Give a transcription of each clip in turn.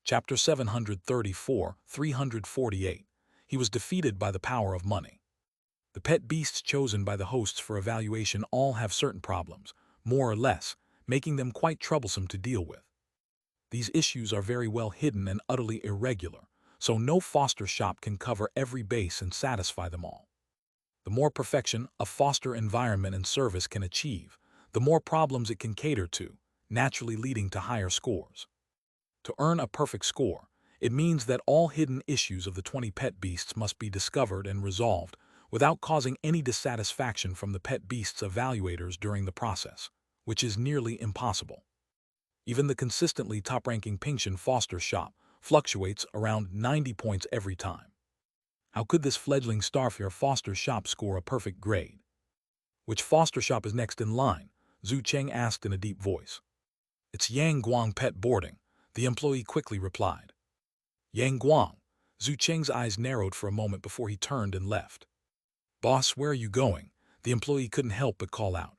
Chapter 734, 348. He was defeated by the power of money. The pet beasts chosen by the hosts for evaluation all have certain problems, more or less, making them quite troublesome to deal with. These issues are very well hidden and utterly irregular, so no foster shop can cover every base and satisfy them all. The more perfection a foster environment and service can achieve, the more problems it can cater to, naturally leading to higher scores. To earn a perfect score, it means that all hidden issues of the 20 pet beasts must be discovered and resolved without causing any dissatisfaction from the pet beasts evaluators during the process, which is nearly impossible. Even the consistently top-ranking Pinction foster shop fluctuates around 90 points every time. How could this fledgling Starfare foster shop score a perfect grade? Which foster shop is next in line? Zhu Cheng asked in a deep voice. It's Yang Guang Pet Boarding, the employee quickly replied. Yang Guang. Zhu Cheng's eyes narrowed for a moment before he turned and left. Boss, where are you going? The employee couldn't help but call out.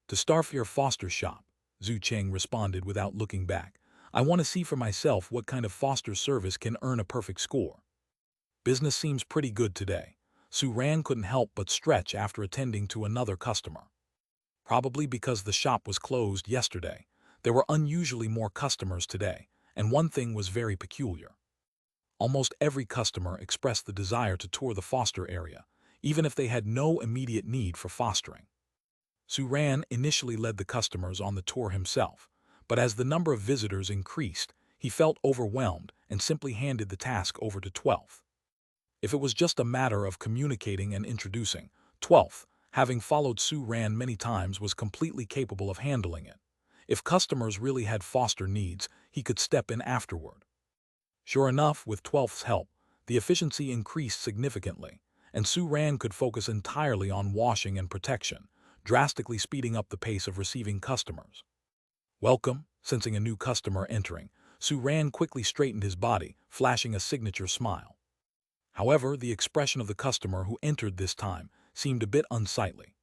To Starfare foster shop, Zhu Cheng responded without looking back. I want to see for myself what kind of foster service can earn a perfect score. Business seems pretty good today. Su Ran couldn't help but stretch after attending to another customer. Probably because the shop was closed yesterday, there were unusually more customers today, and one thing was very peculiar. Almost every customer expressed the desire to tour the foster area, even if they had no immediate need for fostering. Su Ran initially led the customers on the tour himself, but as the number of visitors increased, he felt overwhelmed and simply handed the task over to 12th. If it was just a matter of communicating and introducing, 12th, having followed Su Ran many times, was completely capable of handling it. If customers really had foster needs, he could step in afterward. Sure enough, with 12th's help, the efficiency increased significantly, and Su Ran could focus entirely on washing and protection, drastically speeding up the pace of receiving customers. Welcome, sensing a new customer entering, Su Ran quickly straightened his body, flashing a signature smile. However, the expression of the customer who entered this time seemed a bit unsightly.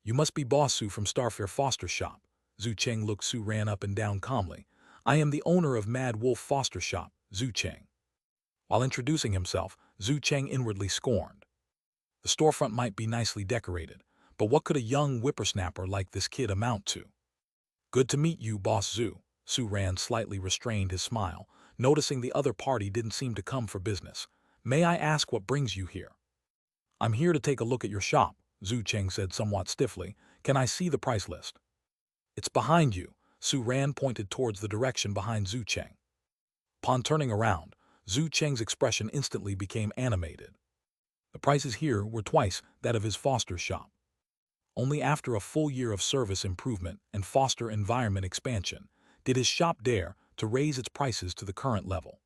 You must be Boss Su from Starfare Foster Shop. Zhu Cheng looked Su Ran up and down calmly. I am the owner of Mad Wolf Foster Shop, Zhu Cheng. While introducing himself, Zhu Cheng inwardly scorned. The storefront might be nicely decorated, but what could a young whippersnapper like this kid amount to? Good to meet you, Boss Zhu. Su Ran slightly restrained his smile, noticing the other party didn't seem to come for business. May I ask what brings you here? I'm here to take a look at your shop, Zhu Cheng said somewhat stiffly. Can I see the price list? It's behind you. Su Ran pointed towards the direction behind Zhu Cheng. Upon turning around, Zhu Cheng's expression instantly became animated. The prices here were twice that of his foster shop. Only after a full year of service improvement and foster environment expansion did his shop dare to raise its prices to the current level.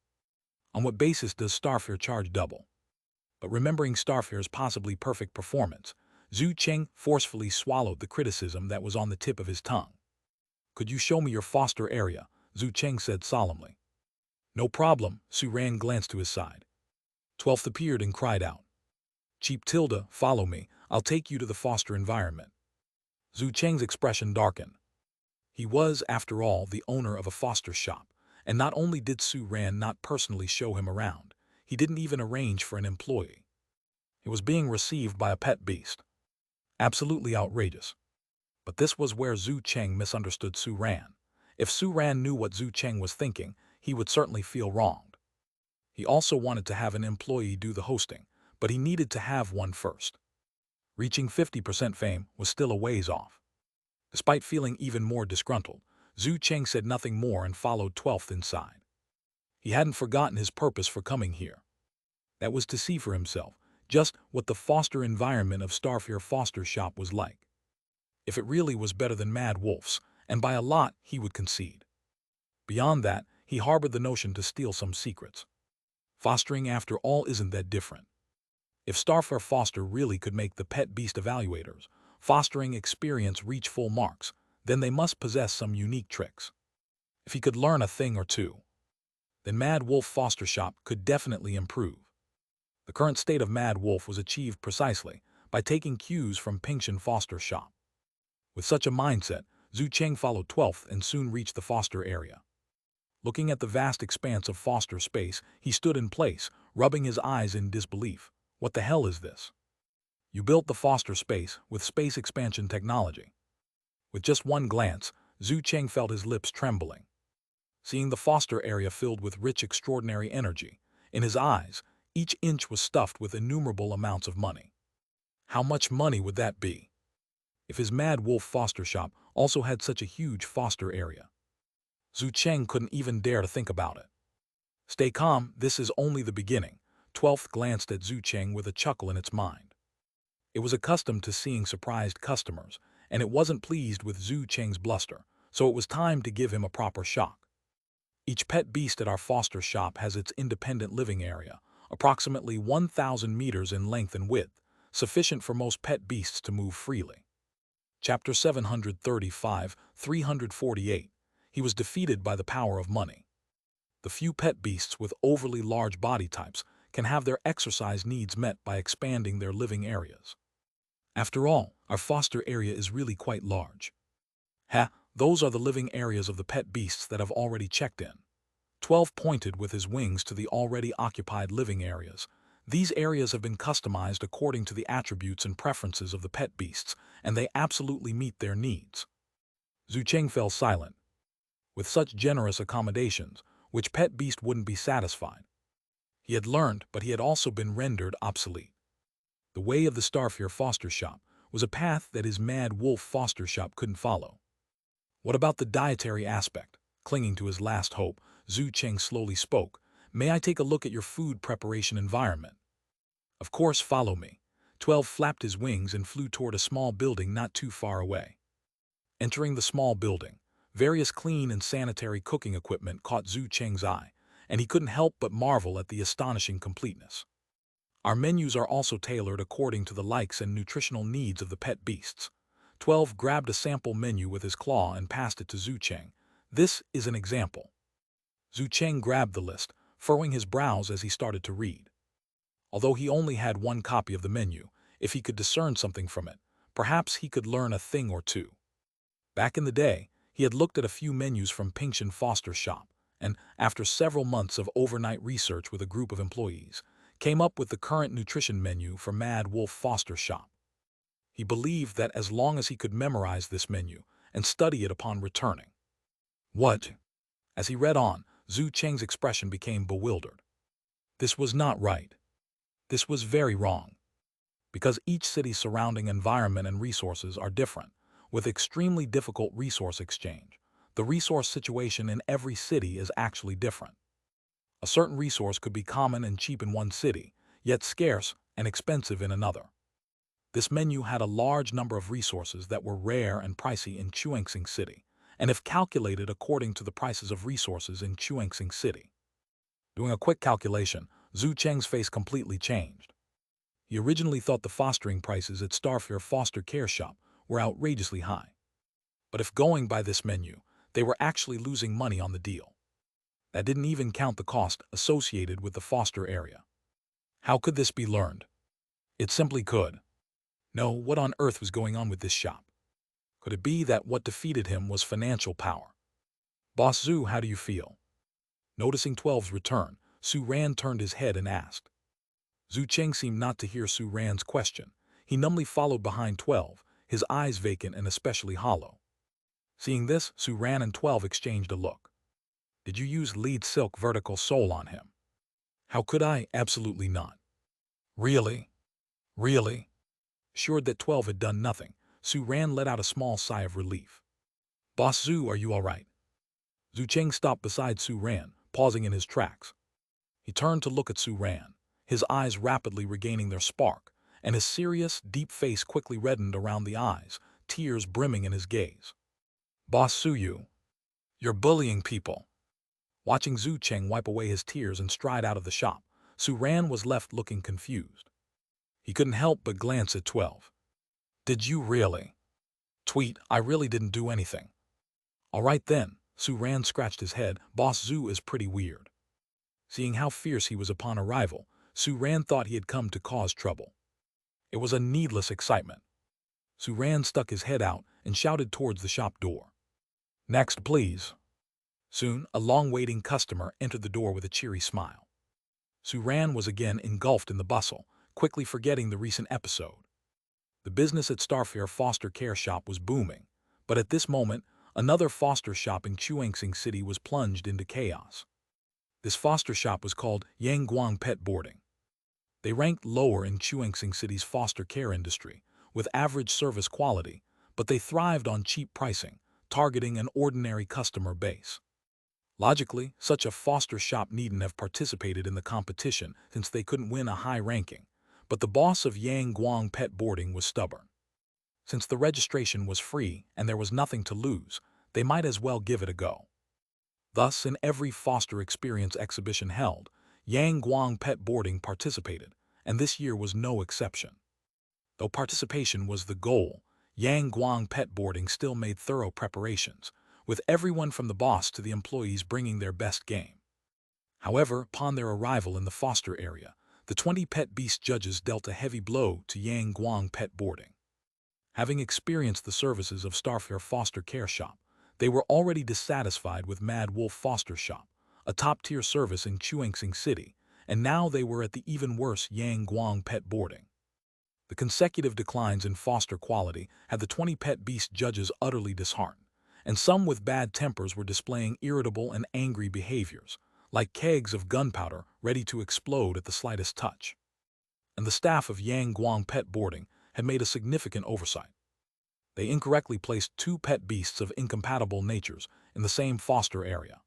On what basis does Starfare charge double? But remembering Starfare's possibly perfect performance, Zhu Cheng forcefully swallowed the criticism that was on the tip of his tongue. Could you show me your foster area? Zhu Cheng said solemnly. No problem. Su Ran glanced to his side. 12th appeared and cried out. Cheap Tilda, follow me. I'll take you to the foster environment. Zhu Cheng's expression darkened. He was, after all, the owner of a foster shop, and not only did Su Ran not personally show him around, he didn't even arrange for an employee. He was being received by a pet beast. Absolutely outrageous. But this was where Zhu Cheng misunderstood Su Ran. If Su Ran knew what Zhu Cheng was thinking, he would certainly feel wronged. He also wanted to have an employee do the hosting, but he needed to have one first. Reaching 50% fame was still a ways off. Despite feeling even more disgruntled, Zhu Cheng said nothing more and followed 12th inside. He hadn't forgotten his purpose for coming here. That was to see for himself just what the foster environment of Starfare Foster Shop was like. If it really was better than Mad Wolf's, and by a lot he would concede. Beyond that, he harbored the notion to steal some secrets. Fostering, after all, isn't that different. If Starfare Foster really could make the pet beast evaluators' fostering experience reach full marks, then they must possess some unique tricks. If he could learn a thing or two, then Mad Wolf Foster Shop could definitely improve. The current state of Mad Wolf was achieved precisely by taking cues from Pinction Foster Shop. With such a mindset, Zhu Cheng followed 12th and soon reached the foster area. Looking at the vast expanse of foster space, he stood in place, rubbing his eyes in disbelief. What the hell is this? You built the foster space with space expansion technology. With just one glance, Zhu Cheng felt his lips trembling. Seeing the foster area filled with rich, extraordinary energy, in his eyes, each inch was stuffed with innumerable amounts of money. How much money would that be? If his Mad Wolf foster shop also had such a huge foster area. Zhu Cheng couldn't even dare to think about it. Stay calm, this is only the beginning. 12th glanced at Zhu Cheng with a chuckle in its mind. It was accustomed to seeing surprised customers, and it wasn't pleased with Zhu Cheng's bluster, so it was time to give him a proper shock. Each pet beast at our foster shop has its independent living area, approximately 1,000 meters in length and width, sufficient for most pet beasts to move freely. Chapter 735, 348. He was defeated by the power of money. The few pet beasts with overly large body types can have their exercise needs met by expanding their living areas. After all, our foster area is really quite large. Those are the living areas of the pet beasts that have already checked in. 12 pointed with his wings to the already occupied living areas. These areas have been customized according to the attributes and preferences of the pet beasts, and they absolutely meet their needs. Zhu Cheng fell silent. With such generous accommodations, which pet beast wouldn't be satisfied? He had learned, but he had also been rendered obsolete. The way of the Starfear foster shop was a path that his Mad Wolf foster shop couldn't follow. What about the dietary aspect? Clinging to his last hope, Zhu Cheng slowly spoke. May I take a look at your food preparation environment? Of course, follow me. 12 flapped his wings and flew toward a small building not too far away. Entering the small building, various clean and sanitary cooking equipment caught Zhu Cheng's eye, and he couldn't help but marvel at the astonishing completeness. Our menus are also tailored according to the likes and nutritional needs of the pet beasts. 12 grabbed a sample menu with his claw and passed it to Zhu Cheng. This is an example. Zhu Cheng grabbed the list, furrowing his brows as he started to read. Although he only had one copy of the menu, if he could discern something from it, perhaps he could learn a thing or two. Back in the day, he had looked at a few menus from Pingshan Foster's shop, and, after several months of overnight research with a group of employees, came up with the current nutrition menu for Mad Wolf Foster's shop. He believed that as long as he could memorize this menu and study it upon returning. What? As he read on, Zhu Cheng's expression became bewildered. This was not right. This was very wrong. Because each city's surrounding environment and resources are different, with extremely difficult resource exchange. The resource situation in every city is actually different. A certain resource could be common and cheap in one city, yet scarce and expensive in another. This menu had a large number of resources that were rare and pricey in Chuanxing City, and if calculated according to the prices of resources in Chuanxing City. Doing a quick calculation, Zhu Cheng's face completely changed. He originally thought the fostering prices at Starfear Foster Care Shop were outrageously high. But if going by this menu, they were actually losing money on the deal. That didn't even count the cost associated with the foster area. How could this be learned? It simply could. No, what on earth was going on with this shop? Could it be that what defeated him was financial power? Boss Zhu, how do you feel? Noticing 12's return, Su Ran turned his head and asked. Zhu Cheng seemed not to hear Su Ran's question. He numbly followed behind 12, his eyes vacant and especially hollow. Seeing this, Su Ran and 12 exchanged a look. Did you use lead silk vertical soul on him? How could I? Absolutely not. Really? Really? Assured that 12 had done nothing, Su Ran let out a small sigh of relief. Boss Zhu, are you all right? Zhu Cheng stopped beside Su Ran, pausing in his tracks. He turned to look at Su Ran, his eyes rapidly regaining their spark, and his serious, deep face quickly reddened around the eyes, tears brimming in his gaze. Boss Su, you're bullying people. Watching Zhu Cheng wipe away his tears and stride out of the shop, Su Ran was left looking confused. He couldn't help but glance at 12. Did you really? Tweet, I really didn't do anything. All right then, Su Ran scratched his head. Boss Zhu is pretty weird. Seeing how fierce he was upon arrival, Su Ran thought he had come to cause trouble. It was a needless excitement. Su Ran stuck his head out and shouted towards the shop door. Next, please. Soon, a long-waiting customer entered the door with a cheery smile. Suran was again engulfed in the bustle, quickly forgetting the recent episode. The business at Starfair Foster Care Shop was booming, but at this moment, another foster shop in Chuangsing City was plunged into chaos. This foster shop was called Yangguang Pet Boarding. They ranked lower in Chuangsing City's foster care industry, with average service quality, but they thrived on cheap pricing, targeting an ordinary customer base. Logically, such a foster shop needn't have participated in the competition since they couldn't win a high ranking, but the boss of Yangguang Pet Boarding was stubborn. Since the registration was free and there was nothing to lose, they might as well give it a go. Thus, in every foster experience exhibition held, Yangguang Pet Boarding participated, and this year was no exception. Though participation was the goal, Yangguang Pet Boarding still made thorough preparations, with everyone from the boss to the employees bringing their best game. However, upon their arrival in the foster area, the 20 pet beast judges dealt a heavy blow to Yangguang Pet Boarding. Having experienced the services of Starfair Foster Care Shop, they were already dissatisfied with Mad Wolf Foster Shop, a top-tier service in Chuangsing City, and now they were at the even worse Yangguang Pet Boarding. The consecutive declines in foster quality had the 20 pet beast judges utterly disheartened, and some with bad tempers were displaying irritable and angry behaviors, like kegs of gunpowder ready to explode at the slightest touch. And the staff of Yangguang Pet Boarding had made a significant oversight. They incorrectly placed 2 pet beasts of incompatible natures in the same foster area.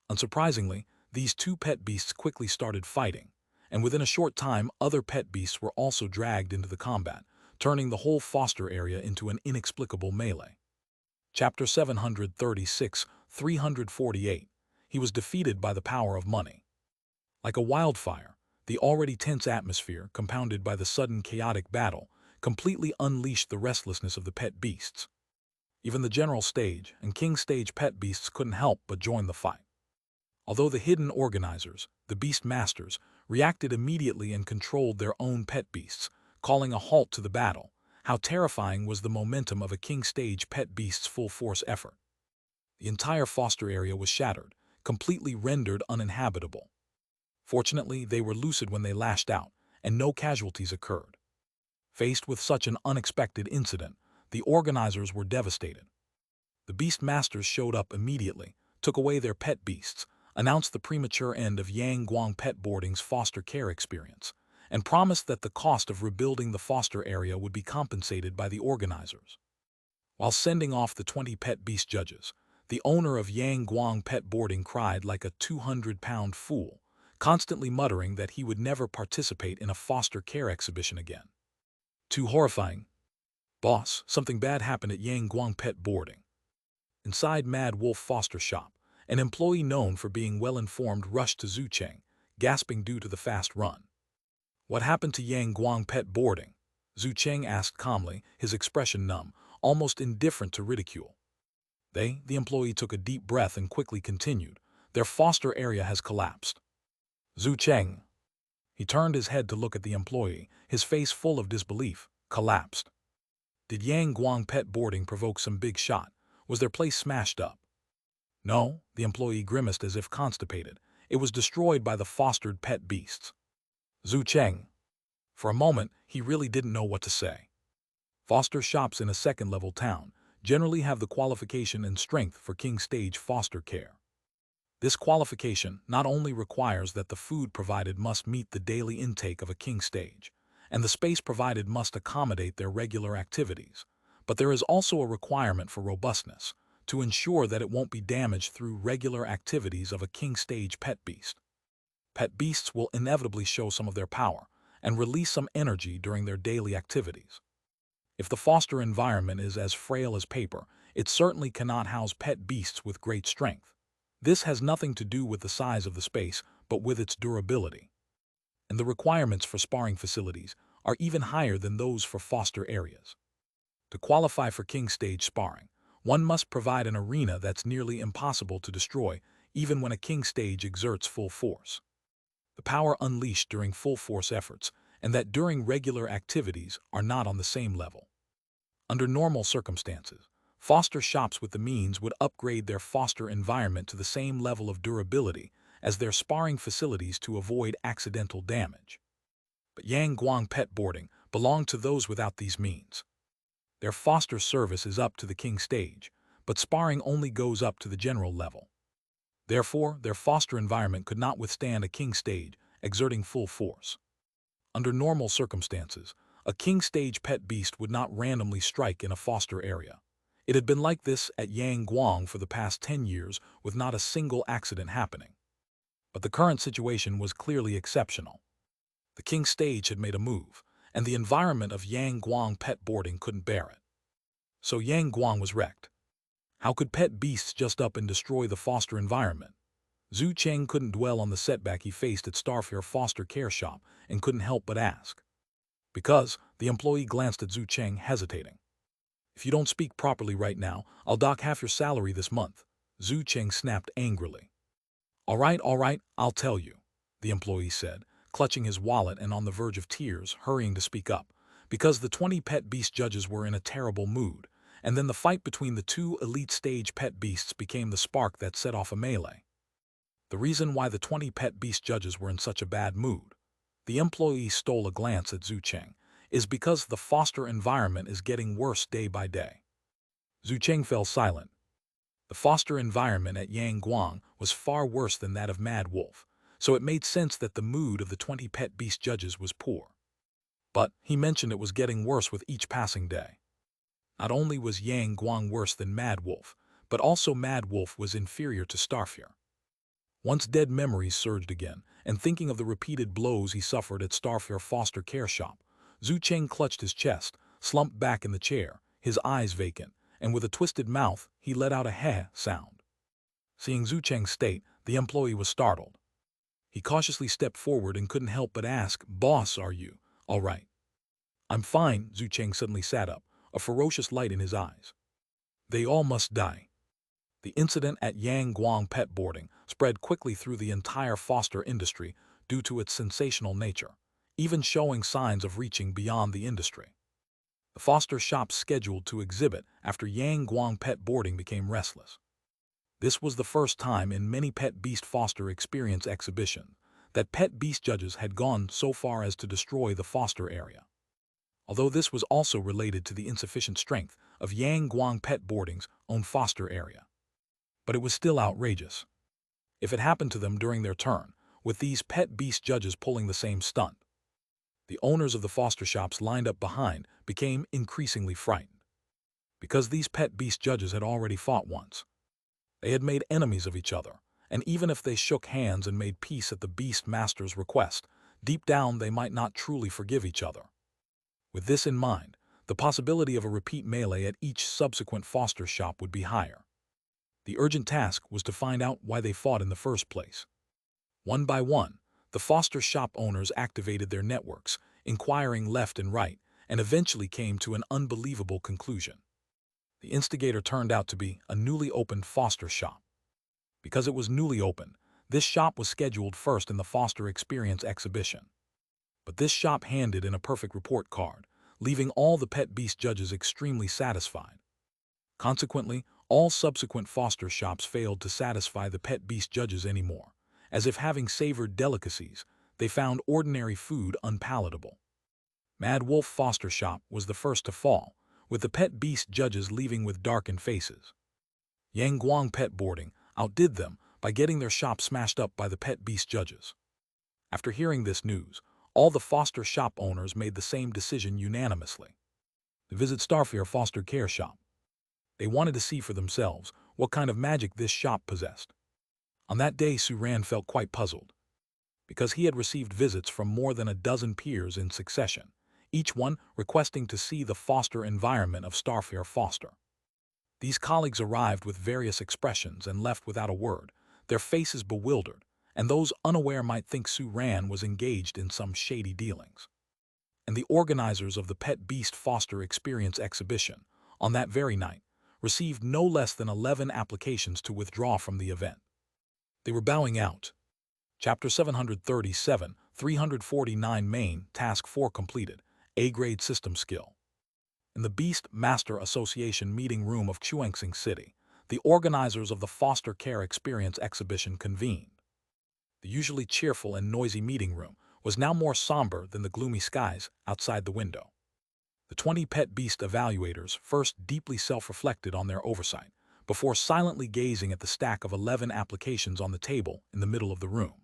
Unsurprisingly, these 2 pet beasts quickly started fighting, and within a short time other pet beasts were also dragged into the combat, turning the whole foster area into an inexplicable melee. Chapter 736, 348. He was defeated by the power of money. Like a wildfire, the already tense atmosphere, compounded by the sudden chaotic battle, completely unleashed the restlessness of the pet beasts. Even the general stage and king stage pet beasts couldn't help but join the fight. Although the hidden organizers, the beast masters, reacted immediately and controlled their own pet beasts, calling a halt to the battle, how terrifying was the momentum of a king stage pet beast's full-force effort. The entire foster area was shattered, completely rendered uninhabitable. Fortunately, they were lucid when they lashed out, and no casualties occurred. Faced with such an unexpected incident, the organizers were devastated. The beast masters showed up immediately, took away their pet beasts, announced the premature end of Yangguang Pet Boarding's foster care experience, and promised that the cost of rebuilding the foster area would be compensated by the organizers. While sending off the 20 pet beast judges, the owner of Yangguang Pet Boarding cried like a 200-pound fool, constantly muttering that he would never participate in a foster care exhibition again. Too horrifying. Boss, something bad happened at Yangguang Pet Boarding. Inside Mad Wolf Foster Shop, an employee known for being well-informed rushed to Zhu Cheng, gasping due to the fast run. What happened to Yangguang Pet Boarding? Zhu Cheng asked calmly, his expression numb, almost indifferent to ridicule. The employee took a deep breath and quickly continued, their foster area has collapsed. Zhu Cheng. He turned his head to look at the employee, his face full of disbelief. Collapsed. Did Yangguang Pet Boarding provoke some big shot? Was their place smashed up? No, the employee grimaced as if constipated. It was destroyed by the fostered pet beasts. Zhu Cheng. For a moment, he really didn't know what to say. Foster shops in a second-level town generally have the qualification and strength for king stage foster care. This qualification not only requires that the food provided must meet the daily intake of a king stage, and the space provided must accommodate their regular activities, but there is also a requirement for robustness, to ensure that it won't be damaged through regular activities of a king stage pet beast. Pet beasts will inevitably show some of their power and release some energy during their daily activities. If the foster environment is as frail as paper, it certainly cannot house pet beasts with great strength. This has nothing to do with the size of the space, but with its durability. And the requirements for sparring facilities are even higher than those for foster areas. To qualify for king stage sparring, one must provide an arena that's nearly impossible to destroy, even when a king stage exerts full force. The power unleashed during full force efforts and that during regular activities are not on the same level. Under normal circumstances, Foster shops with the means would upgrade their foster environment to the same level of durability as their sparring facilities to avoid accidental damage. But Yang Guang pet boarding belonged to those without these means. Their foster service is up to the king stage, but sparring only goes up to the general level. Therefore, their foster environment could not withstand a king stage exerting full force. Under normal circumstances, a king stage pet beast would not randomly strike in a foster area. It had been like this at Yang Guang for the past 10 years with not a single accident happening. But the current situation was clearly exceptional. The king stage had made a move, and the environment of Yang Guang pet boarding couldn't bear it. So Yang Guang was wrecked. How could pet beasts just up and destroy the foster environment? Zhu Cheng couldn't dwell on the setback he faced at Starfair Foster Care Shop and couldn't help but ask. Because the employee glanced at Zhu Cheng, hesitating. "If you don't speak properly right now, I'll dock half your salary this month," Zhu Cheng snapped angrily. All right, I'll tell you," the employee said, clutching his wallet and on the verge of tears, hurrying to speak up, because the 20 pet beast judges were in a terrible mood, and then the fight between the two elite stage pet beasts became the spark that set off a melee. The reason why the 20 pet beast judges were in such a bad mood, the employee stole a glance at Zhu Cheng, is because the foster environment is getting worse day by day. Zhu Cheng fell silent. The foster environment at Yang Guang was far worse than that of Mad Wolf, so it made sense that the mood of the 20 pet beast judges was poor. But he mentioned it was getting worse with each passing day. Not only was Yang Guang worse than Mad Wolf, but also Mad Wolf was inferior to Starfair. Once dead memories surged again, and thinking of the repeated blows he suffered at Starfair Foster Care Shop, Zhu Cheng clutched his chest, slumped back in the chair, his eyes vacant, and with a twisted mouth, he let out a heh sound. Seeing Zhu Cheng's state, the employee was startled. He cautiously stepped forward and couldn't help but ask, "Boss, are you all right?" "I'm fine," Zhu Cheng suddenly sat up, a ferocious light in his eyes. "They all must die." The incident at Yang Guang pet boarding spread quickly through the entire foster industry due to its sensational nature, even showing signs of reaching beyond the industry. The foster shops scheduled to exhibit after Yang Guang pet boarding became restless. This was the first time in many pet beast foster experience exhibitions that pet beast judges had gone so far as to destroy the foster area. Although this was also related to the insufficient strength of Yang Guang pet boarding's own foster area. But it was still outrageous. If it happened to them during their turn, with these pet beast judges pulling the same stunt. The owners of the foster shops lined up behind became increasingly frightened. Because these pet beast judges had already fought once. They had made enemies of each other, and even if they shook hands and made peace at the beast master's request, deep down they might not truly forgive each other. With this in mind, the possibility of a repeat melee at each subsequent foster shop would be higher. The urgent task was to find out why they fought in the first place. One by one, the foster shop owners activated their networks, inquiring left and right, and eventually came to an unbelievable conclusion. The instigator turned out to be a newly opened foster shop. Because it was newly opened, this shop was scheduled first in the foster experience exhibition. But this shop handed in a perfect report card, leaving all the pet beast judges extremely satisfied. Consequently, all subsequent foster shops failed to satisfy the pet beast judges anymore, as if having savored delicacies, they found ordinary food unpalatable. Mad Wolf Foster Shop was the first to fall, with the pet beast judges leaving with darkened faces. Yang Guang Pet Boarding outdid them by getting their shop smashed up by the pet beast judges. After hearing this news, all the foster shop owners made the same decision unanimously: to visit Starfair Foster Care Shop. They wanted to see for themselves what kind of magic this shop possessed. On that day, Suran felt quite puzzled, because he had received visits from more than a dozen peers in succession, each one requesting to see the foster environment of Starfair Foster. These colleagues arrived with various expressions and left without a word, their faces bewildered, and those unaware might think Suran was engaged in some shady dealings. And the organizers of the Pet Beast Foster Experience exhibition, on that very night, received no less than 11 applications to withdraw from the event. They were bowing out. Chapter 737, 349 Main, Task 4 completed, A-grade system skill. In the Beast Master Association meeting room of Chuangsing City, the organizers of the Foster Care Experience exhibition convened. The usually cheerful and noisy meeting room was now more somber than the gloomy skies outside the window. The 20 pet beast evaluators first deeply self-reflected on their oversight, before silently gazing at the stack of 11 applications on the table in the middle of the room.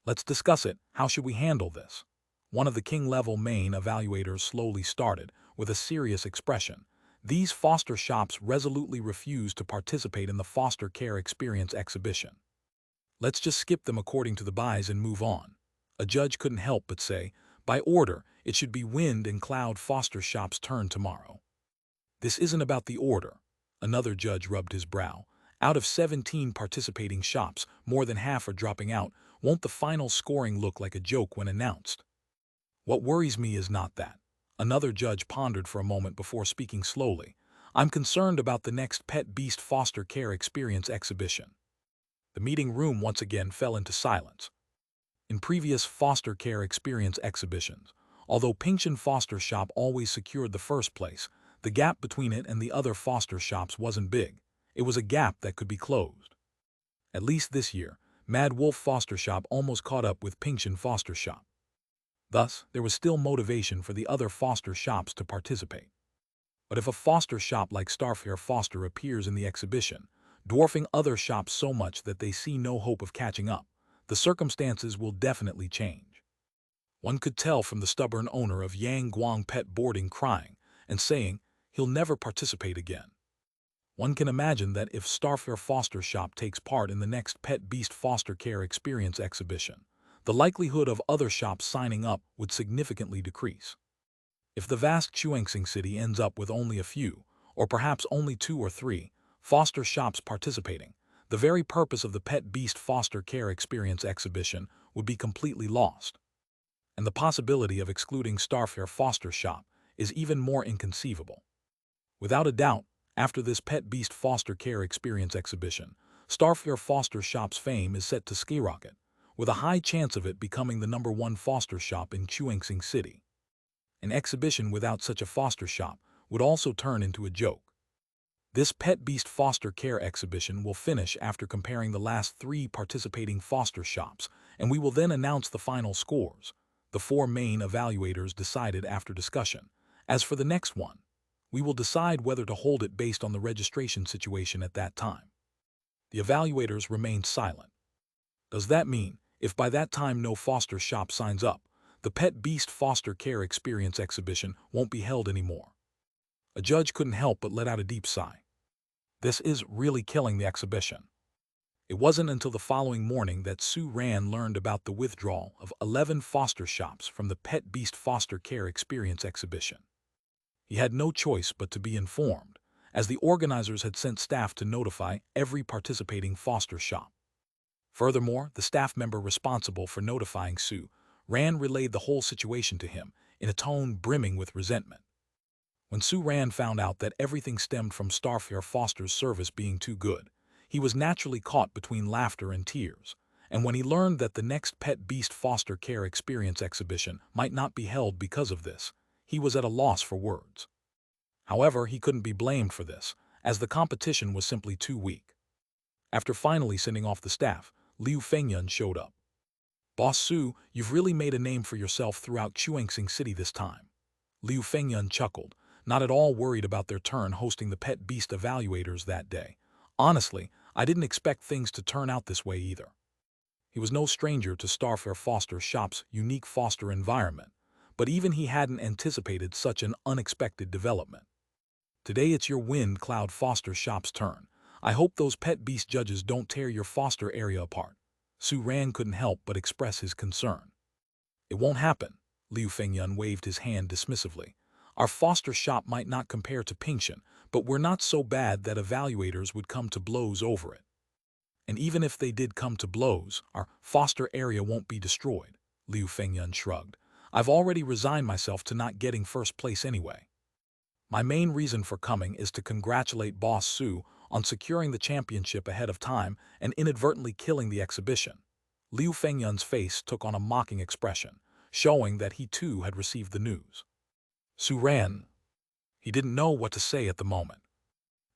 Let's discuss it. How should we handle this? One of the king-level main evaluators slowly started, with a serious expression. These foster shops resolutely refuse to participate in the Foster Care Experience exhibition. Let's just skip them according to the buys and move on. A judge couldn't help but say, by order, it should be Wind and Cloud Foster Shop's turn tomorrow. This isn't about the order. Another judge rubbed his brow. Out of 17 participating shops, more than half are dropping out. Won't the final scoring look like a joke when announced? What worries me is not that. Another judge pondered for a moment before speaking slowly. I'm concerned about the next Pet Beast Foster Care Experience exhibition. The meeting room once again fell into silence. In previous Foster Care Experience exhibitions, although Pingshan Foster Shop always secured the first place, the gap between it and the other foster shops wasn't big. It was a gap that could be closed. At least this year, Mad Wolf Foster Shop almost caught up with Pingshan Foster Shop. Thus, there was still motivation for the other foster shops to participate. But if a foster shop like Starfair Foster appears in the exhibition, dwarfing other shops so much that they see no hope of catching up, the circumstances will definitely change. One could tell from the stubborn owner of Yang Guang Pet Boarding crying and saying he'll never participate again. One can imagine that if Starfair Foster Shop takes part in the next Pet Beast Foster Care Experience exhibition, the likelihood of other shops signing up would significantly decrease. If the vast Chuangsing City ends up with only a few, or perhaps only 2 or 3, foster shops participating, the very purpose of the Pet Beast Foster Care Experience exhibition would be completely lost. And the possibility of excluding Starfair Foster Shop is even more inconceivable. Without a doubt, after this Pet Beast Foster Care Experience exhibition, Starfair Foster Shop's fame is set to skyrocket, with a high chance of it becoming the #1 foster shop in Chuangsing City. An exhibition without such a foster shop would also turn into a joke. This Pet Beast Foster Care exhibition will finish after comparing the last 3 participating foster shops, and we will then announce the final scores. The 4 main evaluators decided after discussion. As for the next one, we will decide whether to hold it based on the registration situation at that time. The evaluators remained silent. Does that mean, if by that time no foster shop signs up, the Pet Beast Foster Care Experience exhibition won't be held anymore? A judge couldn't help but let out a deep sigh. This is really killing the exhibition. It wasn't until the following morning that Su Ran learned about the withdrawal of 11 foster shops from the Pet Beast Foster Care Experience exhibition. He had no choice but to be informed, as the organizers had sent staff to notify every participating foster shop. Furthermore, the staff member responsible for notifying Su Ran relayed the whole situation to him in a tone brimming with resentment. When Su Ran found out that everything stemmed from Starfair Foster's service being too good, he was naturally caught between laughter and tears, and when he learned that the next Pet Beast Foster Care Experience exhibition might not be held because of this, he was at a loss for words. However, he couldn't be blamed for this, as the competition was simply too weak. After finally sending off the staff, Liu Fengyun showed up. "Boss Su, you've really made a name for yourself throughout Chuangsing City this time." Liu Fengyun chuckled, not at all worried about their turn hosting the Pet Beast evaluators that day. "Honestly, I didn't expect things to turn out this way either." He was no stranger to Starfair Foster Shop's unique foster environment, but even he hadn't anticipated such an unexpected development. "Today it's your Wind Cloud Foster Shop's turn. I hope those Pet Beast judges don't tear your foster area apart." Su Ran couldn't help but express his concern. "It won't happen." Liu Fengyun waved his hand dismissively. "Our foster shop might not compare to Pingshan, but we're not so bad that evaluators would come to blows over it. And even if they did come to blows, our foster area won't be destroyed." Liu Fengyun shrugged. "I've already resigned myself to not getting first place anyway. My main reason for coming is to congratulate Boss Su on securing the championship ahead of time and inadvertently killing the exhibition." Liu Fengyun's face took on a mocking expression, showing that he too had received the news. "Su Ran." He didn't know what to say at the moment.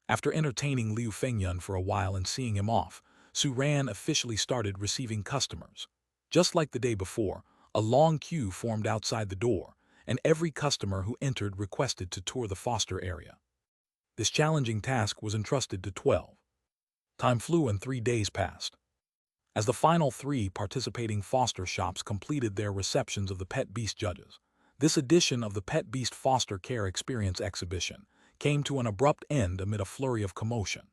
After entertaining Liu Fengyun for a while and seeing him off, Su Ran officially started receiving customers. Just like the day before, a long queue formed outside the door, and every customer who entered requested to tour the foster area. This challenging task was entrusted to 12. Time flew and 3 days passed. As the final 3 participating foster shops completed their receptions of the pet beast judges, this edition of the Pet Beast Foster Care Experience exhibition came to an abrupt end amid a flurry of commotion.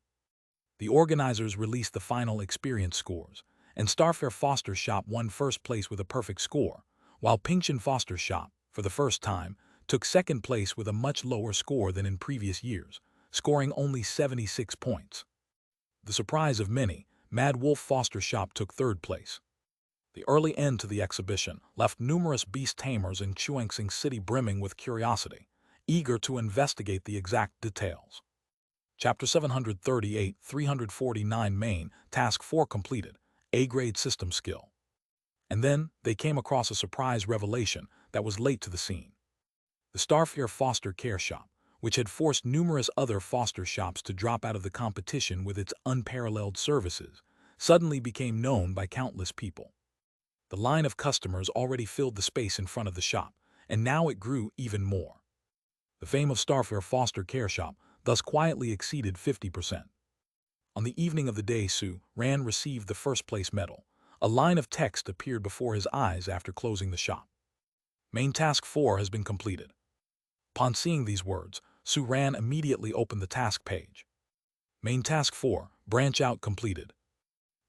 The organizers released the final experience scores, and Starfair Foster Shop won first place with a perfect score, while Pingshan Foster Shop, for the first time, took second place with a much lower score than in previous years, scoring only 76 points. The surprise of many, Mad Wolf Foster Shop took third place. The early end to the exhibition left numerous beast-tamers in Chuangsing City brimming with curiosity, eager to investigate the exact details. Chapter 738, 349 Main, Task 4 completed, A-grade system skill. And then they came across a surprise revelation that was late to the scene. The Starfair Foster Care Shop, which had forced numerous other foster shops to drop out of the competition with its unparalleled services, suddenly became known by countless people. The line of customers already filled the space in front of the shop, and now it grew even more. The fame of Starfair Foster Care Shop thus quietly exceeded 50%. On the evening of the day Su Ran received the first-place medal, a line of text appeared before his eyes after closing the shop. Main Task 4 has been completed. Upon seeing these words, Su Ran immediately opened the task page. Main Task 4, Branch Out completed.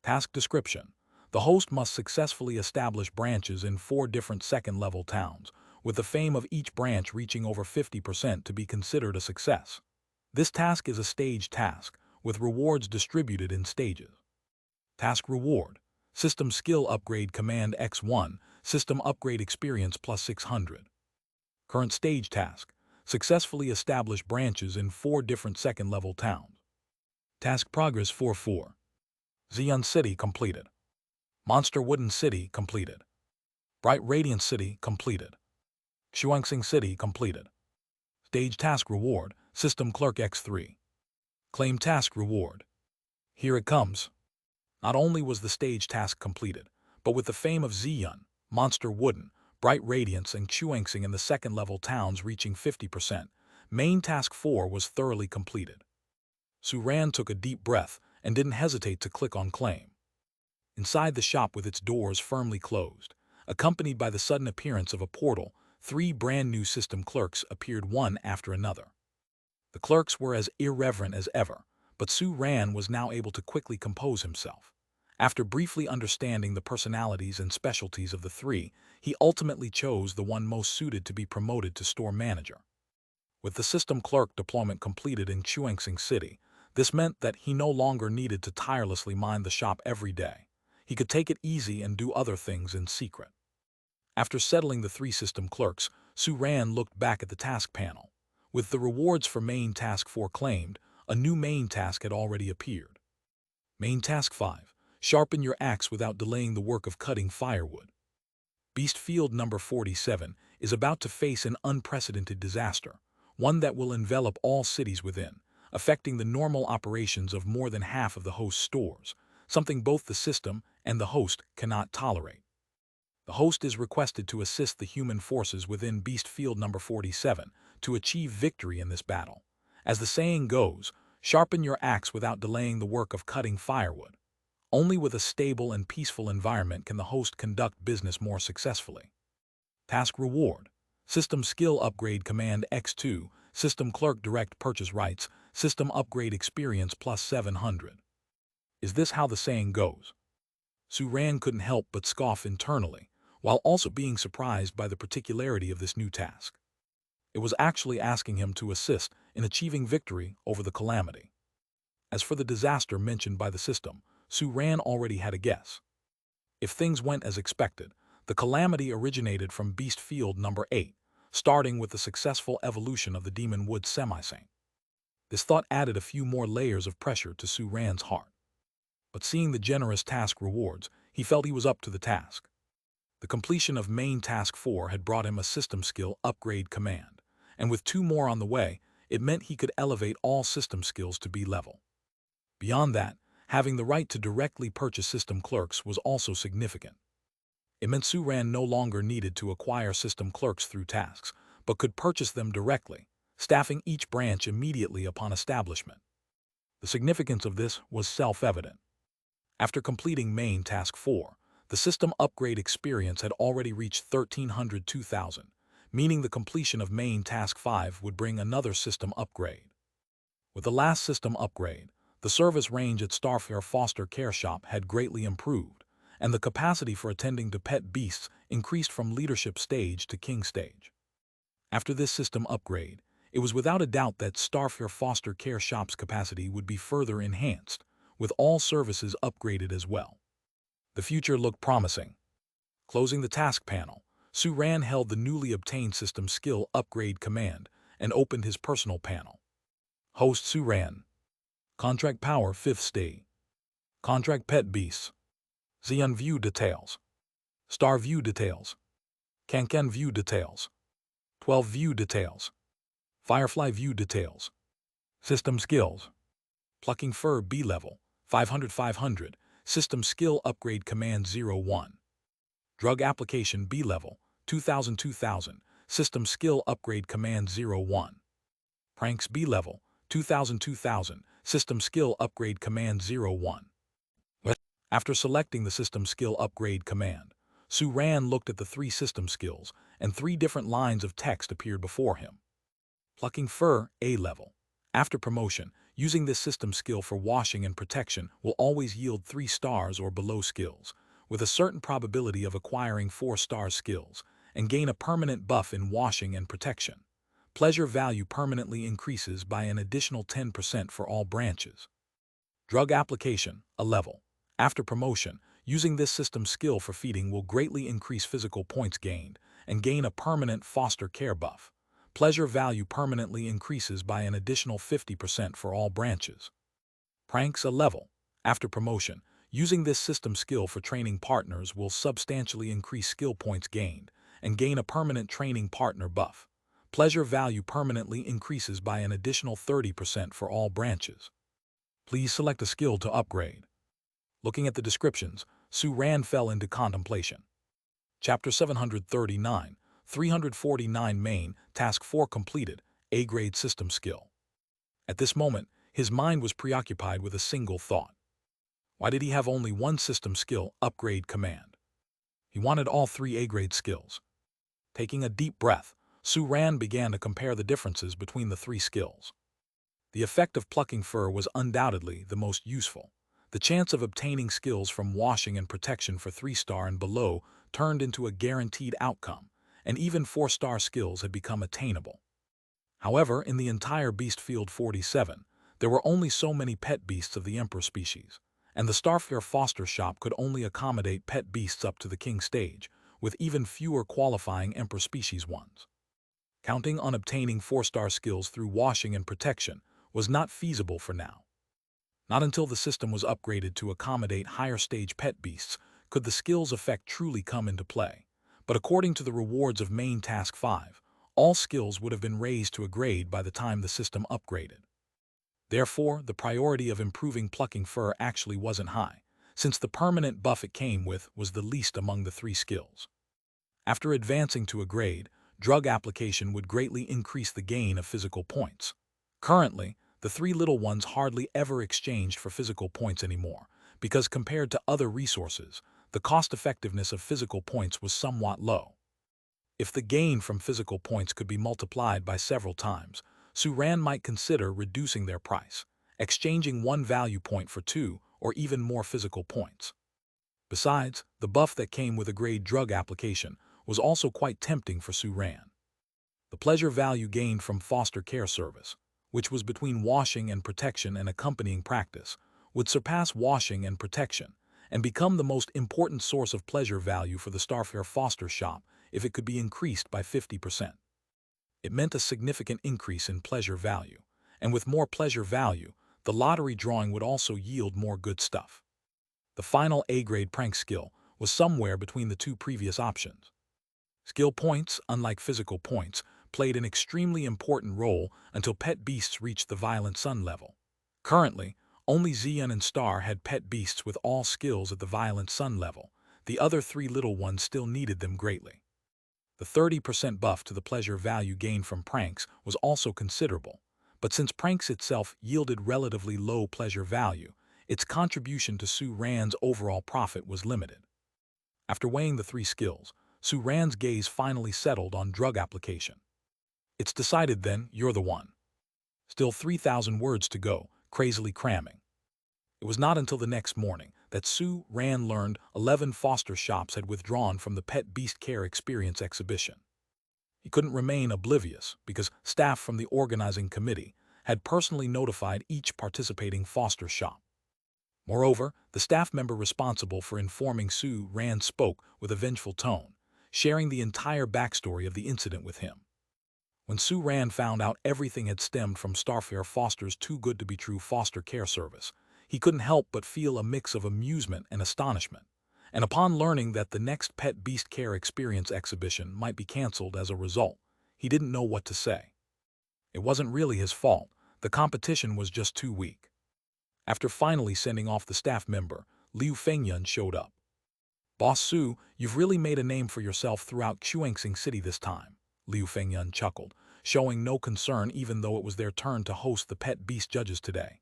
Task description. The host must successfully establish branches in 4 different second-level towns, with the fame of each branch reaching over 50% to be considered a success. This task is a stage task, with rewards distributed in stages. Task Reward. System Skill Upgrade Command X1, System Upgrade Experience plus 600. Current Stage Task. Successfully establish branches in 4 different second-level towns. Task Progress 4-4. Xi'an City completed. Monster Wooden City completed. Bright Radiant City completed. Xuanxing City completed. Stage Task Reward, System Clerk X3. Claim Task Reward. Here it comes. Not only was the stage task completed, but with the fame of Xi'an, Monster Wooden, Bright Radiance, and Xuanxing in the second-level towns reaching 50%, Main Task 4 was thoroughly completed. Su Ran took a deep breath and didn't hesitate to click on Claim. Inside the shop with its doors firmly closed, accompanied by the sudden appearance of a portal, 3 brand-new system clerks appeared one after another. The clerks were as irreverent as ever, but Su Ran was now able to quickly compose himself. After briefly understanding the personalities and specialties of the 3, he ultimately chose the one most suited to be promoted to store manager. With the system clerk deployment completed in Xuanxing City, this meant that he no longer needed to tirelessly mind the shop every day. He could take it easy and do other things in secret. After settling the 3 system clerks, Su Ran looked back at the task panel. With the rewards for Main Task 4 claimed, a new main task had already appeared. Main Task 5. Sharpen your axe without delaying the work of cutting firewood. Beast Field number 47 is about to face an unprecedented disaster, one that will envelop all cities within, affecting the normal operations of more than half of the host's stores, something both the system and the host cannot tolerate. The host is requested to assist the human forces within Beast Field number 47 to achieve victory in this battle. As the saying goes, sharpen your axe without delaying the work of cutting firewood. Only with a stable and peaceful environment can the host conduct business more successfully. Task Reward. System Skill Upgrade Command X2, System Clerk Direct Purchase Rights, System Upgrade Experience plus 700. Is this how the saying goes? Su Ran couldn't help but scoff internally, while also being surprised by the particularity of this new task. It was actually asking him to assist in achieving victory over the calamity. As for the disaster mentioned by the system, Su Ran already had a guess. If things went as expected, the calamity originated from Beast Field number 8, starting with the successful evolution of the Demon Wood Semi-Saint. This thought added a few more layers of pressure to Su Ran's heart. But seeing the generous task rewards, he felt he was up to the task. The completion of Main Task 4 had brought him a System Skill Upgrade Command, and with 2 more on the way, it meant he could elevate all system skills to B level. Beyond that, having the right to directly purchase system clerks was also significant. It meant Suran no longer needed to acquire system clerks through tasks, but could purchase them directly, staffing each branch immediately upon establishment. The significance of this was self-evident. After completing main task 4, the system upgrade experience had already reached 1302,000, meaning the completion of main task 5 would bring another system upgrade. With the last system upgrade, the service range at Starfare Foster Care Shop had greatly improved, and the capacity for attending to pet beasts increased from leadership stage to king stage. After this system upgrade, it was without a doubt that Starfare Foster Care Shop's capacity would be further enhanced, with all services upgraded as well. The future looked promising. Closing the task panel, Suran held the newly obtained system skill upgrade command and opened his personal panel. Host Suran. Contract power 5th stage. Contract pet beasts. Xeon view details. Star view details. Kanken view details. 12 view details. Firefly view details. System skills. Plucking fur B level, 500-500, system skill upgrade command 01. Drug application B level, 2000-2000, system skill upgrade command 01. Pranks B level, 2000-2000, system skill upgrade command 01. After selecting the system skill upgrade command, Suran looked at the 3 system skills, and 3 different lines of text appeared before him. Plucking fur A level. After promotion, using this system skill for washing and protection will always yield 3 stars or below skills, with a certain probability of acquiring 4-star skills, and gain a permanent buff in washing and protection. Pleasure value permanently increases by an additional 10% for all branches. Drug application, a level. After promotion, using this system skill for feeding will greatly increase physical points gained and gain a permanent foster care buff. Pleasure value permanently increases by an additional 50% for all branches. Pranks a level. After promotion, using this system skill for training partners will substantially increase skill points gained and gain a permanent training partner buff. Pleasure value permanently increases by an additional 30% for all branches. Please select a skill to upgrade. Looking at the descriptions, Suran fell into contemplation. Chapter 739, 349 Main, Task 4 completed, A-grade system skill. At this moment, his mind was preoccupied with a single thought. Why did he have only one system skill upgrade command? He wanted all 3 A-grade skills. Taking a deep breath, Suran began to compare the differences between the 3 skills. The effect of plucking fur was undoubtedly the most useful. The chance of obtaining skills from washing and protection for 3-star and below turned into a guaranteed outcome, and even 4-star skills had become attainable. However, in the entire Beast Field 47, there were only so many pet beasts of the Emperor species, and the Starfare Foster Shop could only accommodate pet beasts up to the King stage, with even fewer qualifying Emperor species ones. Counting on obtaining 4-star skills through washing and protection was not feasible for now. Not until the system was upgraded to accommodate higher stage pet beasts could the skills effect truly come into play. But according to the rewards of main task 5, all skills would have been raised to a grade by the time the system upgraded. Therefore, the priority of improving plucking fur actually wasn't high, since the permanent buff it came with was the least among the 3 skills. After advancing to a grade, drug application would greatly increase the gain of physical points. Currently, the 3 little ones hardly ever exchanged for physical points anymore, because compared to other resources, the cost-effectiveness of physical points was somewhat low. If the gain from physical points could be multiplied by several times, Suran might consider reducing their price, exchanging 1 value point for 2 or even more physical points. Besides, the buff that came with a grade drug application was also quite tempting for Suran. The pleasure value gained from foster care service, which was between washing and protection and accompanying practice, would surpass washing and protection and become the most important source of pleasure value for the Starfare Foster Shop if it could be increased by 50%. It meant a significant increase in pleasure value, and with more pleasure value, the lottery drawing would also yield more good stuff. The final A-grade prank skill was somewhere between the 2 previous options. Skill points, unlike physical points, played an extremely important role until pet beasts reached the Violent Sun level. Currently, only Xian and Star had pet beasts with all skills at the Violent Sun level. The other three little ones still needed them greatly. The 30% buff to the pleasure value gained from pranks was also considerable, but since pranks itself yielded relatively low pleasure value, its contribution to Su Ran's overall profit was limited. After weighing the three skills, Su Ran's gaze finally settled on drug application. It's decided then, you're the one. Still 3,000 words to go, crazily cramming. It was not until the next morning that Su Ran learned 11 foster shops had withdrawn from the Pet Beast Care Experience exhibition. He couldn't remain oblivious because staff from the organizing committee had personally notified each participating foster shop. Moreover, the staff member responsible for informing Su Ran spoke with a vengeful tone, sharing the entire backstory of the incident with him. When Su Ran found out everything had stemmed from Starfare Foster's Too Good to Be True foster care service, he couldn't help but feel a mix of amusement and astonishment. And upon learning that the next Pet Beast Care Experience exhibition might be cancelled as a result, he didn't know what to say. It wasn't really his fault. The competition was just too weak. After finally sending off the staff member, Liu Fengyun showed up. "Boss Su, you've really made a name for yourself throughout Xuanxing City this time," Liu Fengyun chuckled, showing no concern even though it was their turn to host the Pet Beast judges today.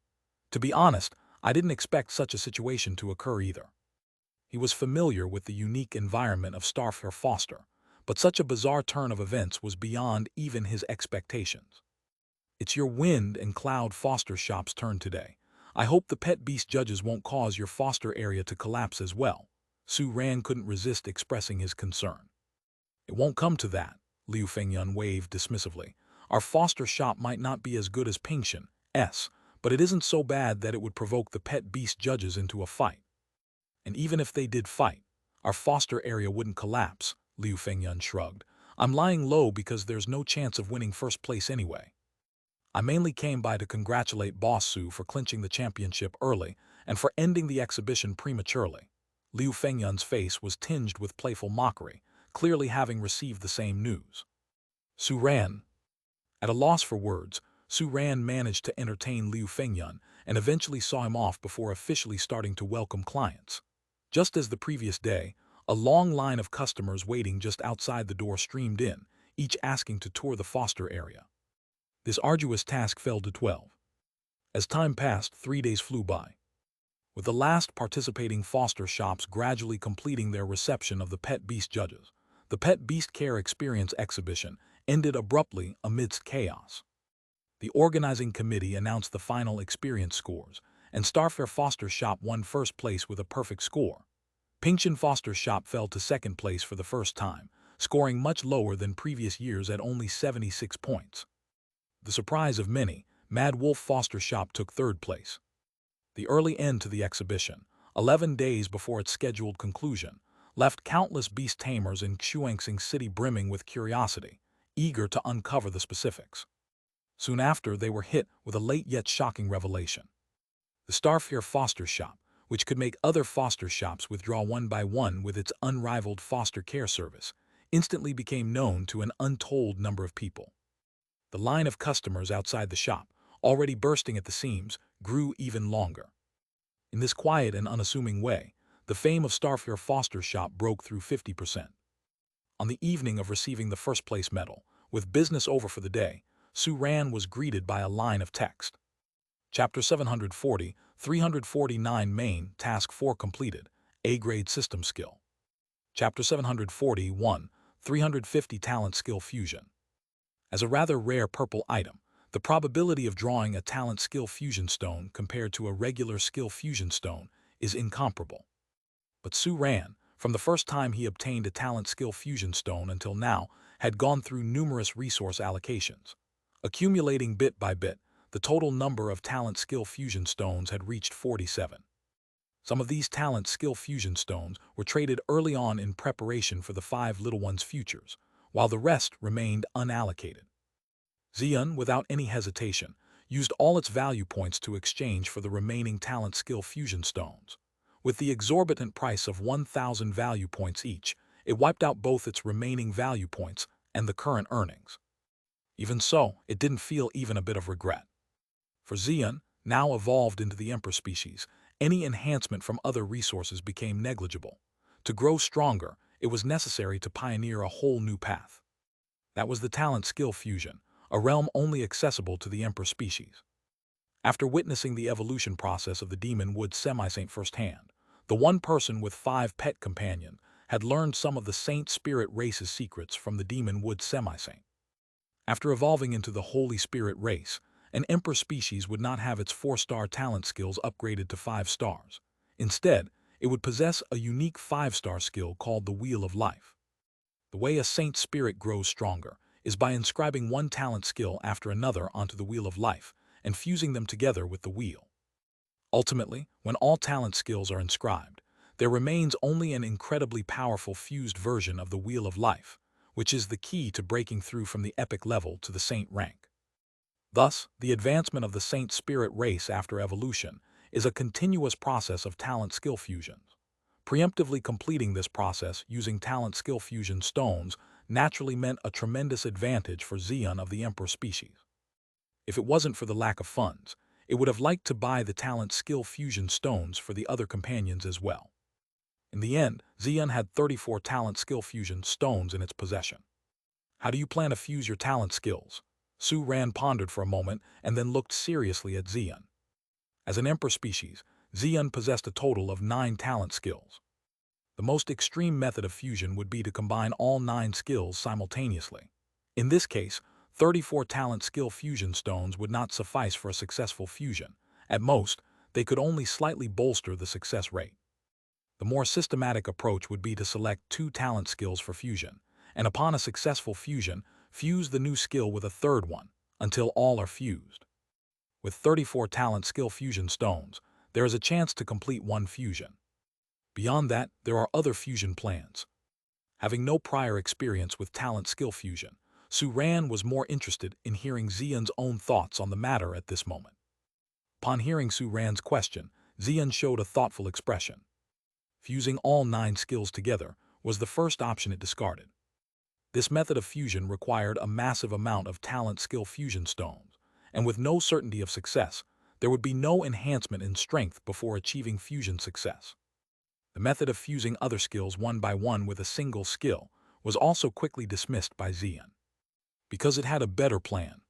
"To be honest, I didn't expect such a situation to occur either." He was familiar with the unique environment of Starfare Foster, but such a bizarre turn of events was beyond even his expectations. "It's your Wind and Cloud foster shop's turn today. I hope the Pet Beast judges won't cause your foster area to collapse as well." Su Ran couldn't resist expressing his concern. "It won't come to that," Liu Fengyun waved dismissively. "Our foster shop might not be as good as Pingshan's, but it isn't so bad that it would provoke the Pet Beast judges into a fight. And even if they did fight, our foster area wouldn't collapse," Liu Fengyun shrugged. "I'm lying low because there's no chance of winning first place anyway. I mainly came by to congratulate Boss Su for clinching the championship early and for ending the exhibition prematurely." Liu Fengyun's face was tinged with playful mockery, clearly having received the same news. Su Ran. At a loss for words, Su Ran managed to entertain Liu Fengyun and eventually saw him off before officially starting to welcome clients. Just as the previous day, a long line of customers waiting just outside the door streamed in, each asking to tour the foster area. This arduous task fell to 12. As time passed, 3 days flew by. With the last participating foster shops gradually completing their reception of the Pet Beast judges, the Pet Beast Care Experience exhibition ended abruptly amidst chaos. The organizing committee announced the final experience scores, and Starfare Foster Shop won first place with a perfect score. Pingshan Foster Shop fell to second place for the first time, scoring much lower than previous years at only 76 points. The surprise of many, Mad Wolf Foster Shop took third place. The early end to the exhibition, 11 days before its scheduled conclusion, left countless beast tamers in Xuanxing City brimming with curiosity, eager to uncover the specifics. Soon after, they were hit with a late yet shocking revelation. The Starfare Foster Shop, which could make other foster shops withdraw one by one with its unrivaled foster care service, instantly became known to an untold number of people. The line of customers outside the shop, already bursting at the seams, grew even longer. In this quiet and unassuming way, the fame of Starfare Foster Shop broke through 50%. On the evening of receiving the first-place medal, with business over for the day, Su Ran was greeted by a line of text. Chapter 740, 349 Main, Task 4 completed, A-grade system skill. Chapter 741, 350 Talent Skill Fusion. As a rather rare purple item, the probability of drawing a talent skill fusion stone compared to a regular skill fusion stone is incomparable. But Su Ran, from the first time he obtained a talent skill fusion stone until now, had gone through numerous resource allocations. Accumulating bit by bit, the total number of talent skill fusion stones had reached 47. Some of these talent skill fusion stones were traded early on in preparation for the 5 little ones' futures, while the rest remained unallocated. Xian, without any hesitation, used all its value points to exchange for the remaining talent skill fusion stones. With the exorbitant price of 1,000 value points each, it wiped out both its remaining value points and the current earnings. Even so, it didn't feel even a bit of regret. For Xian, now evolved into the Emperor species, any enhancement from other resources became negligible. To grow stronger, it was necessary to pioneer a whole new path. That was the talent-skill fusion, a realm only accessible to the Emperor species. After witnessing the evolution process of the demon wood semi-saint firsthand, the one person with 5 pet companions had learned some of the saint spirit race's secrets from the demon wood semi-saint. After evolving into the Holy Spirit race, an Emperor species would not have its 4-star talent skills upgraded to 5 stars. Instead, it would possess a unique 5-star skill called the Wheel of Life. The way a saint spirit grows stronger is by inscribing one talent skill after another onto the Wheel of Life and fusing them together with the wheel. Ultimately, when all talent skills are inscribed, there remains only an incredibly powerful fused version of the Wheel of Life, which is the key to breaking through from the epic level to the saint rank. Thus, the advancement of the saint spirit race after evolution is a continuous process of talent-skill fusions. Preemptively completing this process using talent-skill fusion stones naturally meant a tremendous advantage for Xian of the Emperor species. If it wasn't for the lack of funds, it would have liked to buy the talent-skill fusion stones for the other companions as well. In the end, Xian had 34 talent-skill fusion stones in its possession. How do you plan to fuse your talent skills? Su Ran pondered for a moment and then looked seriously at Xian. As an Emperor species, Xian possessed a total of 9 talent skills. The most extreme method of fusion would be to combine all 9 skills simultaneously. In this case, 34 talent skill fusion stones would not suffice for a successful fusion. At most, they could only slightly bolster the success rate. The more systematic approach would be to select 2 talent skills for fusion, and upon a successful fusion, fuse the new skill with a third one, until all are fused. With 34 talent skill fusion stones, there is a chance to complete one fusion. Beyond that, there are other fusion plans. Having no prior experience with talent skill fusion, Su Ran was more interested in hearing Xian's own thoughts on the matter at this moment. Upon hearing Su Ran's question, Xian showed a thoughtful expression. Fusing all 9 skills together was the first option it discarded. This method of fusion required a massive amount of talent skill fusion stones, and with no certainty of success, there would be no enhancement in strength before achieving fusion success. The method of fusing other skills one by one with a single skill was also quickly dismissed by Xian, because it had a better plan.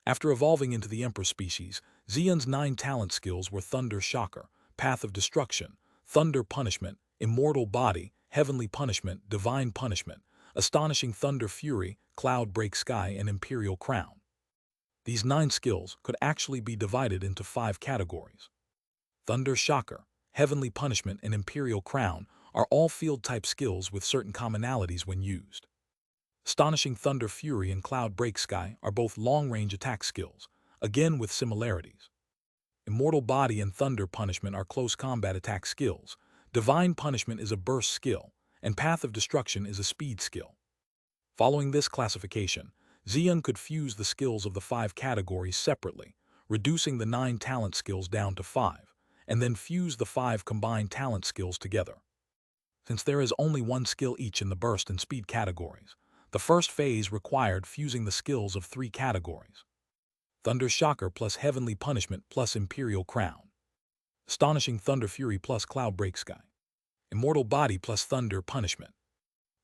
After evolving into the Emperor species, Xian's 9 talent skills were Thunder Shocker, Path of Destruction, Thunder Punishment, Immortal Body, Heavenly Punishment, Divine Punishment, Astonishing Thunder Fury, Cloud Break Sky, and Imperial Crown. These 9 skills could actually be divided into 5 categories. Thunder Shocker, Heavenly Punishment, and Imperial Crown are all field-type skills with certain commonalities when used. Astonishing Thunder Fury and Cloud Break Sky are both long-range attack skills, again with similarities. Immortal Body and Thunder Punishment are close combat attack skills. Divine Punishment is a burst skill, and Path of Destruction is a speed skill. Following this classification, Xian could fuse the skills of the 5 categories separately, reducing the 9 talent skills down to 5, and then fuse the 5 combined talent skills together. Since there is only one skill each in the burst and speed categories, the first phase required fusing the skills of 3 categories. Thunder Shocker plus Heavenly Punishment plus Imperial Crown. Astonishing Thunder Fury plus Cloud Break Sky. Immortal Body plus Thunder Punishment.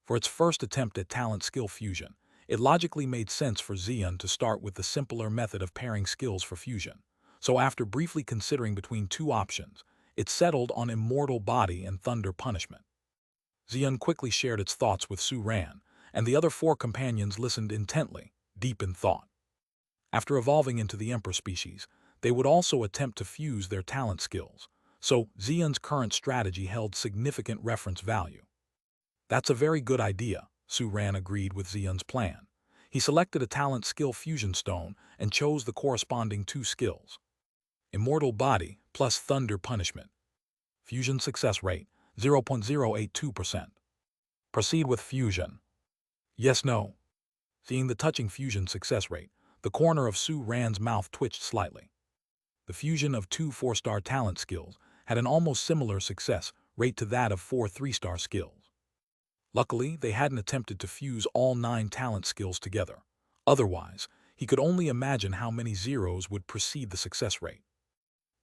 For its first attempt at talent skill fusion, it logically made sense for Xian to start with the simpler method of pairing skills for fusion. So after briefly considering between 2 options, it settled on Immortal Body and Thunder Punishment. Xian quickly shared its thoughts with Su Ran, and the other 4 companions listened intently, deep in thought. After evolving into the Emperor species, they would also attempt to fuse their talent skills, so Xian's current strategy held significant reference value. That's a very good idea, Su Ran agreed with Xian's plan. He selected a talent skill fusion stone and chose the corresponding 2 skills. Immortal Body plus Thunder Punishment. Fusion success rate, 0.082%. Proceed with fusion. Yes, no. Seeing the touching fusion success rate, the corner of Su Ran's mouth twitched slightly. The fusion of 2 4-star talent skills had an almost similar success rate to that of 4 3-star skills. Luckily, they hadn't attempted to fuse all 9 talent skills together. Otherwise, he could only imagine how many zeros would precede the success rate.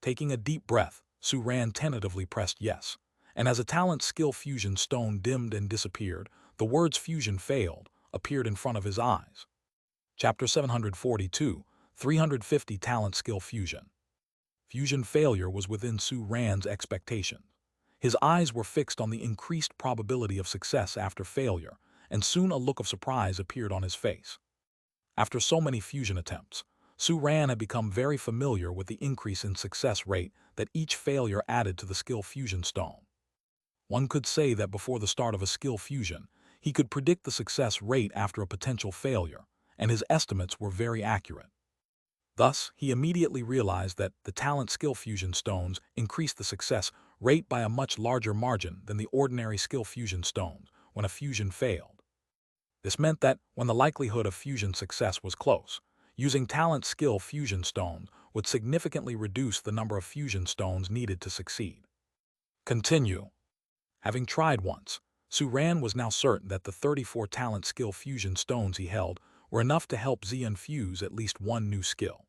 Taking a deep breath, Suran tentatively pressed yes, and as a talent skill fusion stone dimmed and disappeared, the words fusion failed appeared in front of his eyes. Chapter 742, 350 Talent Skill Fusion. Fusion failure was within Suran's expectations. His eyes were fixed on the increased probability of success after failure, and soon a look of surprise appeared on his face. After so many fusion attempts, Suran had become very familiar with the increase in success rate that each failure added to the skill fusion stone. One could say that before the start of a skill fusion, he could predict the success rate after a potential failure, and his estimates were very accurate. Thus, he immediately realized that the talent skill fusion stones increased the success rate by a much larger margin than the ordinary skill fusion stones when a fusion failed. This meant that when the likelihood of fusion success was close, using talent skill fusion stones would significantly reduce the number of fusion stones needed to succeed. Continue. Having tried once, Suran was now certain that the 34 talent skill fusion stones he held were enough to help Xian fuse at least one new skill.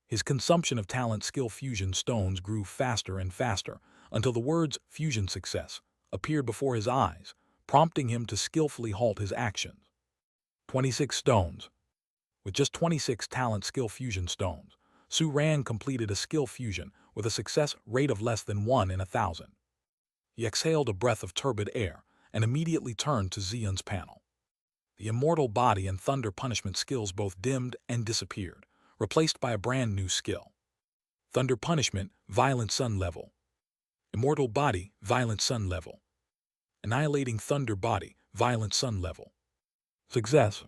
His consumption of talent skill fusion stones grew faster and faster until the words fusion success appeared before his eyes, prompting him to skillfully halt his actions. 26 stones. With just 26 talent skill fusion stones, Suran completed a skill fusion with a success rate of less than 1 in 1,000. He exhaled a breath of turbid air and immediately turned to Xian's panel. The immortal body and thunder punishment skills both dimmed and disappeared, replaced by a brand new skill. Thunder punishment, violent sun level. Immortal body, violent sun level. Annihilating thunder body, violent sun level. Success.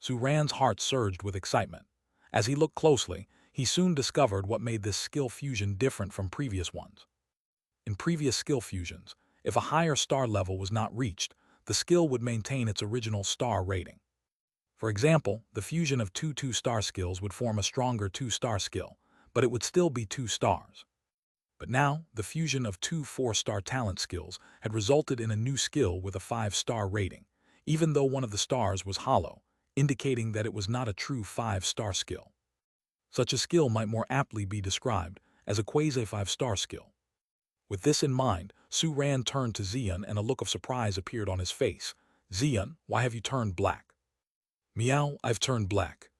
Suran's heart surged with excitement. As he looked closely, he soon discovered what made this skill fusion different from previous ones. In previous skill fusions, if a higher star level was not reached, the skill would maintain its original star rating. For example, the fusion of two 2-star skills would form a stronger 2-star skill, but it would still be 2 stars. But now, the fusion of two 4-star talent skills had resulted in a new skill with a 5-star rating, even though one of the stars was hollow, indicating that it was not a true 5-star skill. Such a skill might more aptly be described as a quasi-5-star skill. With this in mind, Suran turned to Xian and a look of surprise appeared on his face. Xian, why have you turned black? Meow, I've turned black.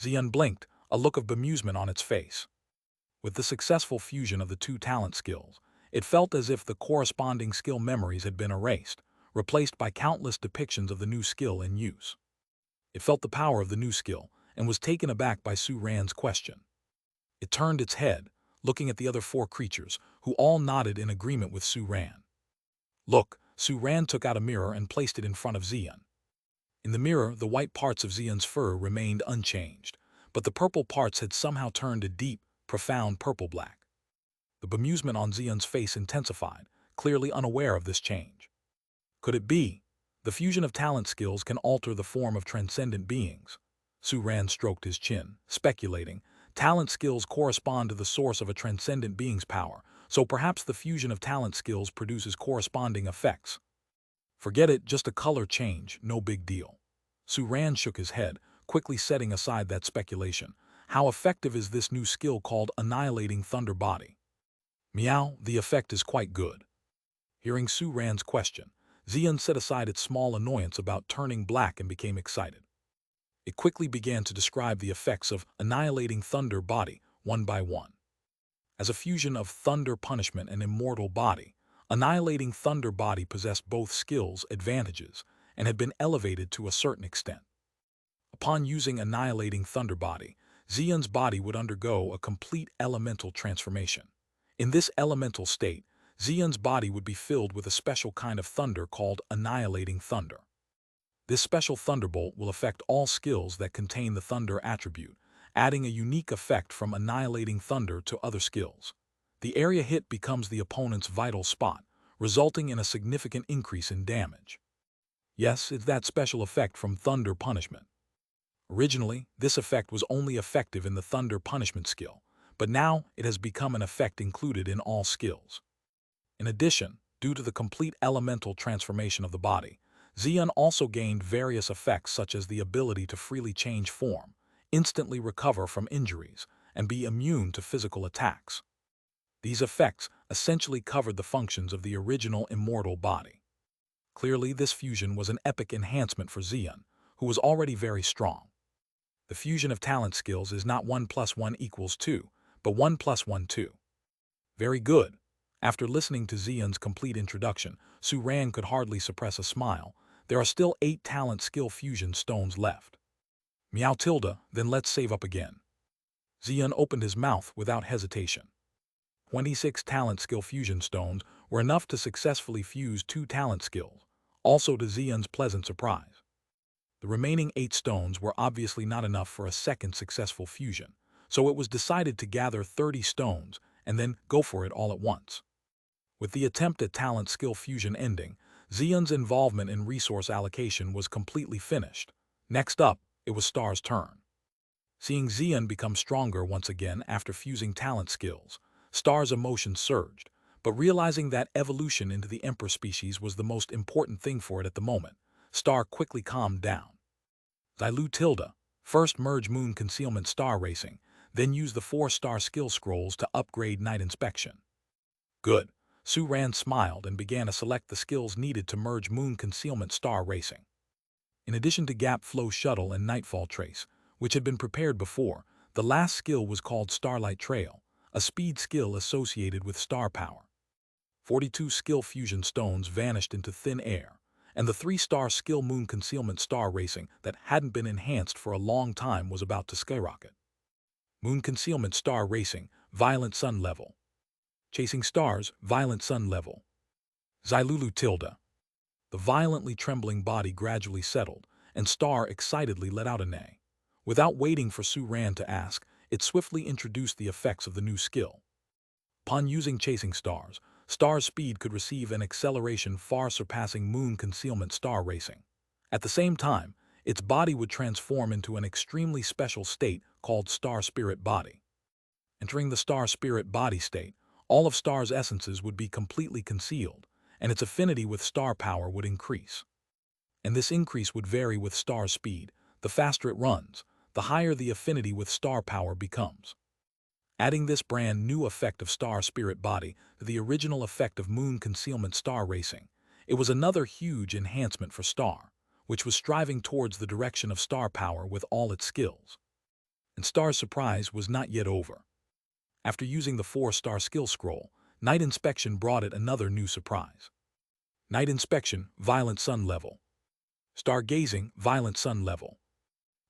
Xian blinked, a look of bemusement on its face. With the successful fusion of the two talent skills, it felt as if the corresponding skill memories had been erased, replaced by countless depictions of the new skill in use. It felt the power of the new skill and was taken aback by Suran's question. It turned its head, looking at the other 4 creatures, who all nodded in agreement with Suran. Look, Suran took out a mirror and placed it in front of Xian. In the mirror, the white parts of Xian's fur remained unchanged, but the purple parts had somehow turned a deep, profound purple-black. The bemusement on Xian's face intensified, clearly unaware of this change. Could it be? The fusion of talent skills can alter the form of transcendent beings. Suran stroked his chin, speculating. Talent skills correspond to the source of a transcendent being's power, so perhaps the fusion of talent skills produces corresponding effects. Forget it, just a color change, no big deal. Suran shook his head, quickly setting aside that speculation. How effective is this new skill called Annihilating Thunder Body? Meow, the effect is quite good. Hearing Suran's question, Xian set aside its small annoyance about turning black and became excited. It quickly began to describe the effects of Annihilating Thunder Body, one by one. As a fusion of Thunder Punishment and Immortal Body, Annihilating Thunder Body possessed both skills' advantages and had been elevated to a certain extent. Upon using Annihilating Thunder Body, Xian's body would undergo a complete elemental transformation. In this elemental state, Xian's body would be filled with a special kind of thunder called Annihilating Thunder. This special thunderbolt will affect all skills that contain the thunder attribute, adding a unique effect from Annihilating Thunder to other skills. The area hit becomes the opponent's vital spot, resulting in a significant increase in damage. Yes, it's that special effect from Thunder Punishment. Originally, this effect was only effective in the Thunder Punishment skill, but now it has become an effect included in all skills. In addition, due to the complete elemental transformation of the body, Xian also gained various effects such as the ability to freely change form, instantly recover from injuries, and be immune to physical attacks. These effects essentially covered the functions of the original immortal body. Clearly, this fusion was an epic enhancement for Xian, who was already very strong. The fusion of talent skills is not 1 plus 1 equals 2, but 1 plus 1 2. Very good. After listening to Xian's complete introduction, Su Ran could hardly suppress a smile. There are still 8 talent skill fusion stones left. Meow tilde, then let's save up again. Xian opened his mouth without hesitation. 26 talent skill fusion stones were enough to successfully fuse 2 talent skills, also to Xian's pleasant surprise. The remaining 8 stones were obviously not enough for a second successful fusion, so it was decided to gather 30 stones and then go for it all at once. With the attempt at talent skill fusion ending, Xian's involvement in resource allocation was completely finished. Next up, it was Star's turn. Seeing Xian become stronger once again after fusing talent skills, Star's emotions surged, but realizing that evolution into the Emperor species was the most important thing for it at the moment, Star quickly calmed down. Xilu tilde, first merge Moon Concealment Star Racing, then use the 4-star skill scrolls to upgrade Night Inspection. Good. Su Ran smiled and began to select the skills needed to merge Moon Concealment Star Racing. In addition to Gap Flow Shuttle and Nightfall Trace, which had been prepared before, the last skill was called Starlight Trail, a speed skill associated with star power. 42 skill fusion stones vanished into thin air, and the 3-star skill Moon Concealment Star Racing that hadn't been enhanced for a long time was about to skyrocket. Moon Concealment Star Racing, Violent Sun Level. Chasing Stars, Violent Sun Level. Xylulu tilde. The violently trembling body gradually settled, and Star excitedly let out a neigh. Without waiting for Su Ran to ask, it swiftly introduced the effects of the new skill. Upon using Chasing Stars, Star's speed could receive an acceleration far surpassing Moon Concealment Star Racing. At the same time, its body would transform into an extremely special state called Star Spirit Body. Entering the Star Spirit Body state, all of Star's essences would be completely concealed, and its affinity with star power would increase. And this increase would vary with Star's speed. The faster it runs, the higher the affinity with star power becomes. Adding this brand new effect of Star Spirit Body to the original effect of Moon Concealment Star Racing, it was another huge enhancement for Star, which was striving towards the direction of star power with all its skills. And Star's surprise was not yet over. After using the 4-star skill scroll, Night Inspection brought it another new surprise. Night Inspection, Violent Sun Level. Stargazing, Violent Sun Level.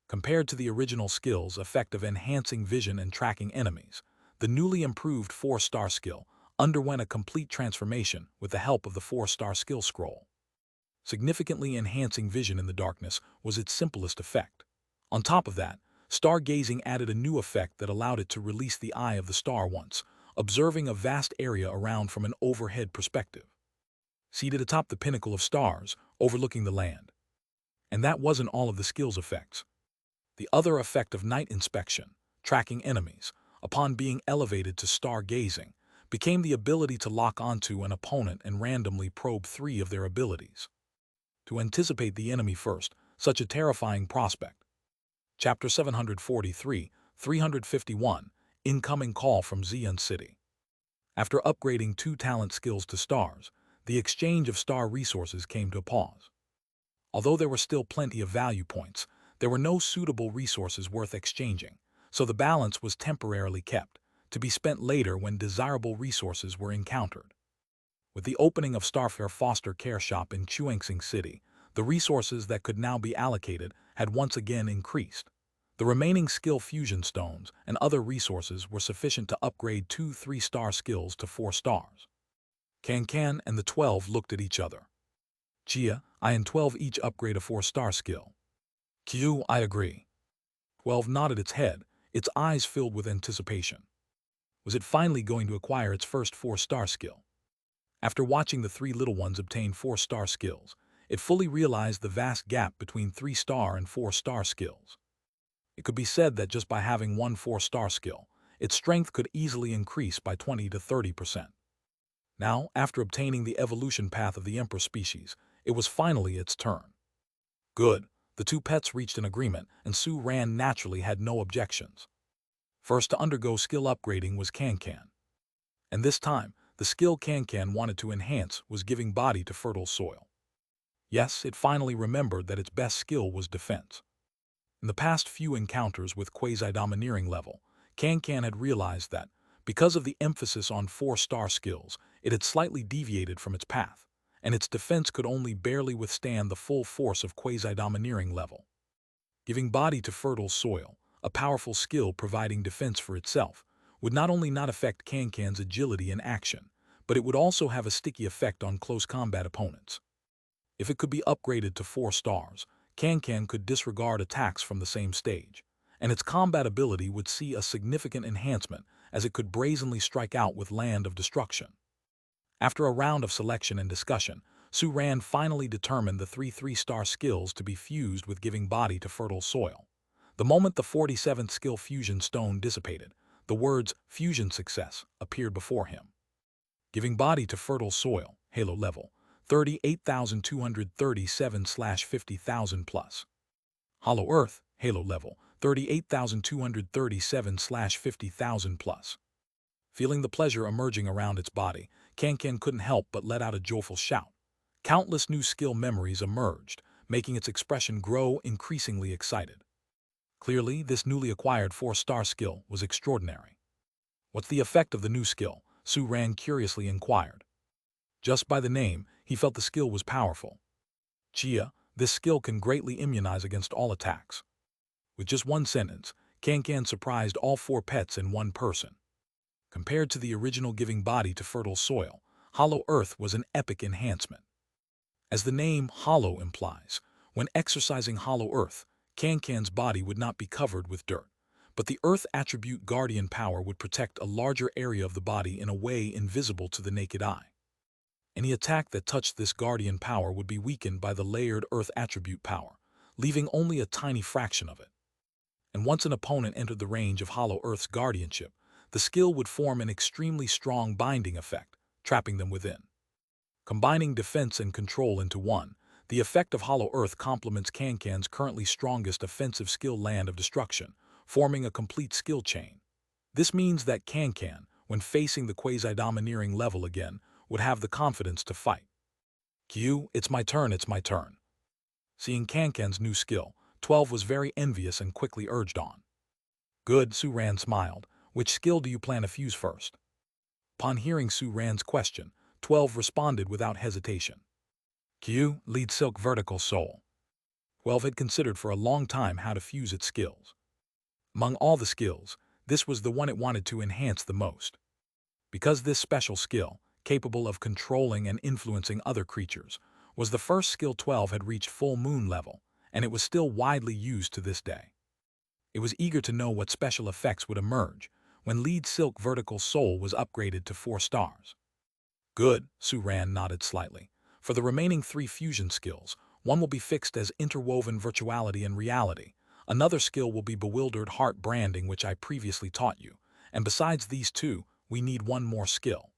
Compared to the original skill's effect of enhancing vision and tracking enemies, the newly improved 4-star skill underwent a complete transformation with the help of the 4-star skill scroll. Significantly enhancing vision in the darkness was its simplest effect. On top of that, Stargazing added a new effect that allowed it to release the eye of the star once, observing a vast area around from an overhead perspective. Seated atop the pinnacle of stars, overlooking the land. And that wasn't all of the skill's effects. The other effect of Night Inspection, tracking enemies, upon being elevated to Stargazing, became the ability to lock onto an opponent and randomly probe 3 of their abilities. To anticipate the enemy first, such a terrifying prospect. Chapter 743, 351, Incoming Call from Xian City. After upgrading 2 talent skills to stars, the exchange of star resources came to a pause. Although there were still plenty of value points, there were no suitable resources worth exchanging, so the balance was temporarily kept, to be spent later when desirable resources were encountered. With the opening of Starfair Foster Care Shop in Chuangsing City, the resources that could now be allocated had once again increased. The remaining skill fusion stones and other resources were sufficient to upgrade 2 3-star skills to 4 stars. Can and the 12 looked at each other. Chia, I and 12 each upgrade a 4-star skill. Q, I agree. 12 nodded its head, its eyes filled with anticipation. Was it finally going to acquire its first 4-star skill? After watching the 3 little ones obtain 4-star skills, it fully realized the vast gap between 3-star and 4-star skills. It could be said that just by having one 4-star skill, its strength could easily increase by 20 to 30%. Now, after obtaining the evolution path of the Emperor species, It was finally its turn. Good. The two pets reached an agreement, and Su-Ran naturally had no objections. First to undergo skill upgrading was Can-Can. And this time, the skill Can-Can wanted to enhance was giving body to fertile soil. Yes, it finally remembered that its best skill was defense. In the past few encounters with quasi-domineering level, Can-Can had realized that, because of the emphasis on 4-star skills, it had slightly deviated from its path, and its defense could only barely withstand the full force of quasi-domineering level. Giving body to fertile soil, a powerful skill providing defense for itself, would not only not affect Can-Can's agility in action, but it would also have a sticky effect on close combat opponents. If it could be upgraded to 4 stars, Can-Can could disregard attacks from the same stage, and its combat ability would see a significant enhancement as it could brazenly strike out with Land of Destruction. After a round of selection and discussion, Su-Ran finally determined the 3-3-star skills to be fused with giving body to fertile soil. The moment the 47th skill fusion stone dissipated, the words "fusion success" appeared before him. Giving body to fertile soil, Halo level, 38,237/50,000 plus. Hollow Earth, Halo level, 38,237/50,000 plus. Feeling the pleasure emerging around its body, Can-Can couldn't help but let out a joyful shout. Countless new skill memories emerged, making its expression grow increasingly excited. Clearly, this newly acquired 4-star skill was extraordinary. What's the effect of the new skill? Su-Ran curiously inquired. Just by the name, he felt the skill was powerful. Chia, this skill can greatly immunize against all attacks. With just one sentence, Can-Can surprised all 4 pets in one person. Compared to the original giving body to fertile soil, Hollow Earth was an epic enhancement. As the name Hollow implies, when exercising Hollow Earth, Can-Can's body would not be covered with dirt, but the Earth attribute Guardian power would protect a larger area of the body in a way invisible to the naked eye. Any attack that touched this Guardian power would be weakened by the layered Earth attribute power, leaving only a tiny fraction of it. And once an opponent entered the range of Hollow Earth's guardianship, the skill would form an extremely strong binding effect, trapping them within. Combining defense and control into one, the effect of Hollow Earth complements Can-Can's currently strongest offensive skill Land of Destruction, forming a complete skill chain. This means that Can-Can, when facing the quasi-domineering level again, would have the confidence to fight. Q, it's my turn, it's my turn. Seeing Can-Can's new skill, 12 was very envious and quickly urged on. Good, Su-Ran smiled. Which skill do you plan to fuse first? Upon hearing Su-Ran's question, 12 responded without hesitation. Q, lead silk vertical soul. 12 had considered for a long time how to fuse its skills. Among all the skills, this was the one it wanted to enhance the most. Because this special skill, capable of controlling and influencing other creatures, was the first skill 12 had reached full moon level, and it was still widely used to this day. It was eager to know what special effects would emerge when Lead Silk Vertical Soul was upgraded to 4 stars. Good, Su-Ran nodded slightly. For the remaining 3 fusion skills, one will be fixed as Interwoven Virtuality and Reality. Another skill will be Bewildered Heart Branding, which I previously taught you, and besides these 2, we need one more skill.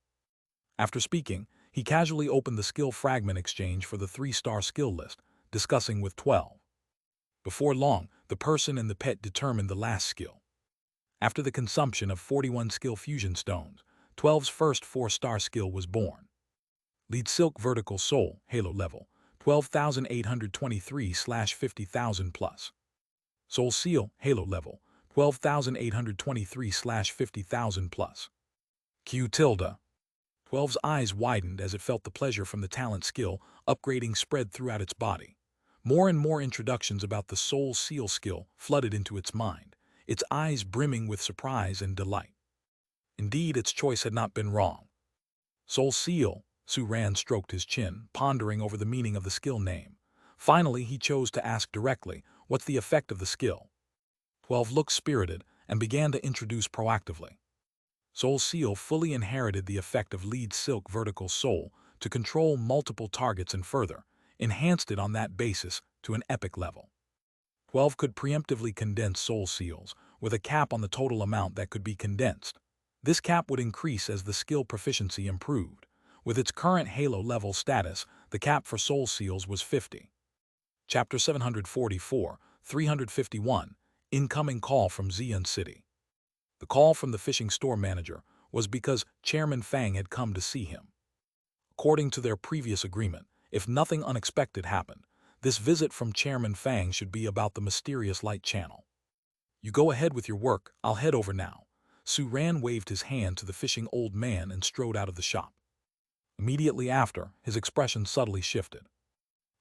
After speaking, he casually opened the skill fragment exchange for the 3-star skill list, discussing with 12. Before long, the person and the pet determined the last skill. After the consumption of 41 skill fusion stones, 12's first 4-star skill was born. Lead Silk Vertical Soul, Halo level, 12,823/50,000 plus. Soul Seal, Halo level, 12,823/50,000 plus. Q tilde. 12's eyes widened as it felt the pleasure from the talent skill upgrading spread throughout its body. More and more introductions about the Soul Seal skill flooded into its mind, its eyes brimming with surprise and delight. Indeed, its choice had not been wrong. Soul Seal, Su-Ran stroked his chin, pondering over the meaning of the skill name. Finally, he chose to ask directly, what's the effect of the skill? 12 looked spirited and began to introduce proactively. Soul Seal fully inherited the effect of Lead Silk Vertical Soul to control multiple targets and further, enhanced it on that basis to an epic level. 12 could preemptively condense soul seals, with a cap on the total amount that could be condensed. This cap would increase as the skill proficiency improved. With its current Halo level status, The cap for soul seals was 50. Chapter 744, 351, Incoming Call from Xian City. The call from the fishing store manager was because Chairman Fang had come to see him. According to their previous agreement, if nothing unexpected happened, this visit from Chairman Fang should be about the mysterious light channel. You go ahead with your work, I'll head over now. Su Ran waved his hand to the fishing old man and strode out of the shop. Immediately after, his expression subtly shifted.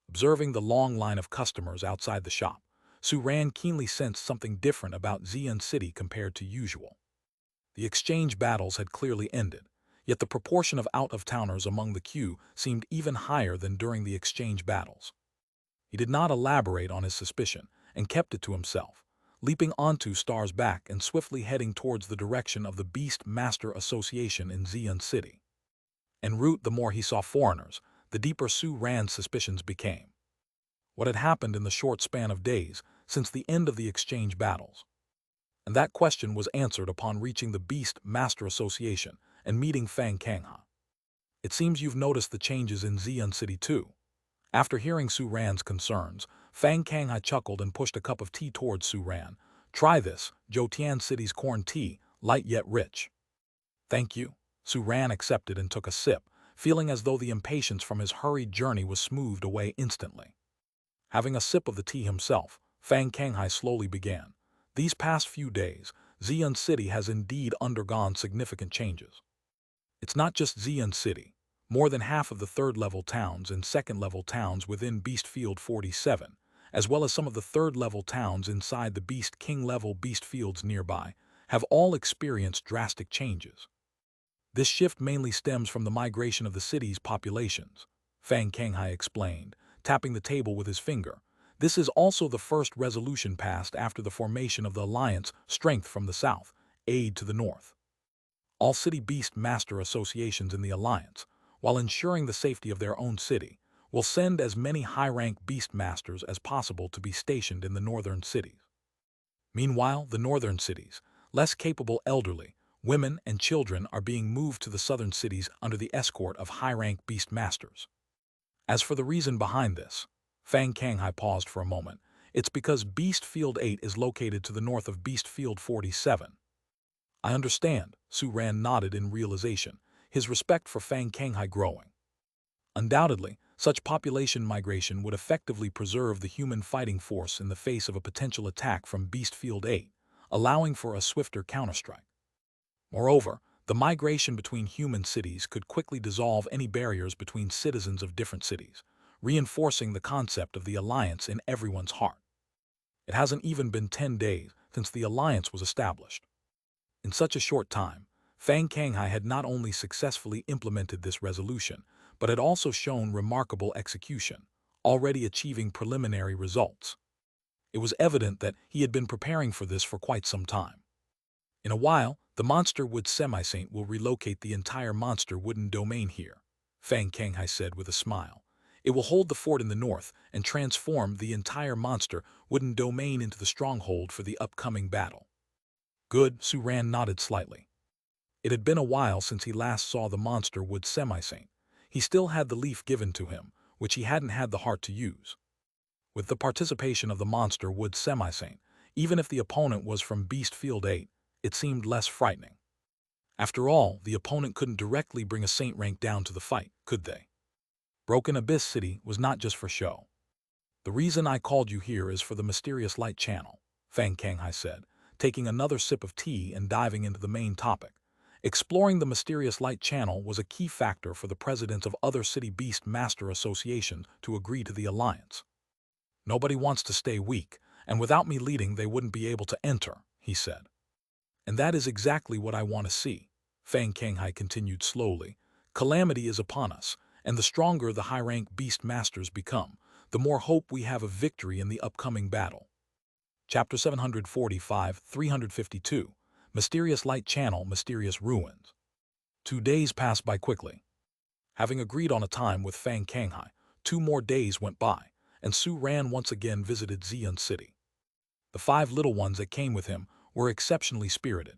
Observing the long line of customers outside the shop, Su Ran keenly sensed something different about Xian City compared to usual. The exchange battles had clearly ended, yet the proportion of out-of-towners among the queue seemed even higher than during the exchange battles. He did not elaborate on his suspicion and kept it to himself, leaping onto Star's back and swiftly heading towards the direction of the Beast Master Association in Xian City. En route, the more he saw foreigners, the deeper Su Ran's suspicions became. What had happened in the short span of days since the end of the exchange battles? And that question was answered upon reaching the Beast Master Association and meeting Fang Kangha. It seems you've noticed the changes in Xian City too. After hearing Su Ran's concerns, Fang Kangha chuckled and pushed a cup of tea towards Su Ran. Try this, Jotian City's corn tea, light yet rich. Thank you. Su Ran accepted and took a sip, feeling as though the impatience from his hurried journey was smoothed away instantly. Having a sip of the tea himself, Fang Kangha slowly began. These past few days, Xian City has indeed undergone significant changes. It's not just Xian City. More than half of the third-level towns and second-level towns within Beast Field 47, as well as some of the third-level towns inside the Beast King-level Beast Fields nearby, have all experienced drastic changes. This shift mainly stems from the migration of the city's populations, Fang Kangha explained, tapping the table with his finger. This is also the first resolution passed after the formation of the Alliance, Strength from the South, Aid to the North. All city beast master associations in the Alliance, while ensuring the safety of their own city, will send as many high-rank beast masters as possible to be stationed in the northern cities. Meanwhile, the northern cities, less capable elderly, women and children are being moved to the southern cities under the escort of high-rank beast masters. As for the reason behind this, Fang Kangha paused for a moment. It's because Beast Field 8 is located to the north of Beast Field 47. I understand, Su Ran nodded in realization, his respect for Fang Kangha growing. Undoubtedly, such population migration would effectively preserve the human fighting force in the face of a potential attack from Beast Field 8, allowing for a swifter counterstrike. Moreover, the migration between human cities could quickly dissolve any barriers between citizens of different cities, reinforcing the concept of the Alliance in everyone's heart. It hasn't even been 10 days since the Alliance was established. In such a short time, Fang Kangha had not only successfully implemented this resolution, but had also shown remarkable execution, already achieving preliminary results. It was evident that he had been preparing for this for quite some time. In a while, the Monster Wood Semi-Saint will relocate the entire Monster Wooden domain here, Fang Kangha said with a smile. It will hold the fort in the north and transform the entire Monster Wooden domain into the stronghold for the upcoming battle. Good, Su Ran nodded slightly. It had been a while since he last saw the Monster Wood Semi-Saint. He still had the leaf given to him, which he hadn't had the heart to use. With the participation of the Monster Wood Semi-Saint, even if the opponent was from Beast Field 8, it seemed less frightening. After all, the opponent couldn't directly bring a saint rank down to the fight, could they? Broken Abyss City was not just for show. The reason I called you here is for the mysterious light channel, Fang Kangha said, taking another sip of tea and diving into the main topic. Exploring the mysterious light channel was a key factor for the presidents of other city beast master associations to agree to the alliance. Nobody wants to stay weak, and without me leading they wouldn't be able to enter, he said. And that is exactly what I want to see, Fang Kangha continued slowly. Calamity is upon us, and the stronger the high-rank beast masters become, the more hope we have of victory in the upcoming battle. Chapter 745, 352, Mysterious Light Channel, Mysterious Ruins. 2 days passed by quickly. Having agreed on a time with Fang Kangha, 2 more days went by, and Su Ran once again visited Xian City. The 5 little ones that came with him were exceptionally spirited.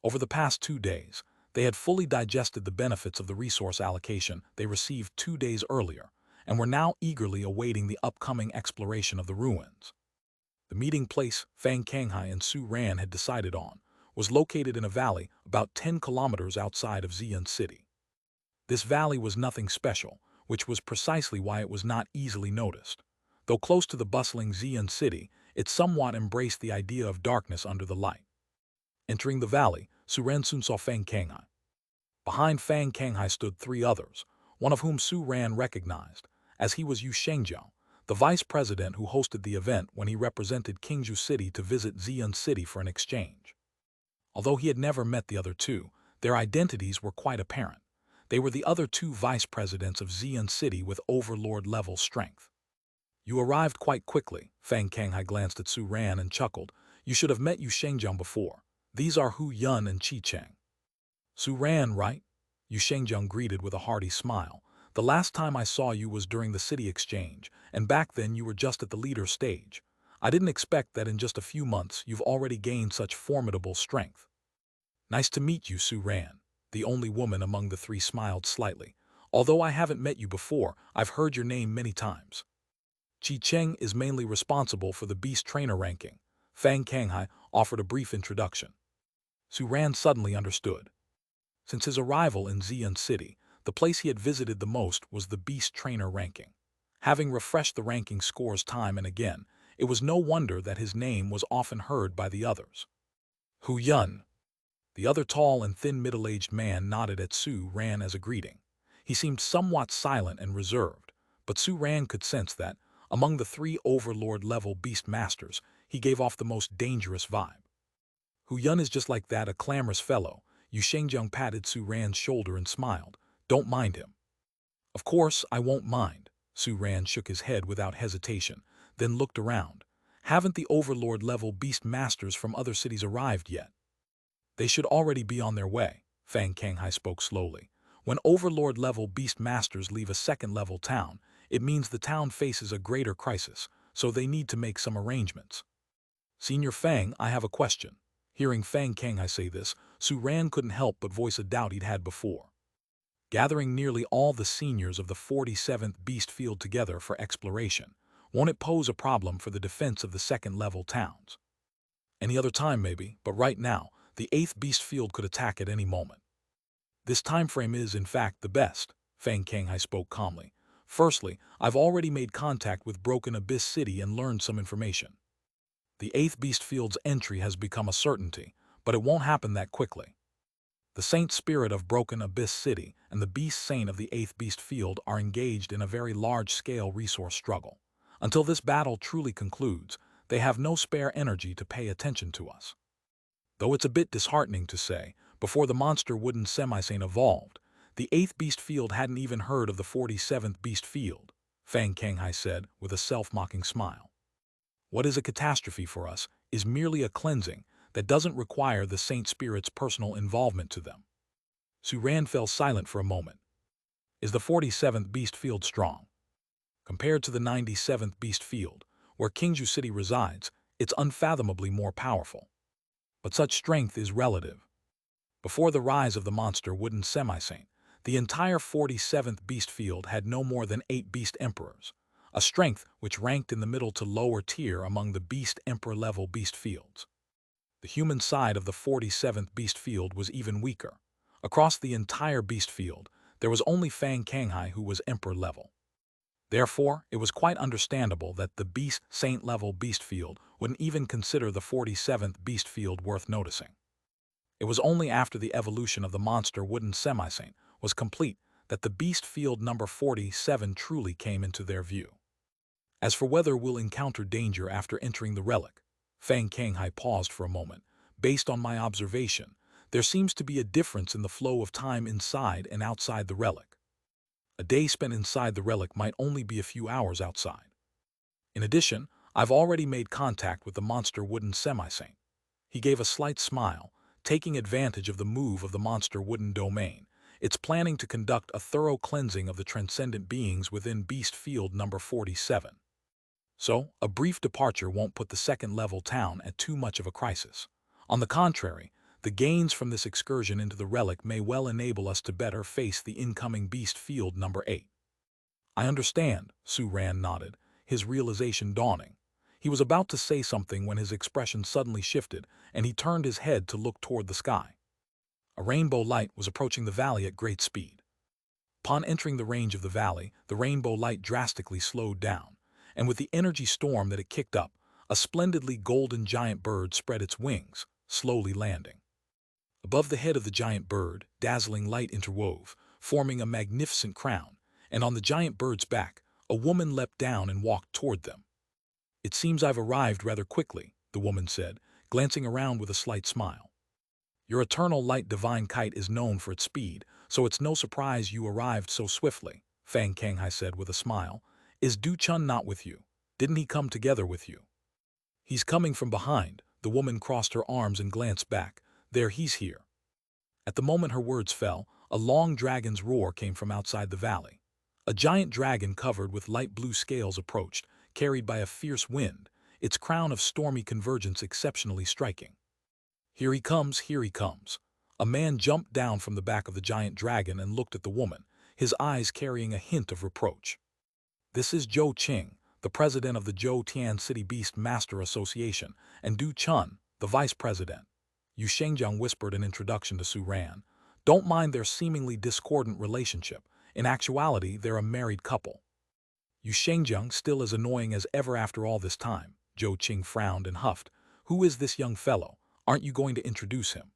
Over the past 2 days, they had fully digested the benefits of the resource allocation they received 2 days earlier, and were now eagerly awaiting the upcoming exploration of the ruins. The meeting place Fang Kanghai and Su Ran had decided on was located in a valley about 10 kilometers outside of Xi'an City. This valley was nothing special, which was precisely why it was not easily noticed. Though close to the bustling Xi'an City, it somewhat embraced the idea of darkness under the light. Entering the valley, Su Ran soon saw Fang Kanghai. Behind Fang Kanghai stood 3 others, one of whom Su Ran recognized, as he was Yu Shengjiao, the vice president who hosted the event when he represented Qingzhou City to visit Xi'an City for an exchange. Although he had never met the other 2, their identities were quite apparent. They were the other 2 vice presidents of Xi'an City with overlord-level strength. You arrived quite quickly, Fang Kanghai glanced at Su Ran and chuckled. You should have met Yu Shengjiao before. These are Hu Yun and Qi Cheng. Su Ran, right? Yu Shengjiao greeted with a hearty smile. The last time I saw you was during the city exchange, and back then you were just at the leader stage. I didn't expect that in just a few months you've already gained such formidable strength. Nice to meet you, Su Ran. The only woman among the 3 smiled slightly. Although I haven't met you before, I've heard your name many times. Qi Cheng is mainly responsible for the beast trainer ranking. Fang Kanghai offered a brief introduction. Su Ran suddenly understood. Since his arrival in Xi'an City, the place he had visited the most was the beast trainer ranking. Having refreshed the ranking scores time and again, it was no wonder that his name was often heard by the others. Hu Yun. The other tall and thin middle-aged man nodded at Su Ran as a greeting. He seemed somewhat silent and reserved, but Su Ran could sense that, among the 3 overlord-level beast masters, he gave off the most dangerous vibe. Hu Yun is just like that, a clamorous fellow. Yu Shengjiao patted Su Ran's shoulder and smiled. Don't mind him. Of course, I won't mind. Su Ran shook his head without hesitation, then looked around. Haven't the overlord-level beast masters from other cities arrived yet? They should already be on their way, Fang Kanghai spoke slowly. When overlord-level beast masters leave a second-level town, it means the town faces a greater crisis, so they need to make some arrangements. Senior Fang, I have a question. Hearing Fang Kanghai say this, Su Ran couldn't help but voice a doubt he'd had before. Gathering nearly all the seniors of the 47th Beast Field together for exploration, won't it pose a problem for the defense of the second-level towns? Any other time maybe, but right now, the 8th Beast Field could attack at any moment. This time frame is, in fact, the best, Fang Kanghai spoke calmly. Firstly, I've already made contact with Broken Abyss City and learned some information. The 8th Beast Field's entry has become a certainty, but it won't happen that quickly. The Saint Spirit of Broken Abyss City and the Beast Saint of the 8th Beast Field are engaged in a very large-scale resource struggle. Until this battle truly concludes, they have no spare energy to pay attention to us. Though it's a bit disheartening to say, before the monster wooden semi-saint evolved, the 8th Beast Field hadn't even heard of the 47th Beast Field, Fang Kanghai said with a self-mocking smile. What is a catastrophe for us is merely a cleansing that doesn't require the Saint Spirit's personal involvement to them. Su Ran fell silent for a moment. Is the 47th Beast Field strong? Compared to the 97th Beast Field, where Qingzhou City resides, it's unfathomably more powerful. But such strength is relative. Before the rise of the monster wooden semi-saint, the entire 47th Beast Field had no more than 8 Beast Emperors, a strength which ranked in the middle to lower tier among the Beast Emperor-level Beast Fields. The human side of the 47th Beast Field was even weaker. Across the entire Beast Field, there was only Fang Kanghai who was Emperor-level. Therefore, it was quite understandable that the Beast Saint-level Beast Field wouldn't even consider the 47th Beast Field worth noticing. It was only after the evolution of the monster wooden semi-saint was complete that the Beast Field number 47 truly came into their view. As for whether we'll encounter danger after entering the relic, Fang Kanghai paused for a moment. Based on my observation, there seems to be a difference in the flow of time inside and outside the relic. A day spent inside the relic might only be a few hours outside. In addition, I've already made contact with the monster wooden semi-saint. He gave a slight smile, taking advantage of the move of the monster wooden domain. It's planning to conduct a thorough cleansing of the transcendent beings within Beast Field number 47. So, a brief departure won't put the second-level town at too much of a crisis. On the contrary, the gains from this excursion into the relic may well enable us to better face the incoming Beast Field number 8. I understand, Su Ran nodded, his realization dawning. He was about to say something when his expression suddenly shifted, and he turned his head to look toward the sky. A rainbow light was approaching the valley at great speed. Upon entering the range of the valley, the rainbow light drastically slowed down, and with the energy storm that it kicked up, a splendidly golden giant bird spread its wings, slowly landing. Above the head of the giant bird, dazzling light interwove, forming a magnificent crown, and on the giant bird's back, a woman leapt down and walked toward them. "It seems I've arrived rather quickly," the woman said, glancing around with a slight smile. "Your eternal light divine kite is known for its speed, so it's no surprise you arrived so swiftly," Fang Kanghai said with a smile. "Is Du Chun not with you? Didn't he come together with you?" "He's coming from behind." The woman crossed her arms and glanced back. "There, he's here." At the moment her words fell, a long dragon's roar came from outside the valley. A giant dragon covered with light blue scales approached, carried by a fierce wind, its crown of stormy convergence exceptionally striking. "Here he comes, here he comes." A man jumped down from the back of the giant dragon and looked at the woman, his eyes carrying a hint of reproach. "This is Zhou Qing, the president of the Zhou Tian City Beast Master Association, and Du Chun, the vice president." Yu Shengjiang whispered an introduction to Su Ran. "Don't mind their seemingly discordant relationship. In actuality, they're a married couple." Yu Shengjiang, still as annoying as ever after all this time. Zhou Qing frowned and huffed. "Who is this young fellow? Aren't you going to introduce him?"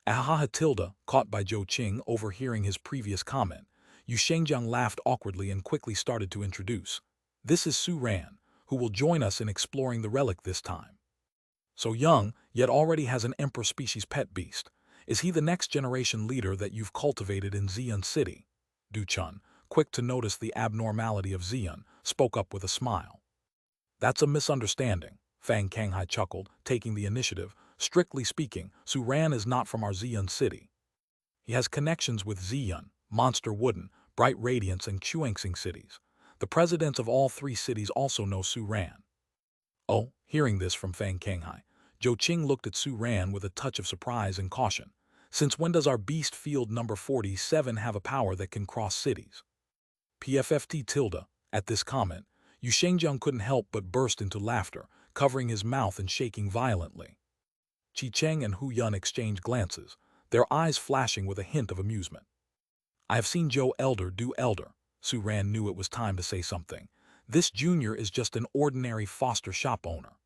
Ahaha Tilda, caught by Zhou Qing overhearing his previous comment. Yu Shengjiang laughed awkwardly and quickly started to introduce. "This is Su Ran, who will join us in exploring the relic this time. So young, yet already has an emperor species pet beast. Is he the next generation leader that you've cultivated in Xi'an City?" Du Chun, quick to notice the abnormality of Xi'an, spoke up with a smile. "That's a misunderstanding," Fang Kanghai chuckled, taking the initiative. "Strictly speaking, Su Ran is not from our Xi'an City. He has connections with Xi'an, Monster Wooden, Bright Radiance, and Xuanxing cities. The presidents of all three cities also know Su Ran." Oh, hearing this from Fang Kanghai, Zhou Qing looked at Su Ran with a touch of surprise and caution. "Since when does our beast field number 47 have a power that can cross cities?" PFFT tilde. At this comment, Yu Shengjiang couldn't help but burst into laughter, covering his mouth and shaking violently. Qi Cheng and Hu Yun exchanged glances, their eyes flashing with a hint of amusement. "I have seen Zhou Elder do Elder." Su Ran knew it was time to say something. "This junior is just an ordinary foster shop owner.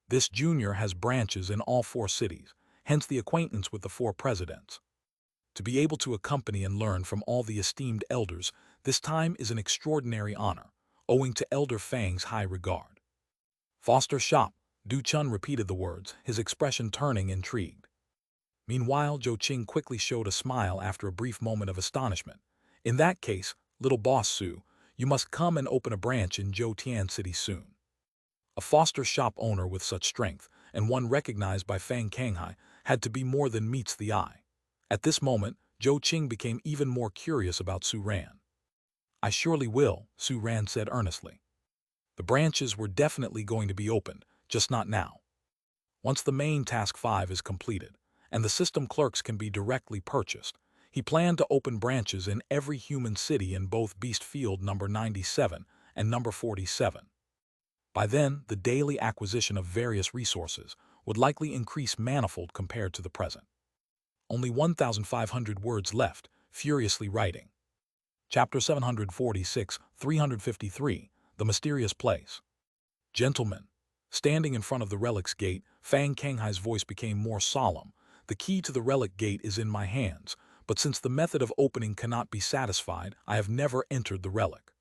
This junior has branches in all four cities, hence the acquaintance with the four presidents. To be able to accompany and learn from all the esteemed elders this time is an extraordinary honor, owing to Elder Fang's high regard." "Foster shop," Du Chun repeated the words, his expression turning intrigued. Meanwhile, Zhou Qing quickly showed a smile after a brief moment of astonishment. "In that case, little boss Su, you must come and open a branch in Zhou Tian City soon." A foster shop owner with such strength, and one recognized by Fang Kanghai, had to be more than meets the eye. At this moment, Zhou Qing became even more curious about Su Ran. "I surely will," Su Ran said earnestly. The branches were definitely going to be opened, just not now. Once the main task 5 is completed, and the system clerks can be directly purchased, he planned to open branches in every human city in both Beast Field number 97 and number 47. By then, the daily acquisition of various resources would likely increase manifold compared to the present. Only 1,500 words left, furiously writing. Chapter 746, 353, The Mysterious Place. "Gentlemen." Standing in front of the relic's gate, Fang Kanghai's voice became more solemn. "The key to the relic gate is in my hands, but since the method of opening cannot be satisfied, I have never entered the relic.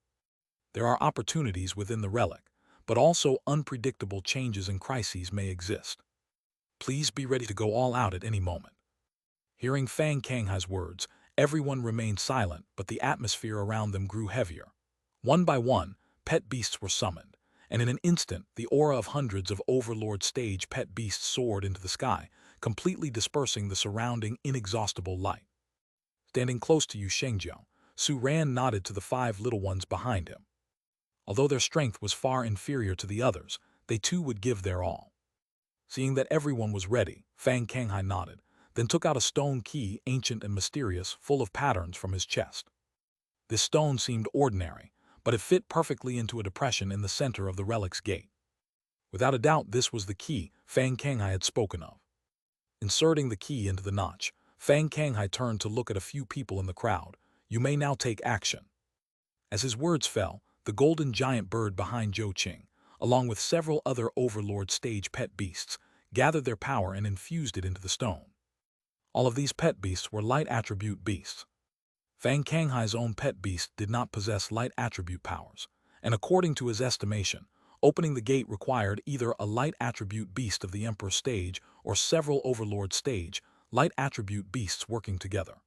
There are opportunities within the relic, but also unpredictable changes and crises may exist. Please be ready to go all out at any moment." Hearing Fang Kanghai's words, everyone remained silent, but the atmosphere around them grew heavier. One by one, pet beasts were summoned, and in an instant the aura of hundreds of Overlord stage pet beasts soared into the sky, completely dispersing the surrounding inexhaustible light. Standing close to Yu Shengjiang, Su Ran nodded to the 5 little ones behind him. Although their strength was far inferior to the others, they too would give their all. Seeing that everyone was ready, Fang Kanghai nodded, then took out a stone key, ancient and mysterious, full of patterns, from his chest. This stone seemed ordinary, but it fit perfectly into a depression in the center of the relic's gate. Without a doubt, this was the key Fang Kanghai had spoken of. Inserting the key into the notch, Fang Kanghai turned to look at a few people in the crowd. "You may now take action." As his words fell, the golden giant bird behind Zhou Qing, along with several other overlord stage pet beasts, gathered their power and infused it into the stone. All of these pet beasts were light attribute beasts. Fang Kanghai's own pet beast did not possess light attribute powers, and according to his estimation, opening the gate required either a light attribute beast of the Emperor stage or several overlord stage light attribute beasts working together.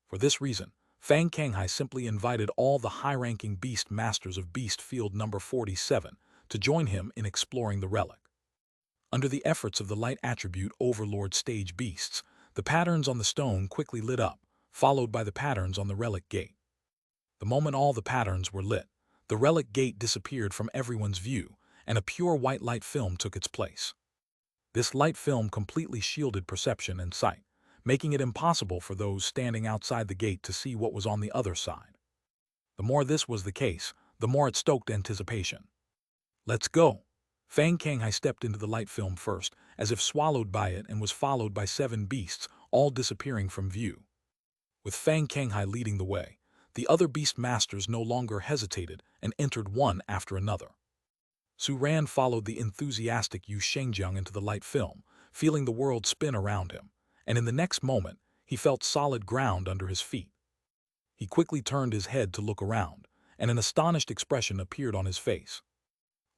For this reason, Fang Kanghai simply invited all the high-ranking beast masters of Beast Field number 47 to join him in exploring the relic. Under the efforts of the light attribute overlord stage beasts, the patterns on the stone quickly lit up, followed by the patterns on the relic gate. The moment all the patterns were lit, the relic gate disappeared from everyone's view, and a pure white light film took its place. This light film completely shielded perception and sight, making it impossible for those standing outside the gate to see what was on the other side. The more this was the case, the more it stoked anticipation. "Let's go!" Fang Kanghai stepped into the light film first, as if swallowed by it, and was followed by 7 beasts, all disappearing from view. With Fang Kanghai leading the way, the other beast masters no longer hesitated and entered one after another. Su Ran followed the enthusiastic Yu Shengjiang into the light film, feeling the world spin around him, and in the next moment, he felt solid ground under his feet. He quickly turned his head to look around, and an astonished expression appeared on his face.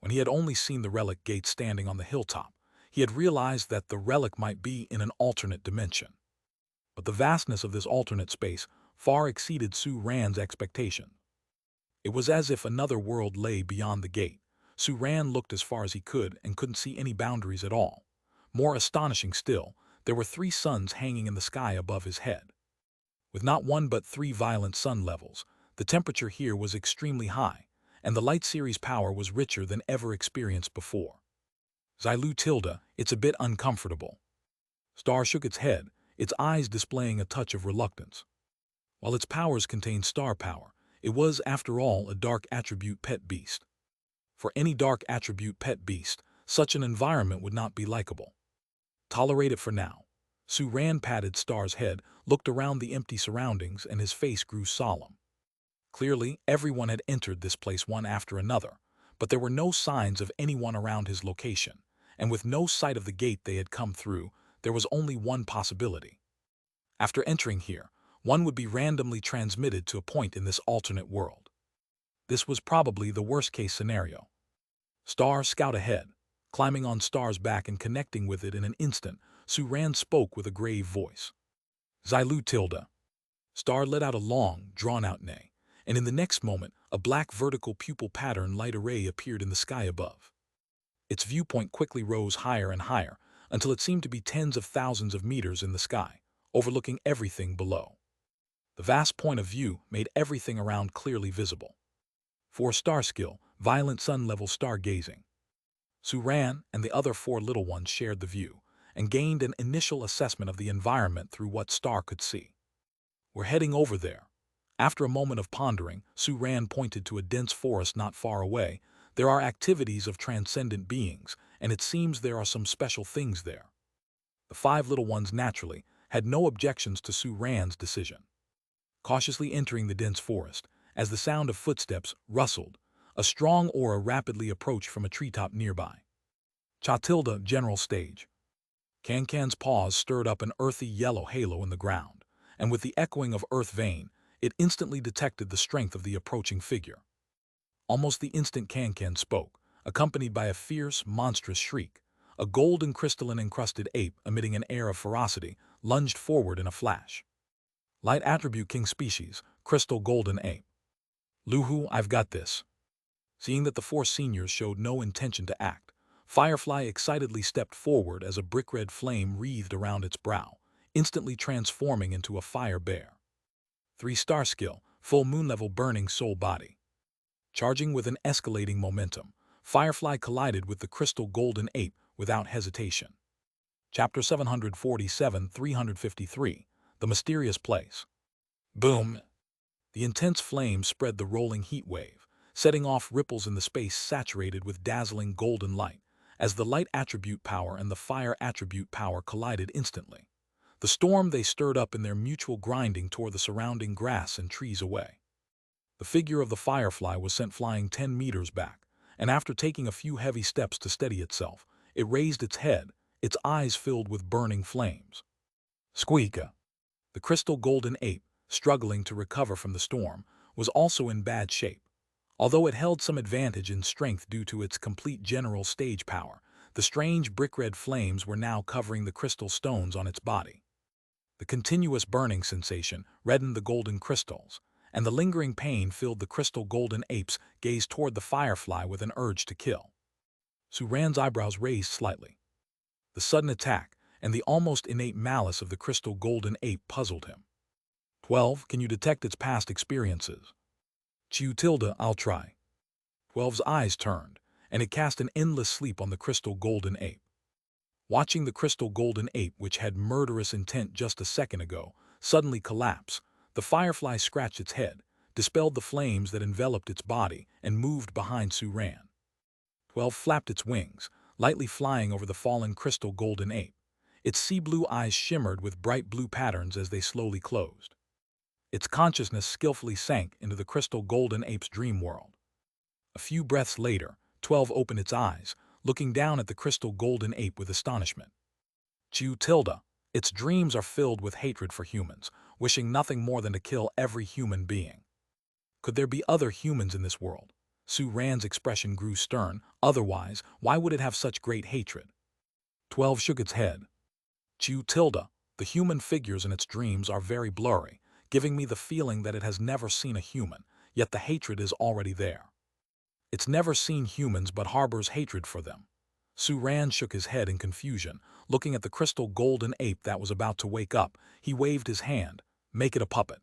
When he had only seen the relic gate standing on the hilltop, he had realized that the relic might be in an alternate dimension. But the vastness of this alternate space far exceeded Su Ran's expectation. It was as if another world lay beyond the gate. Su Ran looked as far as he could and couldn't see any boundaries at all. More astonishing still, there were 3 suns hanging in the sky above his head. With not one but 3 violent sun levels, the temperature here was extremely high, and the light series power was richer than ever experienced before. "Xilu Tilda, it's a bit uncomfortable." Star shook its head, its eyes displaying a touch of reluctance. While its powers contained star power, it was, after all, a dark attribute pet beast. For any dark attribute pet beast, such an environment would not be likable. "Tolerate it for now." Su Ran patted Star's head, looked around the empty surroundings, and his face grew solemn. Clearly, everyone had entered this place one after another, but there were no signs of anyone around his location, and with no sight of the gate they had come through, there was only one possibility. After entering here, one would be randomly transmitted to a point in this alternate world. This was probably the worst-case scenario. Star, scout ahead. Climbing on Star's back and connecting with it in an instant, Su Ran spoke with a grave voice. "Xilu Tilda." Star let out a long, drawn-out neigh, and in the next moment, a black vertical pupil pattern light array appeared in the sky above. Its viewpoint quickly rose higher and higher, until it seemed to be tens of thousands of meters in the sky, overlooking everything below. The vast point of view made everything around clearly visible. For star skill, violent sun-level stargazing. Su Ran and the other 4 little ones shared the view, and gained an initial assessment of the environment through what Star could see. "We're heading over there." After a moment of pondering, Su Ran pointed to a dense forest not far away. "There are activities of transcendent beings, and it seems there are some special things there." The 5 little ones naturally had no objections to Su Ran's decision. Cautiously entering the dense forest, as the sound of footsteps rustled, a strong aura rapidly approached from a treetop nearby. "Chatilda, general stage." Kankan's paws stirred up an earthy yellow halo in the ground, and with the echoing of earth vein, it instantly detected the strength of the approaching figure. Almost the instant Kankan spoke, accompanied by a fierce, monstrous shriek, a gold and crystalline-encrusted ape emitting an air of ferocity lunged forward in a flash. Light attribute king species, crystal golden ape. "Luhu, I've got this." Seeing that the 4 seniors showed no intention to act, Firefly excitedly stepped forward as a brick-red flame wreathed around its brow, instantly transforming into a fire bear. 3-star skill, full moon-level burning soul body. Charging with an escalating momentum, Firefly collided with the crystal golden ape without hesitation. Chapter 747-353, The Mysterious Place. Boom! The intense flame spread the rolling heat wave, setting off ripples in the space saturated with dazzling golden light, as the light attribute power and the fire attribute power collided instantly. The storm they stirred up in their mutual grinding tore the surrounding grass and trees away. The figure of the firefly was sent flying 10 meters back, and after taking a few heavy steps to steady itself, it raised its head, its eyes filled with burning flames. Squeaka! The crystal golden ape, struggling to recover from the storm, was also in bad shape. Although it held some advantage in strength due to its complete general stage power, the strange brick-red flames were now covering the crystal stones on its body. The continuous burning sensation reddened the golden crystals, and the lingering pain filled the crystal golden ape's gaze toward the firefly with an urge to kill. Suran's eyebrows raised slightly. The sudden attack and the almost innate malice of the crystal golden ape puzzled him. 12. Can you detect its past experiences? I'll try. 12's eyes turned, and it cast an endless sleep on the crystal golden ape. Watching the crystal golden ape, which had murderous intent just a second ago, suddenly collapse, the firefly scratched its head, dispelled the flames that enveloped its body, and moved behind Suran. 12 flapped its wings, lightly flying over the fallen crystal golden ape. Its sea-blue eyes shimmered with bright blue patterns as they slowly closed. Its consciousness skillfully sank into the crystal golden ape's dream world. A few breaths later, 12 opened its eyes, looking down at the crystal golden ape with astonishment. Its dreams are filled with hatred for humans, wishing nothing more than to kill every human being. Could there be other humans in this world? Suran's expression grew stern. Otherwise, why would it have such great hatred? 12 shook its head. The human figures in its dreams are very blurry, giving me the feeling that it has never seen a human, yet the hatred is already there. It's never seen humans but harbors hatred for them. Suran shook his head in confusion, looking at the crystal golden ape that was about to wake up. He waved his hand. Make it a puppet.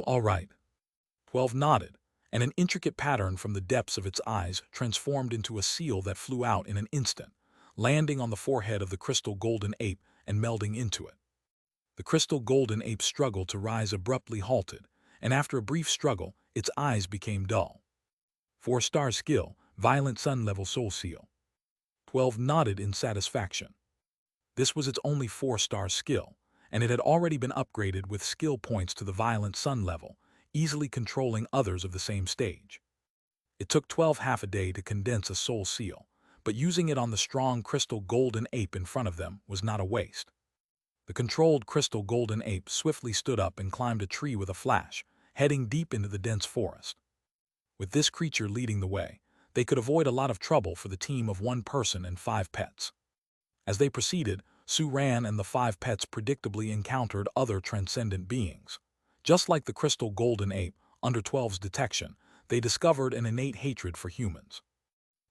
All right. 12 nodded, and an intricate pattern from the depths of its eyes transformed into a seal that flew out in an instant, landing on the forehead of the crystal golden ape and melding into it. The crystal golden ape struggled to rise abruptly halted, and after a brief struggle, its eyes became dull. 4-star skill, violent sun-level soul seal. 12 nodded in satisfaction. This was its only 4-star skill, and it had already been upgraded with skill points to the violent sun level, easily controlling others of the same stage. It took 12 half a day to condense a soul seal, but using it on the strong crystal golden ape in front of them was not a waste. The controlled crystal golden ape swiftly stood up and climbed a tree with a flash, heading deep into the dense forest. With this creature leading the way, they could avoid a lot of trouble for the team of 1 person and 5 pets. As they proceeded, Suran and the 5 pets predictably encountered other transcendent beings. Just like the crystal golden ape, under 12's detection, they discovered an innate hatred for humans.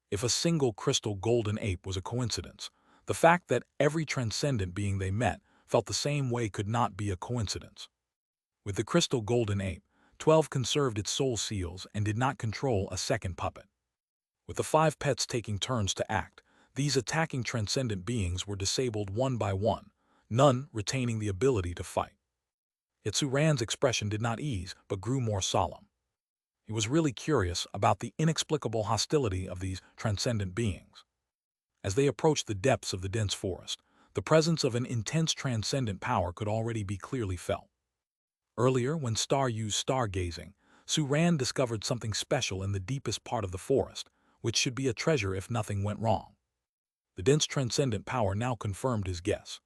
If a single crystal golden ape was a coincidence, the fact that every transcendent being they met felt the same way could not be a coincidence. With the crystal golden ape, 12 conserved its soul seals and did not control a second puppet. With the 5 pets taking turns to act, these attacking transcendent beings were disabled one by one, none retaining the ability to fight. Yet Suran's expression did not ease, but grew more solemn. He was really curious about the inexplicable hostility of these transcendent beings. As they approached the depths of the dense forest, the presence of an intense transcendent power could already be clearly felt. Earlier, when Star used stargazing, Suran discovered something special in the deepest part of the forest, which should be a treasure if nothing went wrong. The dense transcendent power now confirmed his guess.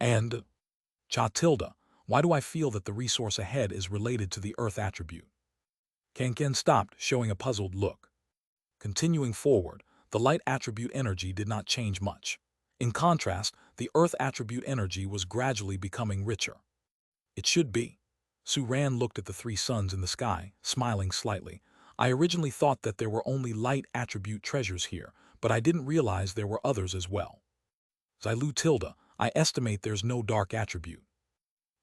And, why do I feel that the resource ahead is related to the Earth attribute? Kanken stopped, showing a puzzled look. Continuing forward, the light attribute energy did not change much. In contrast, the Earth attribute energy was gradually becoming richer. It should be. Suran looked at the 3 suns in the sky, smiling slightly. I originally thought that there were only light attribute treasures here, but I didn't realize there were others as well. I estimate there's no dark attribute.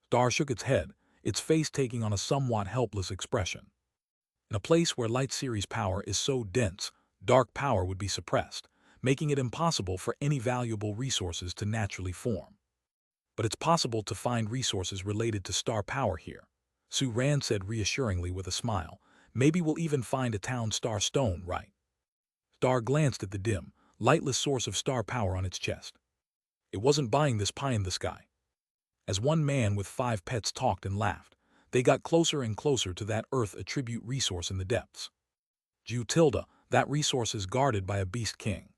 Star shook its head, its face taking on a somewhat helpless expression. In a place where light series power is so dense, dark power would be suppressed, making it impossible for any valuable resources to naturally form. But it's possible to find resources related to star power here, Suran said reassuringly with a smile. Maybe we'll even find a town star stone, right? Star glanced at the dim, lightless source of star power on its chest. It wasn't buying this pie in the sky. As one man with 5 pets talked and laughed, they got closer and closer to that Earth attribute resource in the depths. Tilda, that resource is guarded by a beast king.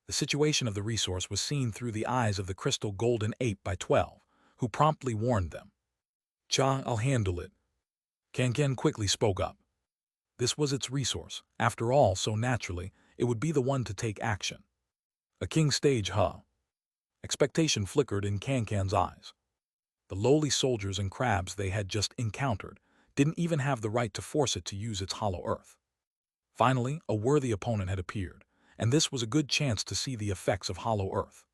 The situation of the resource was seen through the eyes of the crystal golden ape by 12, who promptly warned them. Cha, I'll handle it. Kankan quickly spoke up. This was its resource, after all, so naturally, it would be the one to take action. A king stage, huh? Expectation flickered in Kankan's eyes. The lowly soldiers and crabs they had just encountered didn't even have the right to force it to use its hollow earth. Finally, a worthy opponent had appeared, and this was a good chance to see the effects of hollow earth.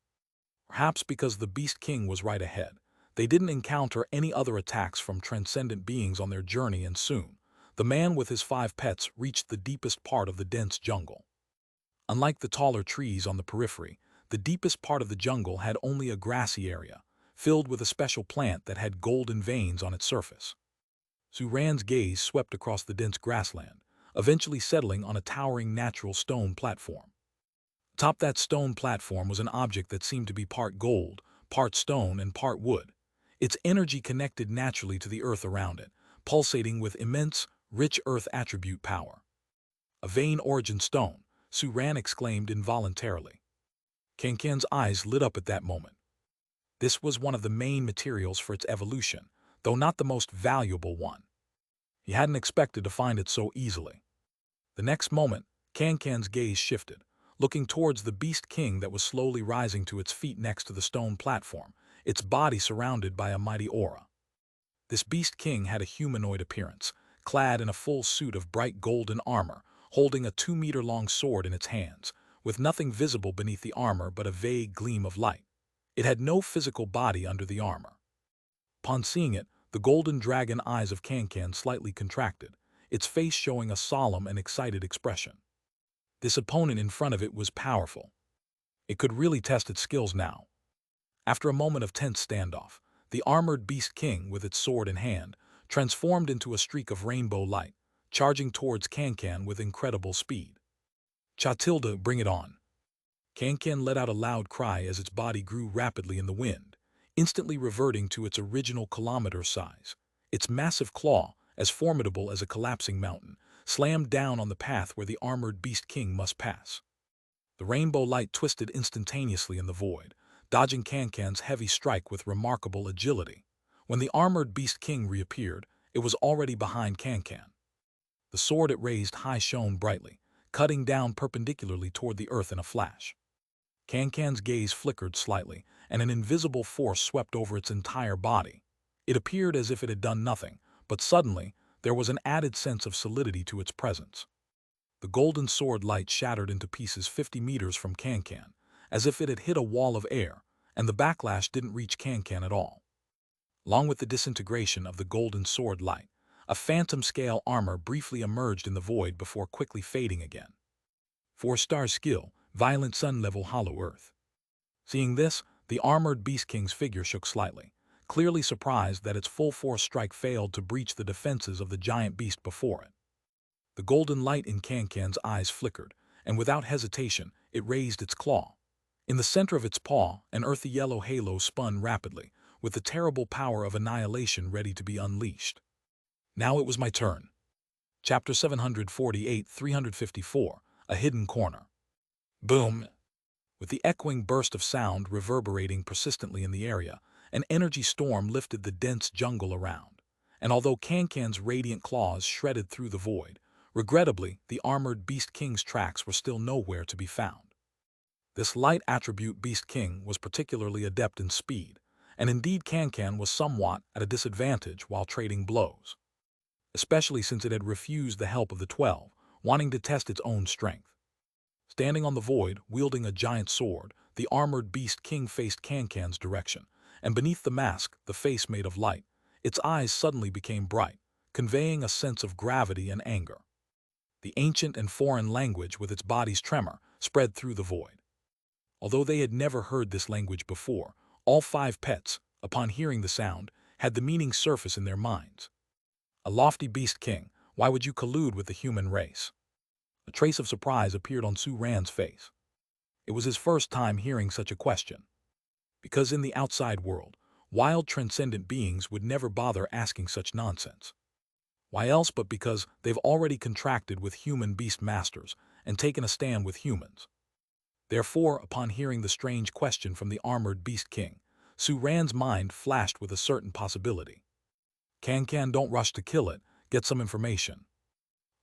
Perhaps because the Beast King was right ahead, they didn't encounter any other attacks from transcendent beings on their journey, and soon, the man with his 5 pets reached the deepest part of the dense jungle. Unlike the taller trees on the periphery, the deepest part of the jungle had only a grassy area, filled with a special plant that had golden veins on its surface. Suran's gaze swept across the dense grassland, eventually settling on a towering natural stone platform. Atop that stone platform was an object that seemed to be part gold, part stone, and part wood. Its energy connected naturally to the earth around it, pulsating with immense, rich earth attribute power. A vein origin stone, Suran exclaimed involuntarily. Kankan's eyes lit up at that moment. This was one of the main materials for its evolution, though not the most valuable one. He hadn't expected to find it so easily. The next moment, Kankan's gaze shifted, looking towards the Beast King that was slowly rising to its feet next to the stone platform, its body surrounded by a mighty aura. This Beast King had a humanoid appearance, clad in a full suit of bright golden armor, holding a 2-meter-long sword in its hands, with nothing visible beneath the armor but a vague gleam of light. It had no physical body under the armor. Upon seeing it, the golden dragon eyes of Kankan slightly contracted, its face showing a solemn and excited expression. This opponent in front of it was powerful. It could really test its skills now. After a moment of tense standoff, the armored Beast King, with its sword in hand, transformed into a streak of rainbow light, charging towards Kankan with incredible speed. Chatilda, bring it on. Kankan let out a loud cry as its body grew rapidly in the wind, instantly reverting to its original kilometer size. Its massive claw, as formidable as a collapsing mountain, slammed down on the path where the armored Beast King must pass. The rainbow light twisted instantaneously in the void, dodging Kankan's heavy strike with remarkable agility. When the armored Beast King reappeared, it was already behind Kankan. The sword it raised high shone brightly, cutting down perpendicularly toward the earth in a flash. Kankan's gaze flickered slightly, and an invisible force swept over its entire body. It appeared as if it had done nothing, but suddenly, there was an added sense of solidity to its presence. The golden sword light shattered into pieces 50 meters from Kankan, as if it had hit a wall of air, and the backlash didn't reach Kankan at all. Along with the disintegration of the golden sword light, a phantom-scale armor briefly emerged in the void before quickly fading again. 4-star skill, violent sun-level hollow earth. Seeing this, the armored Beast King's figure shook slightly, clearly surprised that its full-force strike failed to breach the defenses of the giant beast before it. The golden light in Kankan's eyes flickered, and without hesitation, it raised its claw. In the center of its paw, an earthy yellow halo spun rapidly, with the terrible power of annihilation ready to be unleashed. Now it was my turn. Chapter 748, 354, A Hidden Corner. Boom! With the echoing burst of sound reverberating persistently in the area, an energy storm lifted the dense jungle around. And although Kankan's radiant claws shredded through the void, regrettably, the armored Beast King's tracks were still nowhere to be found. This light attribute Beast King was particularly adept in speed, and indeed Kankan was somewhat at a disadvantage while trading blows, especially since it had refused the help of the 12, wanting to test its own strength. Standing on the void, wielding a giant sword, the armored Beast King faced Kankan's direction, and beneath the mask, the face made of light, its eyes suddenly became bright, conveying a sense of gravity and anger. The ancient and foreign language with its body's tremor spread through the void. Although they had never heard this language before, all 5 pets, upon hearing the sound, had the meaning surface in their minds. A lofty Beast King, Why would you collude with the human race? A trace of surprise appeared on Su Ran's face. It was his first time hearing such a question. Because in the outside world, wild transcendent beings would never bother asking such nonsense. Why else but because they've already contracted with human beast masters and taken a stand with humans. Therefore, upon hearing the strange question from the armored beast king, Su Ran's mind flashed with a certain possibility. Can don't rush to kill it, get some information.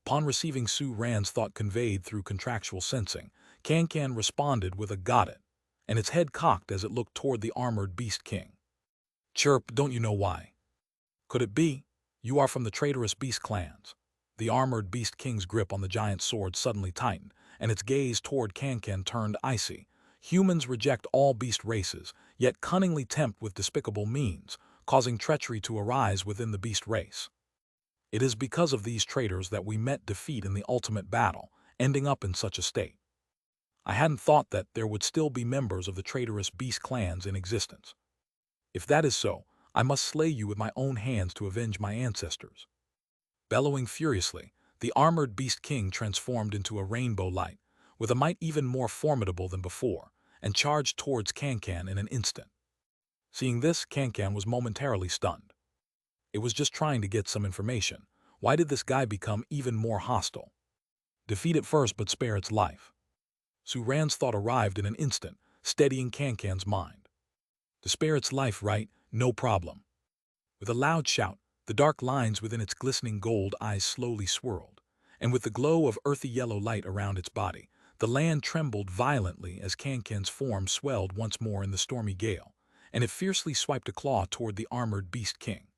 Upon receiving Su Ran's thought conveyed through contractual sensing, Can responded with a got it, and its head cocked as it looked toward the armored beast king. Chirp, don't you know why? Could it be? You are from the traitorous beast clans. The armored beast king's grip on the giant sword suddenly tightened, and its gaze toward Can turned icy. Humans reject all beast races, yet cunningly tempt with despicable means, causing treachery to arise within the beast race. It is because of these traitors that we met defeat in the ultimate battle, ending up in such a state. I hadn't thought that there would still be members of the traitorous beast clans in existence. If that is so, I must slay you with my own hands to avenge my ancestors. Bellowing furiously, the armored beast king transformed into a rainbow light, with a might even more formidable than before, and charged towards Can in an instant. Seeing this, Can was momentarily stunned. It was just trying to get some information. Why did this guy become even more hostile? Defeat it first but spare its life. Su Ran's thought arrived in an instant, steadying Can's mind. To spare its life, right? No problem. With a loud shout, the dark lines within its glistening gold eyes slowly swirled, and with the glow of earthy yellow light around its body, the land trembled violently as Can's form swelled once more in the stormy gale, and it fiercely swiped a claw toward the armored beast king.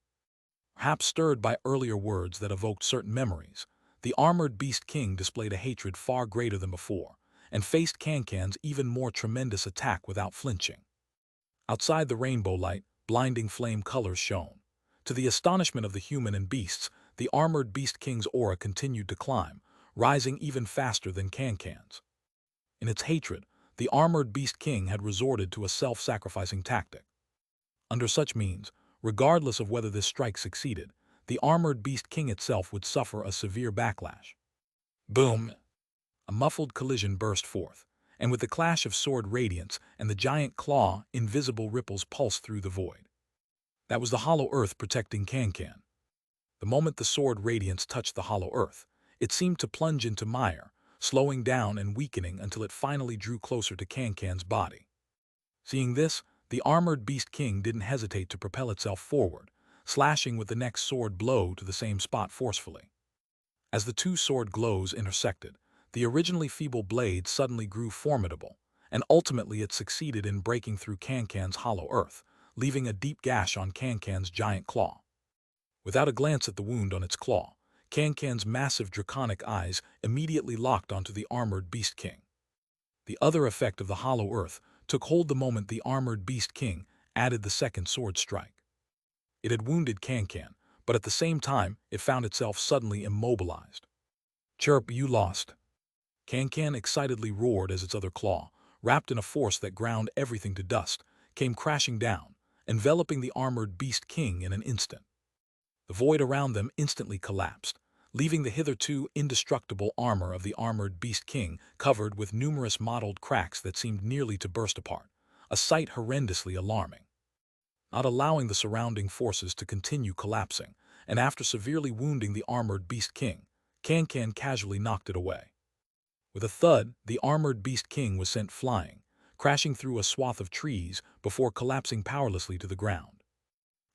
Perhaps stirred by earlier words that evoked certain memories, the armored beast king displayed a hatred far greater than before, and faced Can's even more tremendous attack without flinching. Outside the rainbow light, blinding flame colors shone. To the astonishment of the human and beasts, the armored beast king's aura continued to climb, rising even faster than Can's. In its hatred, the armored beast king had resorted to a self-sacrificing tactic. Under such means, regardless of whether this strike succeeded, the armored beast king itself would suffer a severe backlash. Boom! A muffled collision burst forth, and with the clash of sword radiance and the giant claw, invisible ripples pulsed through the void. That was the hollow earth protecting Can. The moment the sword radiance touched the hollow earth, it seemed to plunge into mire, slowing down and weakening until it finally drew closer to Can's body. Seeing this, the armored beast king didn't hesitate to propel itself forward, slashing with the next sword blow to the same spot forcefully. As the two sword glows intersected, the originally feeble blade suddenly grew formidable, and ultimately it succeeded in breaking through Can's hollow earth, leaving a deep gash on Can's giant claw. Without a glance at the wound on its claw, Can's massive draconic eyes immediately locked onto the armored beast king. The other effect of the hollow earth took hold the moment the armored beast king added the second sword strike. It had wounded Can, but at the same time it found itself suddenly immobilized. Chirp, you lost. Can excitedly roared as its other claw, wrapped in a force that ground everything to dust, came crashing down, enveloping the armored beast king in an instant. The void around them instantly collapsed, leaving the hitherto indestructible armor of the armored beast king covered with numerous mottled cracks that seemed nearly to burst apart, a sight horrendously alarming. Not allowing the surrounding forces to continue collapsing, and after severely wounding the armored beast king, Can casually knocked it away. With a thud, the armored beast king was sent flying, crashing through a swath of trees before collapsing powerlessly to the ground.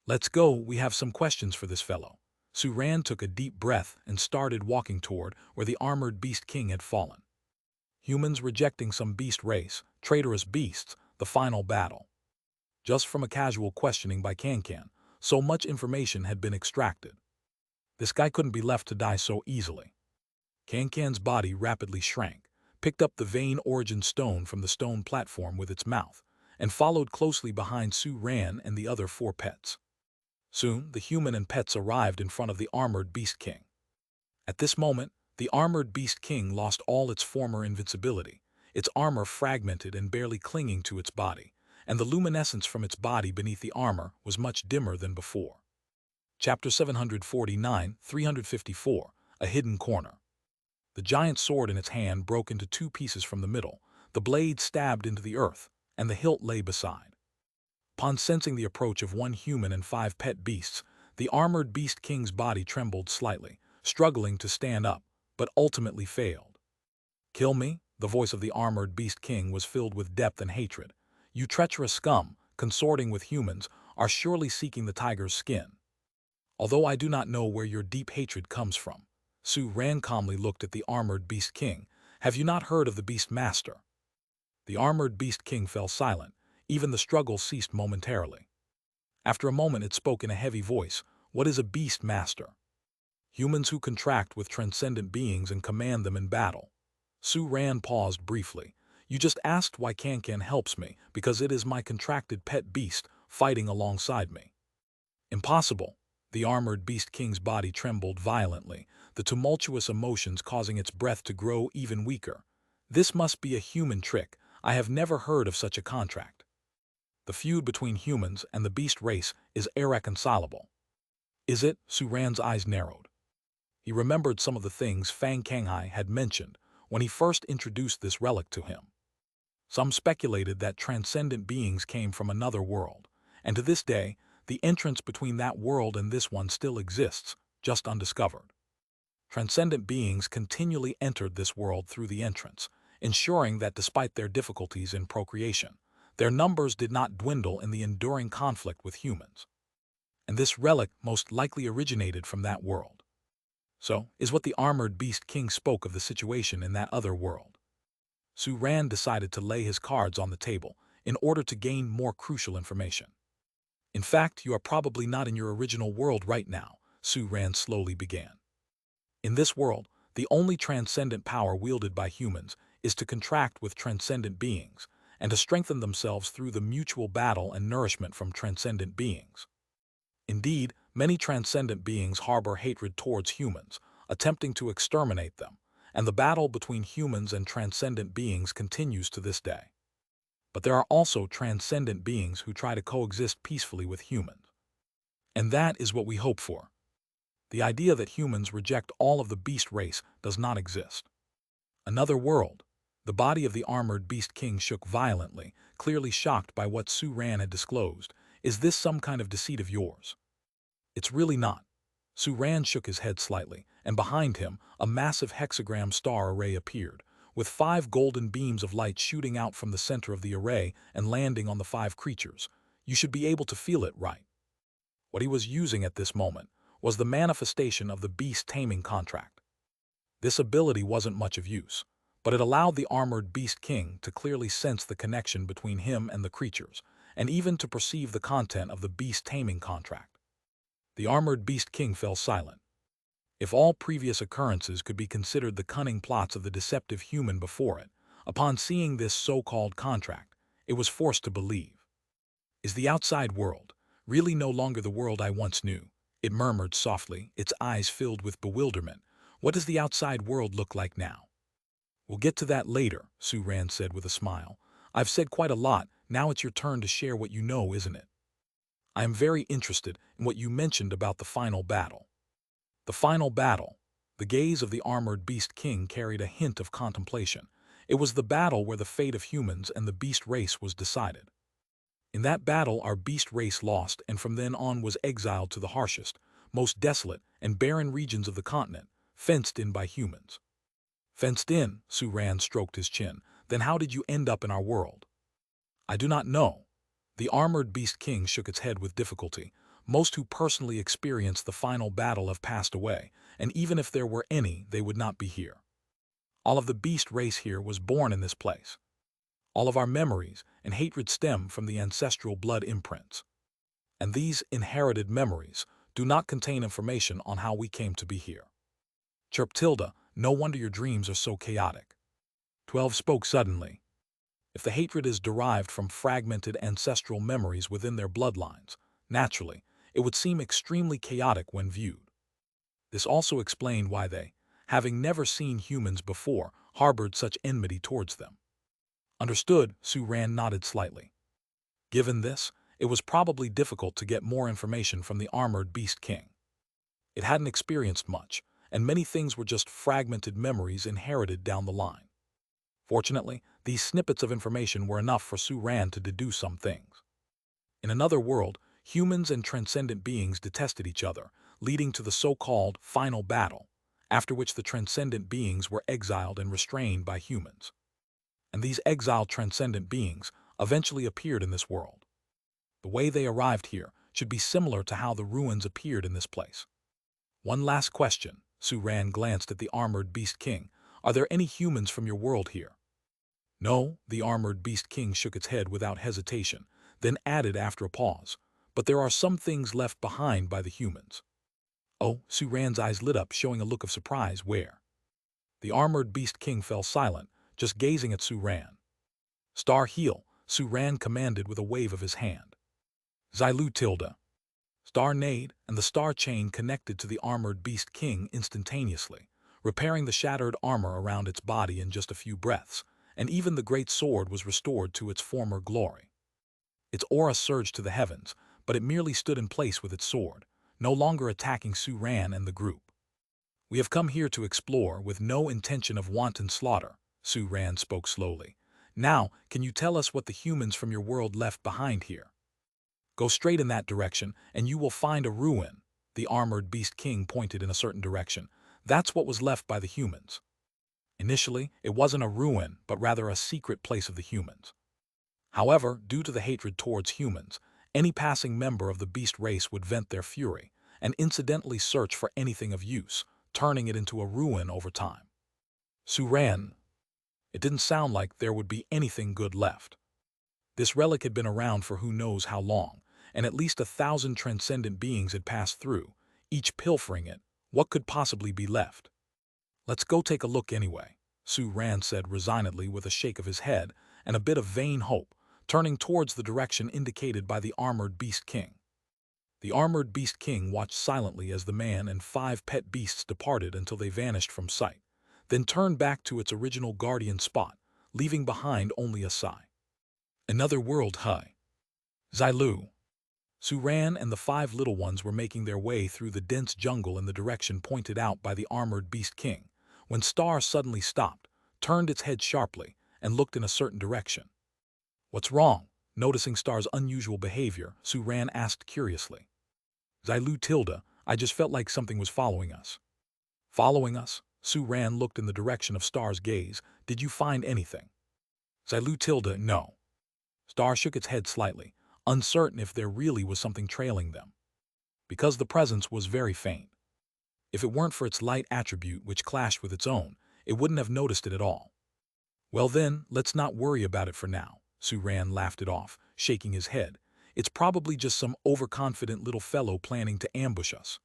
Let's go, we have some questions for this fellow. Su Ran took a deep breath and started walking toward where the armored beast king had fallen. Humans rejecting some beast race, traitorous beasts, the final battle. Just from a casual questioning by Can, so much information had been extracted. This guy couldn't be left to die so easily. Can's body rapidly shrank, picked up the vein origin stone from the stone platform with its mouth, and followed closely behind Su Ran and the other four pets. Soon, the human and pets arrived in front of the armored beast king. At this moment, the armored beast king lost all its former invincibility, its armor fragmented and barely clinging to its body, and the luminescence from its body beneath the armor was much dimmer than before. Chapter 749, 354, a hidden corner. The giant sword in its hand broke into two pieces from the middle, the blade stabbed into the earth, and the hilt lay beside. Upon sensing the approach of one human and 5 pet beasts, the armored beast king's body trembled slightly, struggling to stand up, but ultimately failed. "Kill me?" The voice of the armored beast king was filled with depth and hatred. "You treacherous scum, consorting with humans, are surely seeking the tiger's skin. Although I do not know where your deep hatred comes from." Su Ran calmly looked at the armored beast king. "Have you not heard of the beast master?" The armored beast king fell silent. Even the struggle ceased momentarily. After a moment it spoke in a heavy voice. "What is a beast master?" "Humans who contract with transcendent beings and command them in battle." Su Ran paused briefly. "You just asked why Kankan helps me, because it is my contracted pet beast fighting alongside me." "Impossible." The armored beast king's body trembled violently, the tumultuous emotions causing its breath to grow even weaker. "This must be a human trick. I have never heard of such a contract. The feud between humans and the beast race is irreconcilable." "Is it?" Su Ran's eyes narrowed. He remembered some of the things Fang Kanghai had mentioned when he first introduced this relic to him. Some speculated that transcendent beings came from another world, and to this day, the entrance between that world and this one still exists, just undiscovered. Transcendent beings continually entered this world through the entrance, ensuring that despite their difficulties in procreation, their numbers did not dwindle in the enduring conflict with humans. And this relic most likely originated from that world. So, is what the armored beast king spoke of the situation in that other world. Su Ran decided to lay his cards on the table in order to gain more crucial information. "In fact, you are probably not in your original world right now," Su Ran slowly began. "In this world, the only transcendent power wielded by humans is to contract with transcendent beings and to strengthen themselves through the mutual battle and nourishment from transcendent beings. Indeed, many transcendent beings harbor hatred towards humans, attempting to exterminate them, and the battle between humans and transcendent beings continues to this day. But there are also transcendent beings who try to coexist peacefully with humans. And that is what we hope for. The idea that humans reject all of the beast race does not exist." "Another world." The body of the armored beast king shook violently, clearly shocked by what Su Ran had disclosed. "Is this some kind of deceit of yours?" "It's really not." Su Ran shook his head slightly, and behind him, a massive hexagram star array appeared, with 5 golden beams of light shooting out from the center of the array and landing on the 5 creatures. "You should be able to feel it, right?" What he was using at this moment was the manifestation of the beast-taming contract. This ability wasn't much of use, but it allowed the armored beast king to clearly sense the connection between him and the creatures, and even to perceive the content of the beast-taming contract. The armored beast king fell silent. If all previous occurrences could be considered the cunning plots of the deceptive human before it, upon seeing this so-called contract, it was forced to believe. "Is the outside world really no longer the world I once knew?" It murmured softly, its eyes filled with bewilderment. "What does the outside world look like now?" "We'll get to that later," Su Ran said with a smile. "I've said quite a lot, now it's your turn to share what you know, isn't it?" "I am very interested in what you mentioned about the final battle." "The final battle." The gaze of the armored beast king carried a hint of contemplation. "It was the battle where the fate of humans and the beast race was decided. In that battle our beast race lost and from then on was exiled to the harshest, most desolate and barren regions of the continent, fenced in by humans." "Fenced in?" Su Ran stroked his chin. "Then how did you end up in our world?" "I do not know." The armored beast king shook its head with difficulty. "Most who personally experienced the final battle have passed away, and even if there were any, they would not be here. All of the beast race here was born in this place. All of our memories and hatred stem from the ancestral blood imprints. And these inherited memories do not contain information on how we came to be here." Chirp tilde, "No wonder your dreams are so chaotic." 12 spoke suddenly. "If the hatred is derived from fragmented ancestral memories within their bloodlines, naturally, it would seem extremely chaotic when viewed. This also explained why they, having never seen humans before, harbored such enmity towards them." "Understood," Su Ran nodded slightly. Given this, it was probably difficult to get more information from the armored beast king. It hadn't experienced much, and many things were just fragmented memories inherited down the line. Fortunately, these snippets of information were enough for Su-Ran to deduce some things. In another world, humans and transcendent beings detested each other, leading to the so-called final battle, after which the transcendent beings were exiled and restrained by humans. And these exiled transcendent beings eventually appeared in this world. The way they arrived here should be similar to how the ruins appeared in this place. One last question. Su-Ran glanced at the armored Beast King. Are there any humans from your world here? No, the armored Beast King shook its head without hesitation, then added after a pause. But there are some things left behind by the humans. Oh, Su-Ran's eyes lit up, showing a look of surprise. Where? The armored Beast King fell silent, just gazing at Su-Ran. Star heal, Su-Ran commanded with a wave of his hand. Xilu tilde. Star neighed, and the star chain connected to the armored Beast King instantaneously, repairing the shattered armor around its body in just a few breaths, and even the great sword was restored to its former glory. Its aura surged to the heavens, but it merely stood in place with its sword, no longer attacking Su-Ran and the group. We have come here to explore with no intention of wanton slaughter, Su-Ran spoke slowly. Now, can you tell us what the humans from your world left behind here? Go straight in that direction, and you will find a ruin. The armored Beast King pointed in a certain direction. That's what was left by the humans. Initially, it wasn't a ruin, but rather a secret place of the humans. However, due to the hatred towards humans, any passing member of the beast race would vent their fury and incidentally search for anything of use, turning it into a ruin over time. Su-Ran. It didn't sound like there would be anything good left. This relic had been around for who knows how long, and at least 1,000 transcendent beings had passed through, each pilfering it. What could possibly be left? Let's go take a look anyway, Su-Ran said resignedly with a shake of his head and a bit of vain hope, turning towards the direction indicated by the armored Beast King. The armored Beast King watched silently as the man and 5 pet beasts departed until they vanished from sight, then turned back to its original guardian spot, leaving behind only a sigh. Another world, huh? Xilu. Su-Ran and the 5 little ones were making their way through the dense jungle in the direction pointed out by the armored Beast King, when Star suddenly stopped, turned its head sharply, and looked in a certain direction. What's wrong? Noticing Star's unusual behavior, Su-Ran asked curiously. Xilu tilde, I just felt like something was following us. Following us? Su-Ran looked in the direction of Star's gaze. Did you find anything? Xilu tilde, no. Star shook its head slightly, uncertain if there really was something trailing them, because the presence was very faint. If it weren't for its light attribute which clashed with its own, it wouldn't have noticed it at all. Well then, let's not worry about it for now, Su-Ran laughed it off, shaking his head. It's probably just some overconfident little fellow planning to ambush us.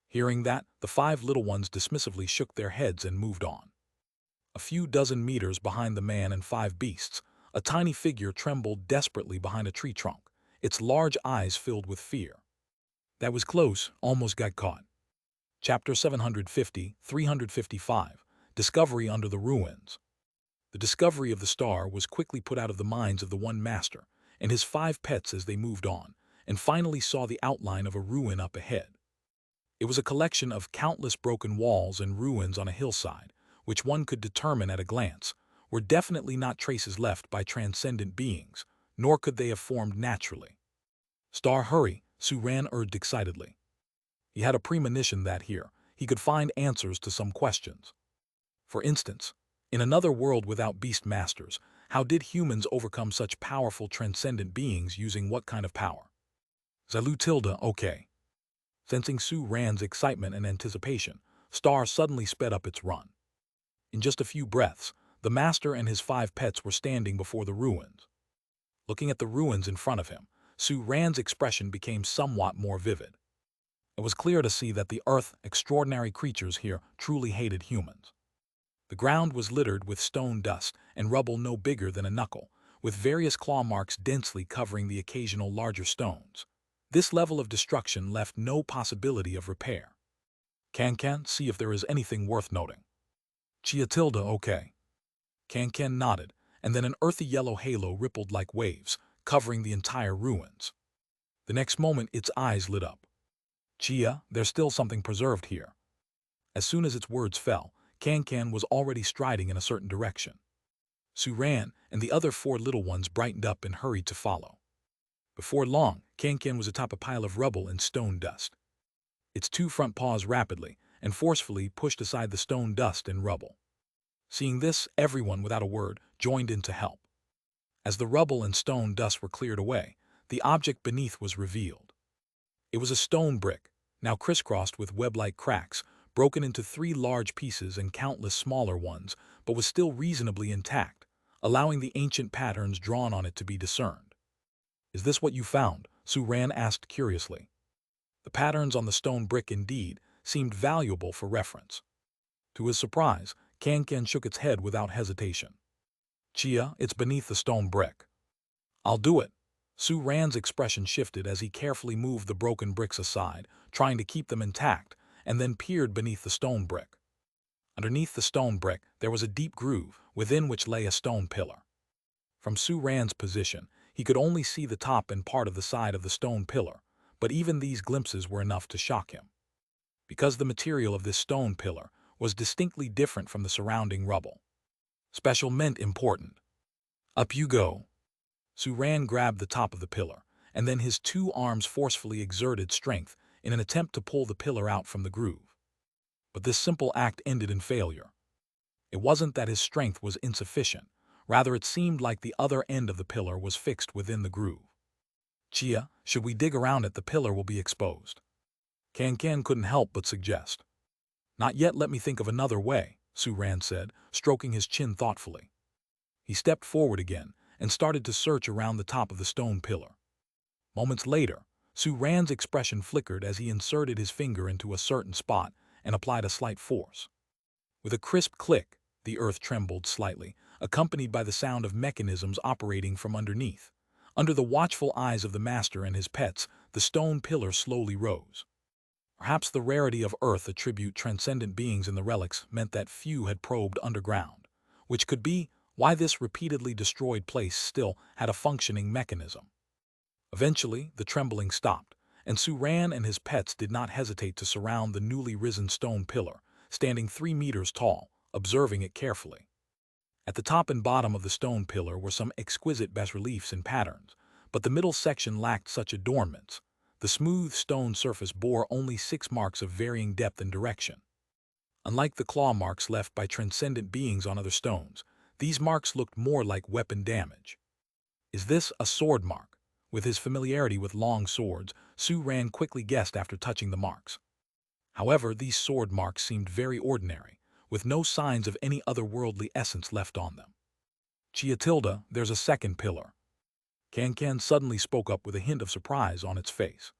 Hearing that, the 5 little ones dismissively shook their heads and moved on. A few dozen meters behind the man and 5 beasts, a tiny figure trembled desperately behind a tree trunk, its large eyes filled with fear. That was close, almost got caught. Chapter 750, 355, Discovery Under the Ruins. The discovery of the star was quickly put out of the minds of the one master and his 5 pets as they moved on, and finally saw the outline of a ruin up ahead. It was a collection of countless broken walls and ruins on a hillside, which one could determine at a glance were definitely not traces left by transcendent beings, nor could they have formed naturally. Star, hurry, Su-Ran urged excitedly. He had a premonition that here he could find answers to some questions. For instance, in another world without beast masters, how did humans overcome such powerful transcendent beings using what kind of power? Xilu tilde, okay. Sensing Su-Ran's excitement and anticipation, Star suddenly sped up its run. In just a few breaths, the master and his 5 pets were standing before the ruins. Looking at the ruins in front of him, Su-Ran's expression became somewhat more vivid. It was clear to see that the earth's extraordinary creatures here truly hated humans. The ground was littered with stone dust and rubble no bigger than a knuckle, with various claw marks densely covering the occasional larger stones. This level of destruction left no possibility of repair. Can see if there is anything worth noting. Chia tilde, okay. Can nodded, and then an earthy yellow halo rippled like waves, covering the entire ruins. The next moment its eyes lit up. Chia, there's still something preserved here. As soon as its words fell, Can-Can was already striding in a certain direction. Sue ran, and the other 4 little ones brightened up and hurried to follow. Before long, Can-Can was atop a pile of rubble and stone dust. Its 2 front paws rapidly and forcefully pushed aside the stone dust and rubble. Seeing this, everyone, without a word, joined in to help. As the rubble and stone dust were cleared away, the object beneath was revealed. It was a stone brick, now crisscrossed with web-like cracks, broken into 3 large pieces and countless smaller ones, but was still reasonably intact, allowing the ancient patterns drawn on it to be discerned. "Is this what you found?" Sue Ran asked curiously. The patterns on the stone brick indeed seemed valuable for reference. To his surprise, Can-Can shook its head without hesitation. "Chia, it's beneath the stone brick." "I'll do it." Sue Ran's expression shifted as he carefully moved the broken bricks aside, trying to keep them intact, and then peered beneath the stone brick. Underneath the stone brick, there was a deep groove, within which lay a stone pillar. From Sue Ran's position, he could only see the top and part of the side of the stone pillar, but even these glimpses were enough to shock him. Because the material of this stone pillar was distinctly different from the surrounding rubble. Special meant important. "Up you go." Sue Ran grabbed the top of the pillar, and then his 2 arms forcefully exerted strength in an attempt to pull the pillar out from the groove. But this simple act ended in failure. It wasn't that his strength was insufficient, rather it seemed like the other end of the pillar was fixed within the groove. "Chia, should we dig around it? The pillar will be exposed." Can-Can couldn't help but suggest. "Not yet, let me think of another way," Sue Ran said, stroking his chin thoughtfully. He stepped forward again and started to search around the top of the stone pillar. Moments later, Sue Ran's expression flickered as he inserted his finger into a certain spot and applied a slight force. With a crisp click, the earth trembled slightly, accompanied by the sound of mechanisms operating from underneath. Under the watchful eyes of the master and his pets, the stone pillar slowly rose. Perhaps the rarity of earth attribute transcendent beings in the relics meant that few had probed underground, which could be why this repeatedly destroyed place still had a functioning mechanism. Eventually, the trembling stopped, and Sue Ran and his pets did not hesitate to surround the newly risen stone pillar, standing 3 meters tall, observing it carefully. At the top and bottom of the stone pillar were some exquisite bas-reliefs and patterns, but the middle section lacked such adornments. The smooth stone surface bore only 6 marks of varying depth and direction. Unlike the claw marks left by transcendent beings on other stones, these marks looked more like weapon damage. "Is this a sword mark?" With his familiarity with long swords, Sue Ran quickly guessed after touching the marks. However, these sword marks seemed very ordinary, with no signs of any otherworldly essence left on them. "Chia-tilda, there's a second pillar." Can-Can suddenly spoke up with a hint of surprise on its face.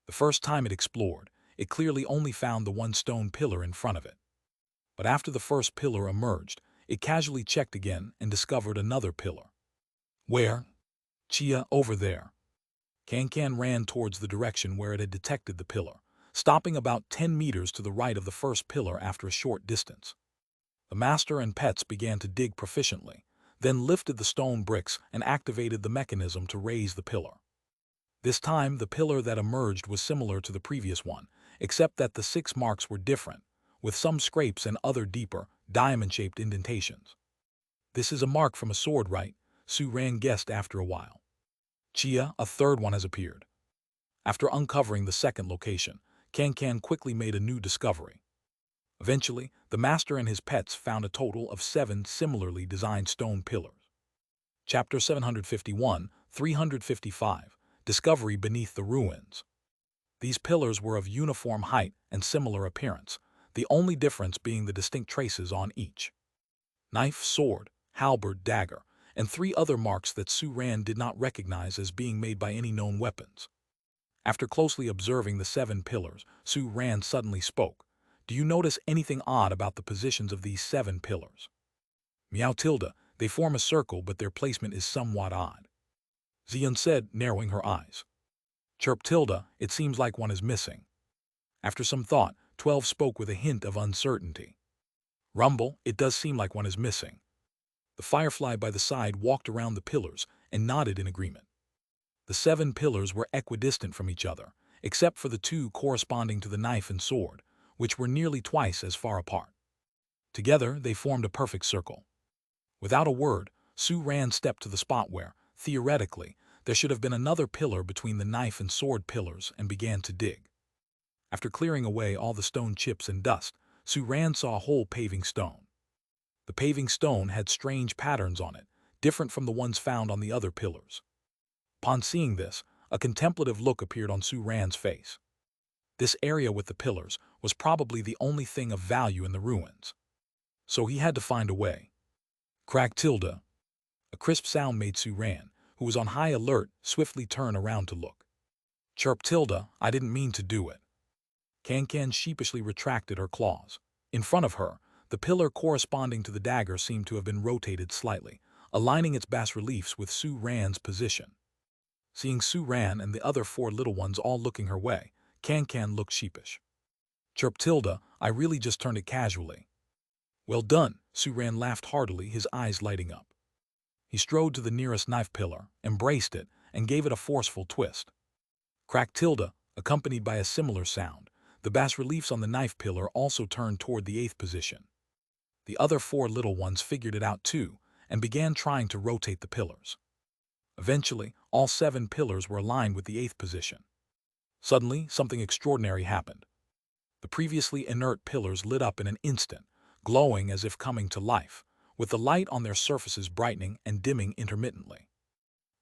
The first time it explored, it clearly only found the one stone pillar in front of it. But after the first pillar emerged, it casually checked again and discovered another pillar. "Where?" "Chia, over there." Can-Can ran towards the direction where it had detected the pillar, stopping about 10 meters to the right of the first pillar after a short distance. The master and pets began to dig proficiently, then lifted the stone bricks and activated the mechanism to raise the pillar. This time, the pillar that emerged was similar to the previous one, except that the 6 marks were different, with some scrapes and other deeper, diamond-shaped indentations. "This is a mark from a sword, right?" Sue Ran guessed after a while. "Chia, a third one has appeared." After uncovering the second location, Can-Can quickly made a new discovery. Eventually, the master and his pets found a total of 7 similarly designed stone pillars. Chapter 751, 355, Discovery Beneath the Ruins. These pillars were of uniform height and similar appearance, the only difference being the distinct traces on each. Knife, sword, halberd, dagger, and 3 other marks that Sue Ran did not recognize as being made by any known weapons. After closely observing the 7 pillars, Sue Ran suddenly spoke. "Do you notice anything odd about the positions of these 7 pillars?" "Meow-tilda, they form a circle, but their placement is somewhat odd." Xian said, narrowing her eyes. "Chirp-tilda, it seems like one is missing." After some thought, 12 spoke with a hint of uncertainty. "Rumble, it does seem like one is missing." The firefly by the side walked around the pillars and nodded in agreement. The 7 pillars were equidistant from each other, except for the 2 corresponding to the knife and sword, which were nearly twice as far apart. Together, they formed a perfect circle. Without a word, Su-ran stepped to the spot where, theoretically, there should have been another pillar between the knife and sword pillars and began to dig. After clearing away all the stone chips and dust, Su-ran saw a whole paving stone. The paving stone had strange patterns on it, different from the ones found on the other pillars. Upon seeing this, a contemplative look appeared on Su-ran's face. This area with the pillars was probably the only thing of value in the ruins. So he had to find a way. Crack tilde. A crisp sound made Su-ran, who was on high alert, swiftly turn around to look. Chirp tilde, I didn't mean to do it. Can sheepishly retracted her claws. In front of her, the pillar corresponding to the dagger seemed to have been rotated slightly, aligning its bas-reliefs with Su-ran's position. Seeing Su-ran and the other 4 little ones all looking her way, Can looked sheepish. Chirp tilde, I really just turned it casually. Well done, Su-ran laughed heartily, his eyes lighting up. He strode to the nearest knife pillar, embraced it, and gave it a forceful twist. Crack tilde, accompanied by a similar sound, the bas-reliefs on the knife pillar also turned toward the 8th position. The other 4 little ones figured it out too, and began trying to rotate the pillars. Eventually, all 7 pillars were aligned with the 8th position. Suddenly, something extraordinary happened. The previously inert pillars lit up in an instant, glowing as if coming to life, with the light on their surfaces brightening and dimming intermittently.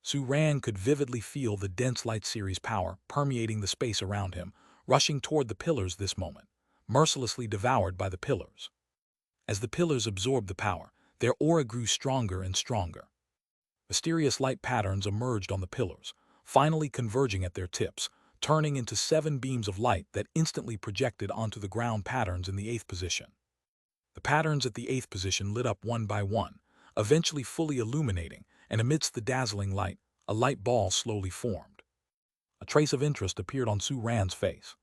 Su-ran could vividly feel the dense light series power permeating the space around him, rushing toward the pillars this moment, mercilessly devoured by the pillars. As the pillars absorbed the power, their aura grew stronger and stronger. Mysterious light patterns emerged on the pillars, finally converging at their tips, turning into 7 beams of light that instantly projected onto the ground patterns in the 8th position. The patterns at the 8th position lit up one by one, eventually fully illuminating, and amidst the dazzling light, a light ball slowly formed. A trace of interest appeared on Su-ran's face.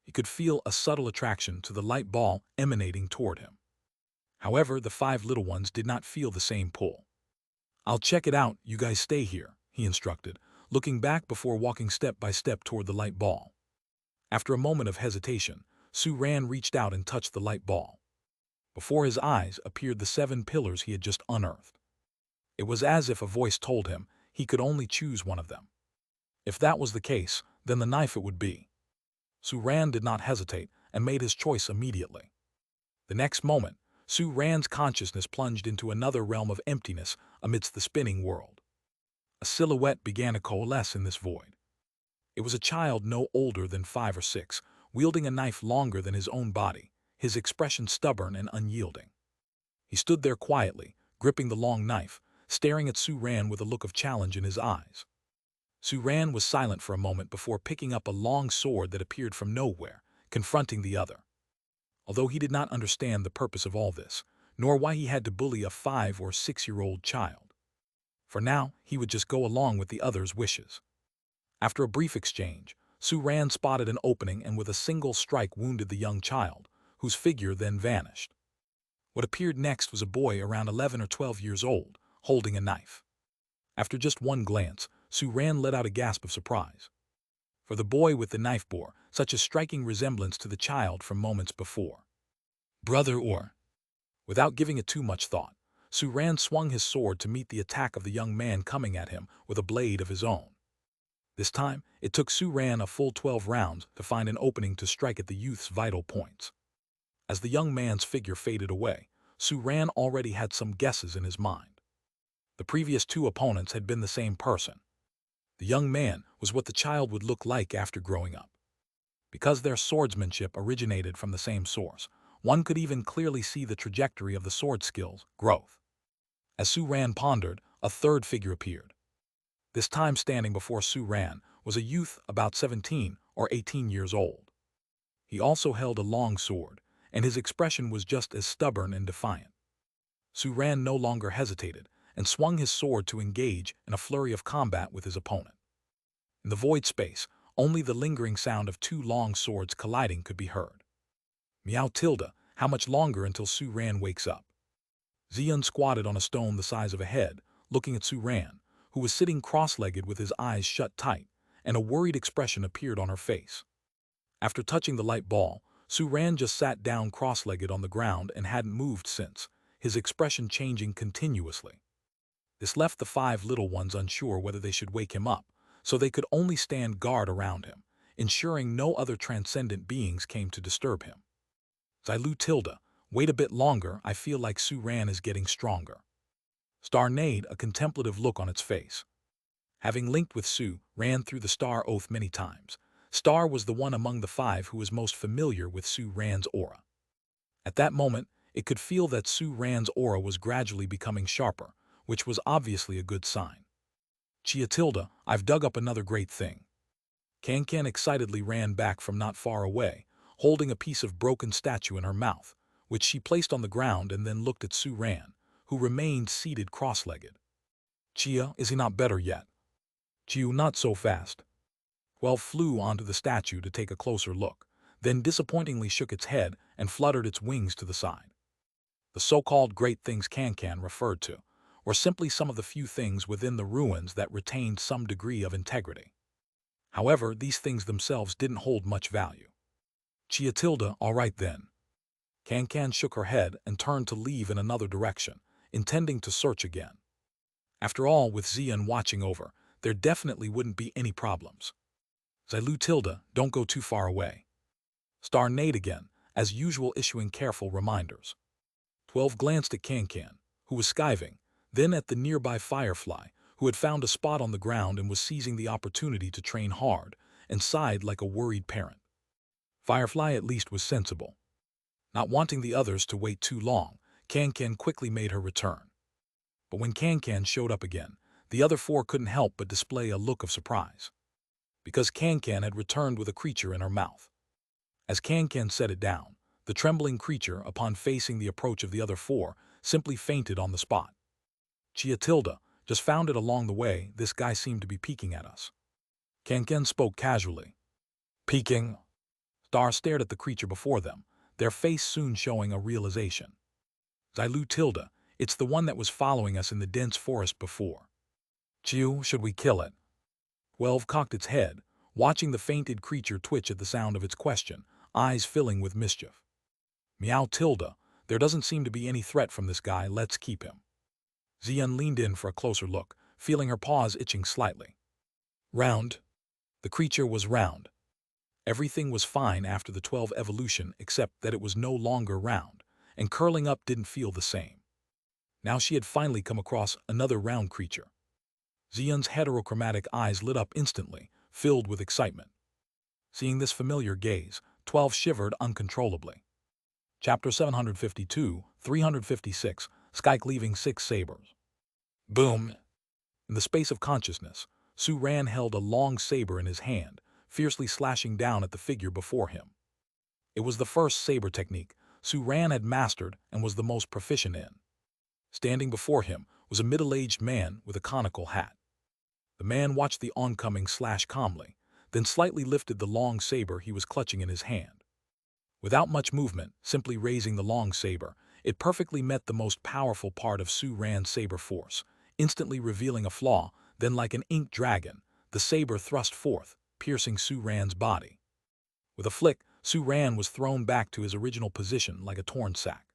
He could feel a subtle attraction to the light ball emanating toward him. However, the 5 little ones did not feel the same pull. I'll check it out, you guys stay here, he instructed, looking back before walking step by step toward the light ball. After a moment of hesitation, Su-ran reached out and touched the light ball. Before his eyes appeared the 7 pillars he had just unearthed. It was as if a voice told him he could only choose one of them. If that was the case, then the knife it would be. Su-ran did not hesitate and made his choice immediately. The next moment, Su-ran's consciousness plunged into another realm of emptiness amidst the spinning world. A silhouette began to coalesce in this void. It was a child no older than 5 or 6, wielding a knife longer than his own body, his expression stubborn and unyielding. He stood there quietly, gripping the long knife, staring at Su-ran with a look of challenge in his eyes. Su-ran was silent for a moment before picking up a long sword that appeared from nowhere, confronting the other. Although he did not understand the purpose of all this, nor why he had to bully a 5 or 6-year-old child. For now, he would just go along with the others' wishes. After a brief exchange, Su-ran spotted an opening and with a single strike wounded the young child, whose figure then vanished. What appeared next was a boy around 11 or 12 years old, holding a knife. After just one glance, Su-ran let out a gasp of surprise. For the boy with the knife bore such a striking resemblance to the child from moments before. Brother or... Without giving it too much thought, Su-ran swung his sword to meet the attack of the young man coming at him with a blade of his own. This time, it took Su-ran a full 12 rounds to find an opening to strike at the youth's vital points. As the young man's figure faded away, Su-ran already had some guesses in his mind. The previous 2 opponents had been the same person. The young man was what the child would look like after growing up. Because their swordsmanship originated from the same source, one could even clearly see the trajectory of the sword skill's growth. As Su-ran pondered, a 3rd figure appeared. This time standing before Su-ran was a youth about 17 or 18 years old. He also held a long sword, and his expression was just as stubborn and defiant. Su-ran no longer hesitated and swung his sword to engage in a flurry of combat with his opponent. In the void space, only the lingering sound of 2 long swords colliding could be heard. Meow tilde, how much longer until Su-ran wakes up? Xian squatted on a stone the size of a head, looking at Su-ran, who was sitting cross-legged with his eyes shut tight, and a worried expression appeared on her face. After touching the light ball, Su Ran just sat down cross-legged on the ground and hadn't moved since, his expression changing continuously. This left the 5 little ones unsure whether they should wake him up, so they could only stand guard around him, ensuring no other transcendent beings came to disturb him. Xilu Tilda, wait a bit longer, I feel like Su Ran is getting stronger. Star neighed, a contemplative look on its face. Having linked with Su Ran through the Star Oath many times, Star was the one among the 5 who was most familiar with Su Ran's aura. At that moment, it could feel that Su Ran's aura was gradually becoming sharper, which was obviously a good sign. Chia Tilda, I've dug up another great thing. Can excitedly ran back from not far away, holding a piece of broken statue in her mouth, which she placed on the ground and then looked at Su Ran, who remained seated cross-legged. Chia, is he not better yet? Chiu, not so fast. 12 flew onto the statue to take a closer look, then disappointingly shook its head and fluttered its wings to the side. The so-called great things Can referred to were simply some of the few things within the ruins that retained some degree of integrity. However, these things themselves didn't hold much value. Chia Tilda, all right then. Can shook her head and turned to leave in another direction, intending to search again. After all, with Xian watching over, there definitely wouldn't be any problems. Xilu Tilda, don't go too far away. Star neighed again, as usual issuing careful reminders. 12 glanced at Can, who was skiving, then at the nearby Firefly, who had found a spot on the ground and was seizing the opportunity to train hard, and sighed like a worried parent. Firefly at least was sensible. Not wanting the others to wait too long, Can quickly made her return. But when Can showed up again, the other 4 couldn't help but display a look of surprise. Because Can had returned with a creature in her mouth. As Can set it down, the trembling creature, upon facing the approach of the other 4, simply fainted on the spot. Chia Tilda, just found it along the way, this guy seemed to be peeking at us. Can spoke casually. Peeking? Star stared at the creature before them, their face soon showing a realization. Xilu Tilda, it's the one that was following us in the dense forest before. Chiu, should we kill it? 12 cocked its head, watching the fainted creature twitch at the sound of its question, eyes filling with mischief. Meow Tilda, there doesn't seem to be any threat from this guy, let's keep him. Xian leaned in for a closer look, feeling her paws itching slightly. Round. The creature was round. Everything was fine after the 12 evolution except that it was no longer round, and curling up didn't feel the same. Now she had finally come across another round creature. Xian's heterochromatic eyes lit up instantly, filled with excitement. Seeing this familiar gaze, 12 shivered uncontrollably. Chapter 752, 356, Skyke leaving 6 sabers. Boom! In the space of consciousness, Su Ran held a long saber in his hand, fiercely slashing down at the figure before him. It was the first saber technique Su Ran had mastered and was the most proficient in. Standing before him was a middle-aged man with a conical hat. The man watched the oncoming slash calmly, then slightly lifted the long saber he was clutching in his hand. Without much movement, simply raising the long saber, it perfectly met the most powerful part of Su Ran's saber force, instantly revealing a flaw, then like an ink dragon, the saber thrust forth, piercing Su Ran's body. With a flick, Su Ran was thrown back to his original position like a torn sack.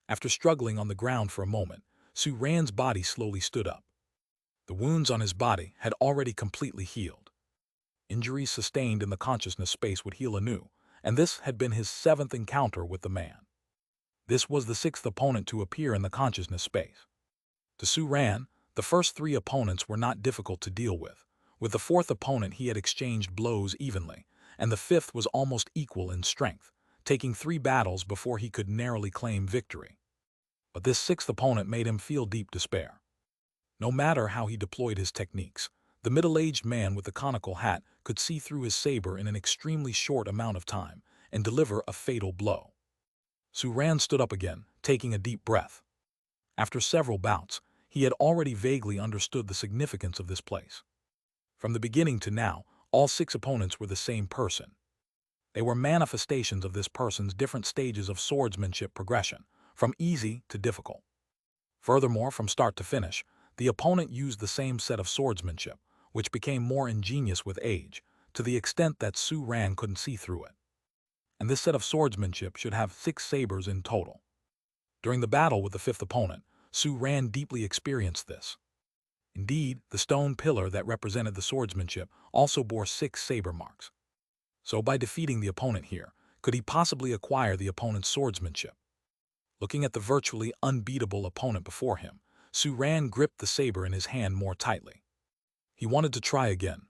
After struggling on the ground for a moment, Su Ran's body slowly stood up. The wounds on his body had already completely healed. Injuries sustained in the consciousness space would heal anew, and this had been his 7th encounter with the man. This was the 6th opponent to appear in the consciousness space. To Su Ran, the first 3 opponents were not difficult to deal with. With the 4th opponent he had exchanged blows evenly, and the 5th was almost equal in strength, taking 3 battles before he could narrowly claim victory. But this 6th opponent made him feel deep despair. No matter how he deployed his techniques, the middle-aged man with the conical hat could see through his saber in an extremely short amount of time and deliver a fatal blow. Su Ran stood up again, taking a deep breath. After several bouts, he had already vaguely understood the significance of this place. From the beginning to now, all 6 opponents were the same person. They were manifestations of this person's different stages of swordsmanship progression, from easy to difficult. Furthermore, from start to finish, the opponent used the same set of swordsmanship, which became more ingenious with age, to the extent that Su Ran couldn't see through it. and this set of swordsmanship should have 6 sabers in total. During the battle with the 5th opponent, Su Ran deeply experienced this. Indeed, the stone pillar that represented the swordsmanship also bore 6 saber marks. So by defeating the opponent here, could he possibly acquire the opponent's swordsmanship? Looking at the virtually unbeatable opponent before him, Su Ran gripped the saber in his hand more tightly. He wanted to try again.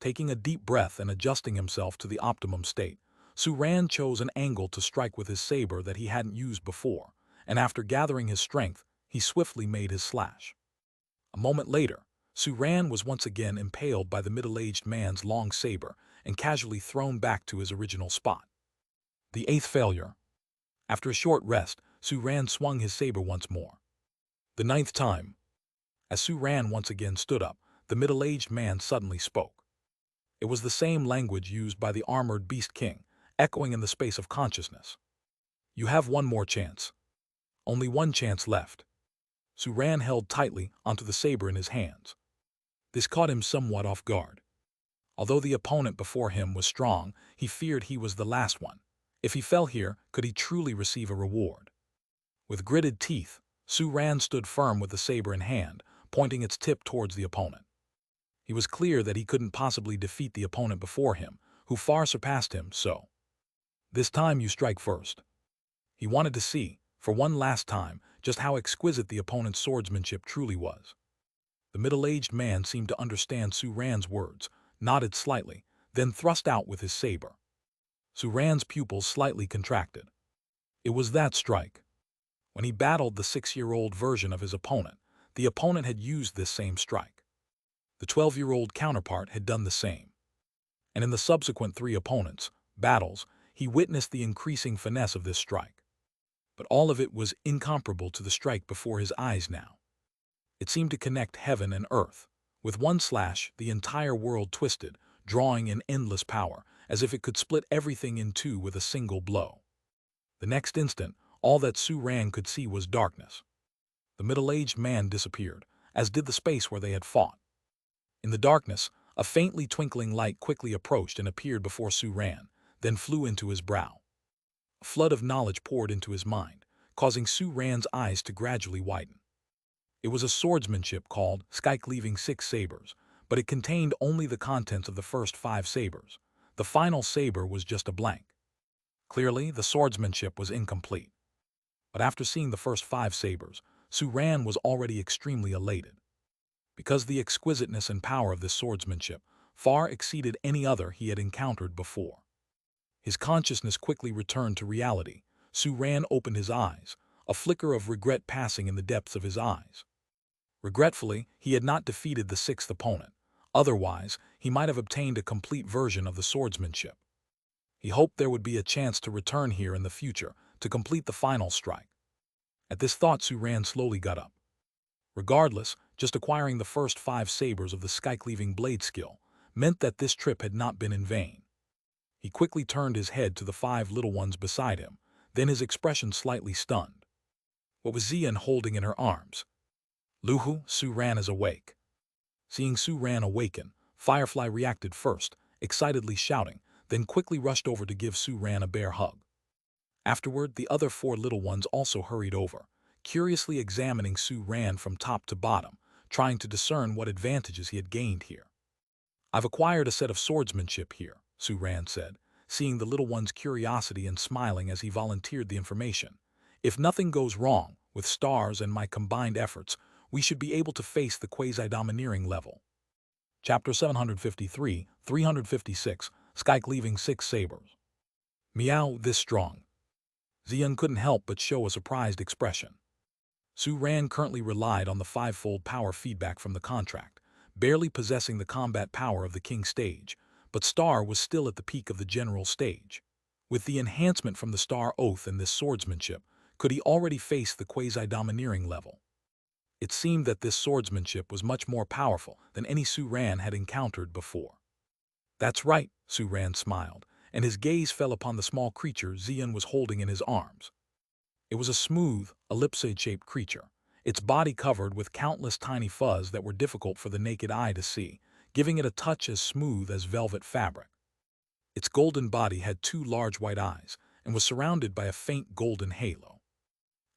Taking a deep breath and adjusting himself to the optimum state, Su Ran chose an angle to strike with his saber that he hadn't used before, and after gathering his strength, he swiftly made his slash. A moment later, Su Ran was once again impaled by the middle-aged man's long saber and casually thrown back to his original spot. The 8th failure. After a short rest, Su Ran swung his saber once more. The 9th time. As Su Ran once again stood up, the middle-aged man suddenly spoke. It was the same language used by the armored beast king, echoing in the space of consciousness. You have one more chance. Only one chance left. Su Ran held tightly onto the saber in his hands. This caught him somewhat off guard. Although the opponent before him was strong, he feared he was the last one. If he fell here, could he truly receive a reward? With gritted teeth, Su Ran stood firm with the saber in hand, pointing its tip towards the opponent. He was clear that he couldn't possibly defeat the opponent before him, who far surpassed him, so. This time you strike first. He wanted to see, for one last time, just how exquisite the opponent's swordsmanship truly was. The middle-aged man seemed to understand Su Ran's words, nodded slightly, then thrust out with his saber. Su Ran's pupils slightly contracted. It was that strike. When he battled the 6-year-old version of his opponent, the opponent had used this same strike. The 12-year-old counterpart had done the same. And in the subsequent 3 opponents' battles, he witnessed the increasing finesse of this strike. But all of it was incomparable to the strike before his eyes now. It seemed to connect heaven and earth. With one slash, the entire world twisted, drawing in endless power, as if it could split everything in two with a single blow. The next instant, all that Su Ran could see was darkness. The middle-aged man disappeared, as did the space where they had fought. In the darkness, a faintly twinkling light quickly approached and appeared before Su Ran, then flew into his brow. A flood of knowledge poured into his mind, causing Su Ran's eyes to gradually widen. It was a swordsmanship called Sky-Cleaving 6 Sabers, but it contained only the contents of the first 5 sabers. The final saber was just a blank. Clearly, the swordsmanship was incomplete. But after seeing the first 5 sabers, Su Ran was already extremely elated. Because the exquisiteness and power of this swordsmanship far exceeded any other he had encountered before. His consciousness quickly returned to reality. Su Ran opened his eyes, a flicker of regret passing in the depths of his eyes. Regretfully, he had not defeated the 6th opponent. Otherwise, he might have obtained a complete version of the swordsmanship. He hoped there would be a chance to return here in the future to complete the final strike. At this thought, Su Ran slowly got up. Regardless, just acquiring the first 5 sabers of the Sky-Cleaving blade skill meant that this trip had not been in vain. He quickly turned his head to the 5 little ones beside him, then his expression slightly stunned. What was Xian holding in her arms? Luhu, Su Ran is awake. Seeing Su Ran awaken, Firefly reacted first, excitedly shouting, then quickly rushed over to give Su Ran a bear hug. Afterward, the other 4 little ones also hurried over, curiously examining Su Ran from top to bottom, trying to discern what advantages he had gained here. I've acquired a set of swordsmanship here, Su Ran said, seeing the little one's curiosity and smiling as he volunteered the information. If nothing goes wrong, with stars and my combined efforts, we should be able to face the quasi-domineering level. Chapter 753, 356, Sky-Cleaving 6 Sabers. Meow, this strong. Xian couldn't help but show a surprised expression. Su Ran currently relied on the 5-fold power feedback from the contract, barely possessing the combat power of the king stage, but Star was still at the peak of the general stage. With the enhancement from the Star Oath and this swordsmanship, could he already face the quasi-domineering level? It seemed that this swordsmanship was much more powerful than any Su Ran had encountered before. That's right, Su Ran smiled, and his gaze fell upon the small creature Xian was holding in his arms. It was a smooth, ellipsoid-shaped creature, its body covered with countless tiny fuzz that were difficult for the naked eye to see, giving it a touch as smooth as velvet fabric. Its golden body had two large white eyes and was surrounded by a faint golden halo.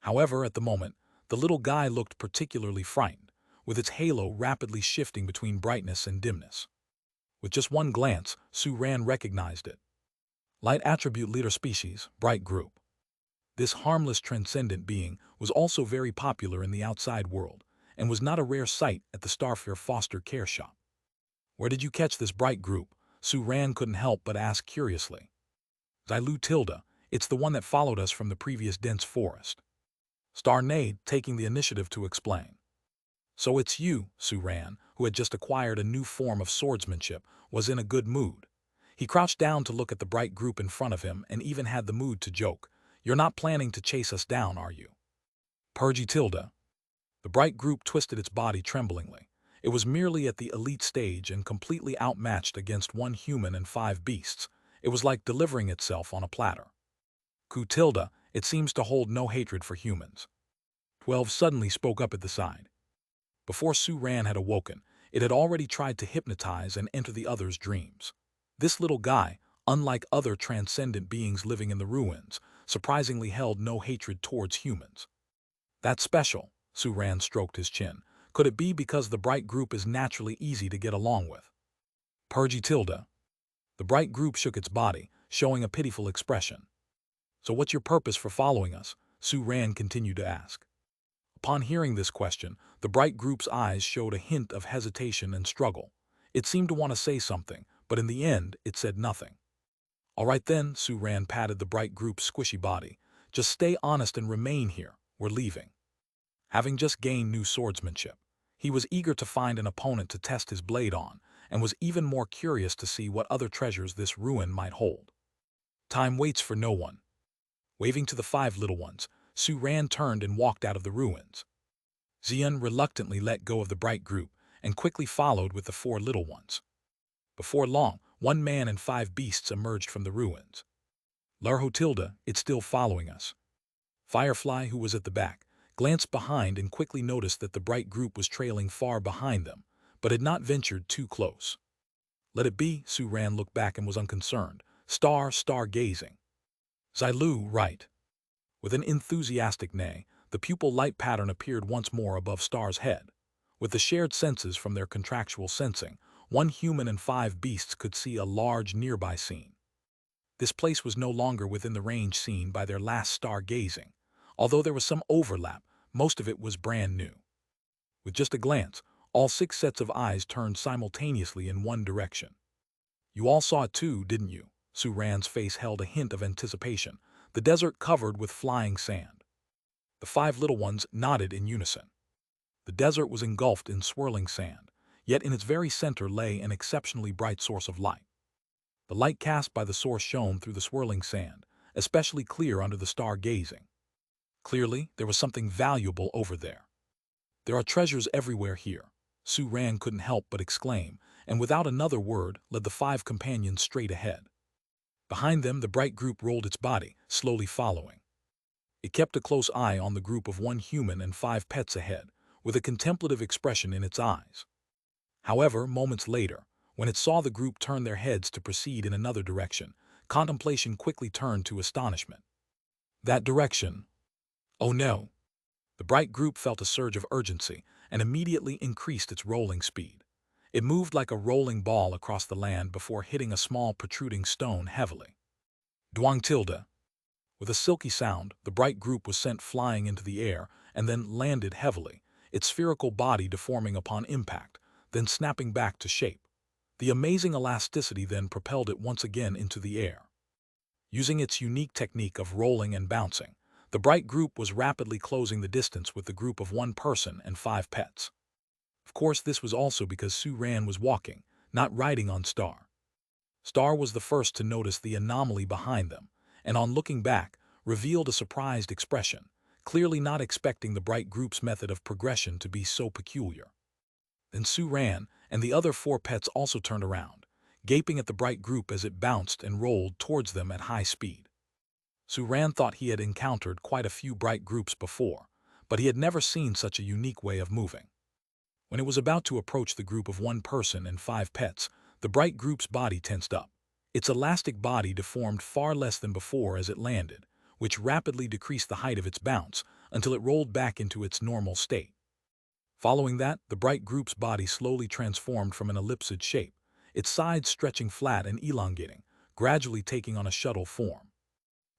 However, at the moment, the little guy looked particularly frightened, with its halo rapidly shifting between brightness and dimness. With just one glance, Su-Ran recognized it. Light attribute leader species, bright group. This harmless transcendent being was also very popular in the outside world and was not a rare sight at the Starfare foster care shop. Where did you catch this bright group? Su-Ran couldn't help but ask curiously. Xilu Tilda, it's the one that followed us from the previous dense forest. Jade, taking the initiative to explain. So it's you, Su-Ran, who had just acquired a new form of swordsmanship, was in a good mood. He crouched down to look at the bright group in front of him and even had the mood to joke. You're not planning to chase us down, are you? Purgy Tilda. The bright group twisted its body tremblingly. It was merely at the elite stage and completely outmatched against 1 human and 5 beasts. It was like delivering itself on a platter. Ku Tilda, it seems to hold no hatred for humans. 12 suddenly spoke up at the side. Before Su-Ran had awoken, it had already tried to hypnotize and enter the others' dreams. This little guy, unlike other transcendent beings living in the ruins, surprisingly held no hatred towards humans. That's special, Su-Ran stroked his chin. Could it be because the bright group is naturally easy to get along with? Purgy Tilda. The bright group shook its body, showing a pitiful expression. So what's your purpose for following us? Su-Ran continued to ask. Upon hearing this question, the bright group's eyes showed a hint of hesitation and struggle. It seemed to want to say something, but in the end, it said nothing. All right then, Su-Ran patted the bright group's squishy body. Just stay honest and remain here. We're leaving. Having just gained new swordsmanship, he was eager to find an opponent to test his blade on, and was even more curious to see what other treasures this ruin might hold. Time waits for no one. Waving to the 5 little ones, Su-Ran turned and walked out of the ruins. Xian reluctantly let go of the bright group and quickly followed with the 4 little ones. Before long, 1 man and 5 beasts emerged from the ruins. Larhotilda, it's still following us. Firefly, who was at the back, glanced behind and quickly noticed that the bright group was trailing far behind them, but had not ventured too close. Let it be, Su-Ran looked back and was unconcerned. Star-gazing. Xilu, right. With an enthusiastic neigh, the pupil light pattern appeared once more above Star's head. With the shared senses from their contractual sensing, 1 human and 5 beasts could see a large nearby scene. This place was no longer within the range seen by their last star-gazing. Although there was some overlap, most of it was brand new. With just a glance, all 6 sets of eyes turned simultaneously in one direction. You all saw it too, didn't you? Su-Ran's face held a hint of anticipation, the desert covered with flying sand. The 5 little ones nodded in unison. The desert was engulfed in swirling sand, yet in its very center lay an exceptionally bright source of light. The light cast by the source shone through the swirling sand, especially clear under the star-gazing. Clearly, there was something valuable over there. There are treasures everywhere here, Su-Ran couldn't help but exclaim, and without another word led the 5 companions straight ahead. Behind them, the bright group rolled its body, slowly following. It kept a close eye on the group of 1 human and 5 pets ahead, with a contemplative expression in its eyes. However, moments later, when it saw the group turn their heads to proceed in another direction, contemplation quickly turned to astonishment. That direction? Oh no! The bright group felt a surge of urgency and immediately increased its rolling speed. It moved like a rolling ball across the land before hitting a small protruding stone heavily. Duang Tilda. With a silky sound, the bright group was sent flying into the air and then landed heavily, its spherical body deforming upon impact, then snapping back to shape. The amazing elasticity then propelled it once again into the air. Using its unique technique of rolling and bouncing, the bright group was rapidly closing the distance with the group of 1 person and 5 pets. Of course, this was also because Su-Ran was walking, not riding on Star. Star was the first to notice the anomaly behind them, and on looking back, revealed a surprised expression, clearly not expecting the bright group's method of progression to be so peculiar. Then Su-Ran and the other 4 pets also turned around, gaping at the bright group as it bounced and rolled towards them at high speed. Su-Ran thought he had encountered quite a few bright groups before, but he had never seen such a unique way of moving. When it was about to approach the group of 1 person and 5 pets, the bright group's body tensed up. Its elastic body deformed far less than before as it landed, which rapidly decreased the height of its bounce until it rolled back into its normal state. Following that, the bright group's body slowly transformed from an ellipsoid shape, its sides stretching flat and elongating, gradually taking on a shuttle form.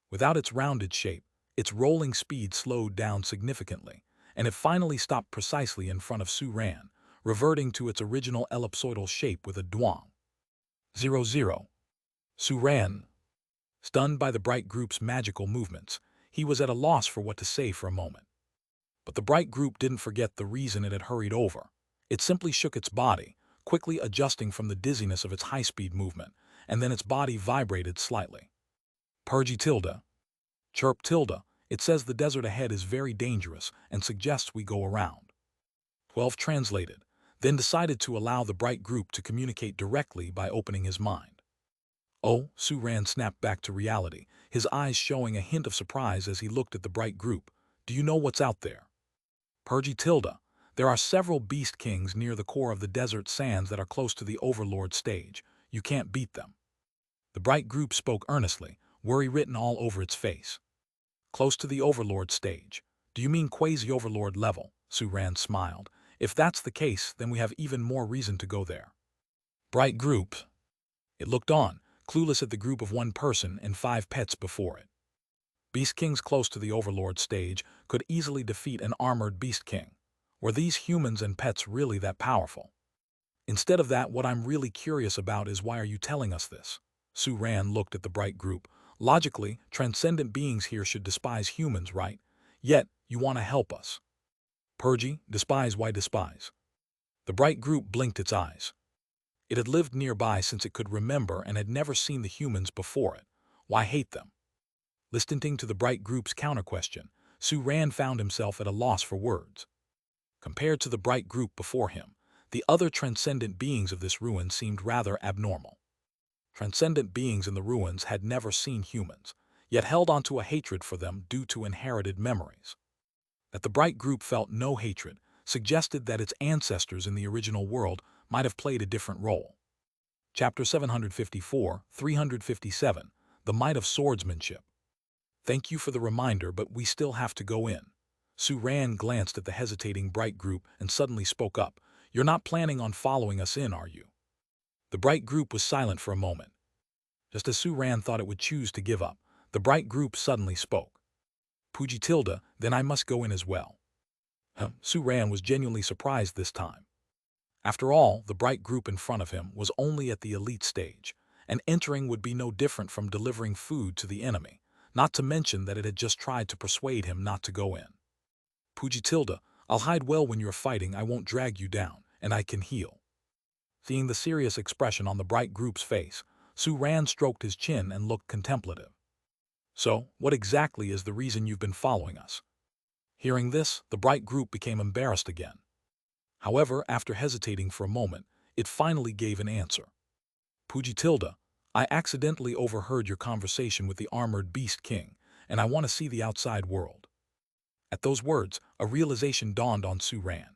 Without its rounded shape, its rolling speed slowed down significantly, and it finally stopped precisely in front of Su-Ran, reverting to its original ellipsoidal shape with a dwang. 0-0. Su-Ran. Stunned by the bright group's magical movements, he was at a loss for what to say for a moment. But the bright group didn't forget the reason it had hurried over. It simply shook its body, quickly adjusting from the dizziness of its high-speed movement, and then its body vibrated slightly. Purgy tilde. Chirp tilde. It says the desert ahead is very dangerous and suggests we go around. 12 translated, then decided to allow the bright group to communicate directly by opening his mind. Oh, Su-Ran snapped back to reality, his eyes showing a hint of surprise as he looked at the bright group. Do you know what's out there? Purgy tilde. There are several beast kings near the core of the desert sands that are close to the overlord stage. You can't beat them. The bright group spoke earnestly, worry written all over its face. Close to the overlord stage. Do you mean quasi-overlord level? Su-Ran smiled. If that's the case, then we have even more reason to go there. Bright group. It looked on, clueless at the group of one person and 5 pets before it. Beast kings close to the overlord stage could easily defeat an armored beast king. Were these humans and pets really that powerful? Instead of that, what I'm really curious about is why are you telling us this? Su-Ran looked at the bright group. Logically, transcendent beings here should despise humans, right? Yet, you want to help us. Purgy, despise, why despise? The bright group blinked its eyes. It had lived nearby since it could remember and had never seen the humans before it. Why hate them? Listening to the bright group's counter-question, Su-Ran found himself at a loss for words. Compared to the bright group before him, the other transcendent beings of this ruin seemed rather abnormal. Transcendent beings in the ruins had never seen humans, yet held onto a hatred for them due to inherited memories. That the bright group felt no hatred suggested that its ancestors in the original world might have played a different role. Chapter 754, 357, The Might of Swordsmanship. Thank you for the reminder, but we still have to go in. Su-Ran glanced at the hesitating bright group and suddenly spoke up. You're not planning on following us in, are you? The bright group was silent for a moment. Just as Su-Ran thought it would choose to give up, the bright group suddenly spoke. Purgy tilde, then I must go in as well. Su-Ran was genuinely surprised this time. After all, the bright group in front of him was only at the elite stage, and entering would be no different from delivering food to the enemy, not to mention that it had just tried to persuade him not to go in. Purgy tilde, I'll hide well when you're fighting, I won't drag you down, and I can heal. Seeing the serious expression on the bright group's face, Su-Ran stroked his chin and looked contemplative. So, what exactly is the reason you've been following us? Hearing this, the bright group became embarrassed again. However, after hesitating for a moment, it finally gave an answer. Purgy tilde, I accidentally overheard your conversation with the armored beast king, and I want to see the outside world. At those words, a realization dawned on Su-Ran.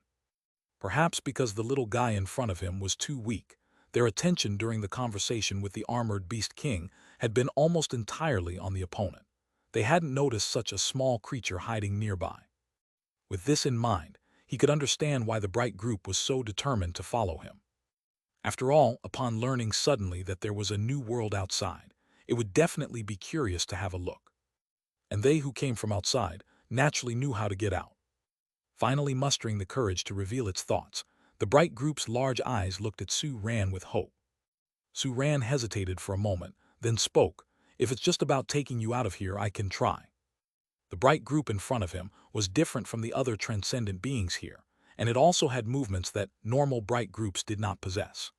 Perhaps because the little guy in front of him was too weak, their attention during the conversation with the armored beast king had been almost entirely on the opponent. They hadn't noticed such a small creature hiding nearby. With this in mind, he could understand why the bright group was so determined to follow him. After all, upon learning suddenly that there was a new world outside, it would definitely be curious to have a look. And they who came from outside naturally knew how to get out. Finally mustering the courage to reveal its thoughts, the bright group's large eyes looked at Su-Ran with hope. Su-Ran hesitated for a moment, then spoke. If it's just about taking you out of here, I can try. The bright group in front of him was different from the other transcendent beings here, and it also had movements that normal bright groups did not possess.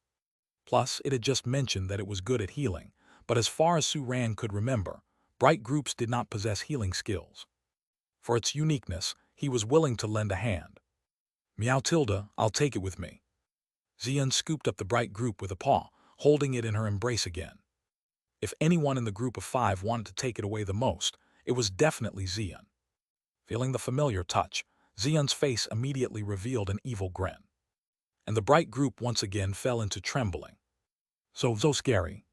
Plus, it had just mentioned that it was good at healing, but as far as Su-Ran could remember, bright groups did not possess healing skills. For its uniqueness, he was willing to lend a hand. Meow tilde, I'll take it with me. Xian scooped up the bright group with a paw, holding it in her embrace again. If anyone in the group of 5 wanted to take it away the most, it was definitely Xian. Feeling the familiar touch, Xian's face immediately revealed an evil grin. And the bright group once again fell into trembling. So scary.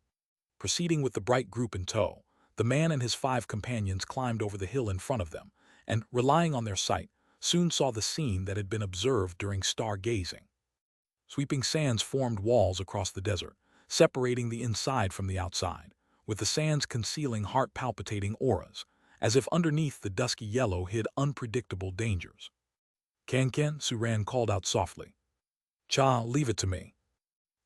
Proceeding with the bright group in tow, the man and his 5 companions climbed over the hill in front of them, and, relying on their sight, soon saw the scene that had been observed during stargazing. Sweeping sands formed walls across the desert, separating the inside from the outside, with the sands concealing heart-palpitating auras, as if underneath the dusky yellow hid unpredictable dangers. "Kankan," Suran called out softly. "Cha, leave it to me."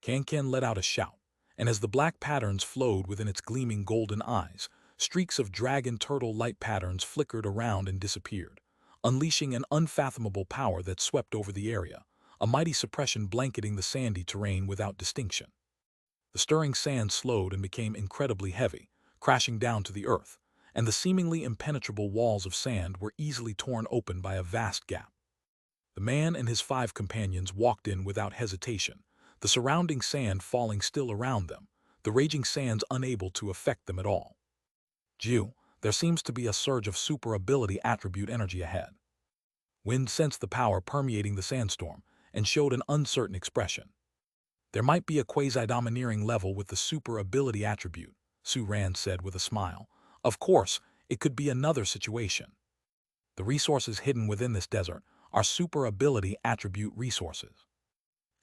Kankan let out a shout, and as the black patterns flowed within its gleaming golden eyes, streaks of dragon turtle light patterns flickered around and disappeared, unleashing an unfathomable power that swept over the area, a mighty suppression blanketing the sandy terrain without distinction. The stirring sand slowed and became incredibly heavy, crashing down to the earth, and the seemingly impenetrable walls of sand were easily torn open by a vast gap. The man and his 5 companions walked in without hesitation, the surrounding sand falling still around them, the raging sands unable to affect them at all. "Jew, there seems to be a surge of super ability attribute energy ahead." Wind sensed the power permeating the sandstorm and showed an uncertain expression. "There might be a quasi-domineering level with the super ability attribute," Suran said with a smile. "Of course, it could be another situation. The resources hidden within this desert are super ability attribute resources."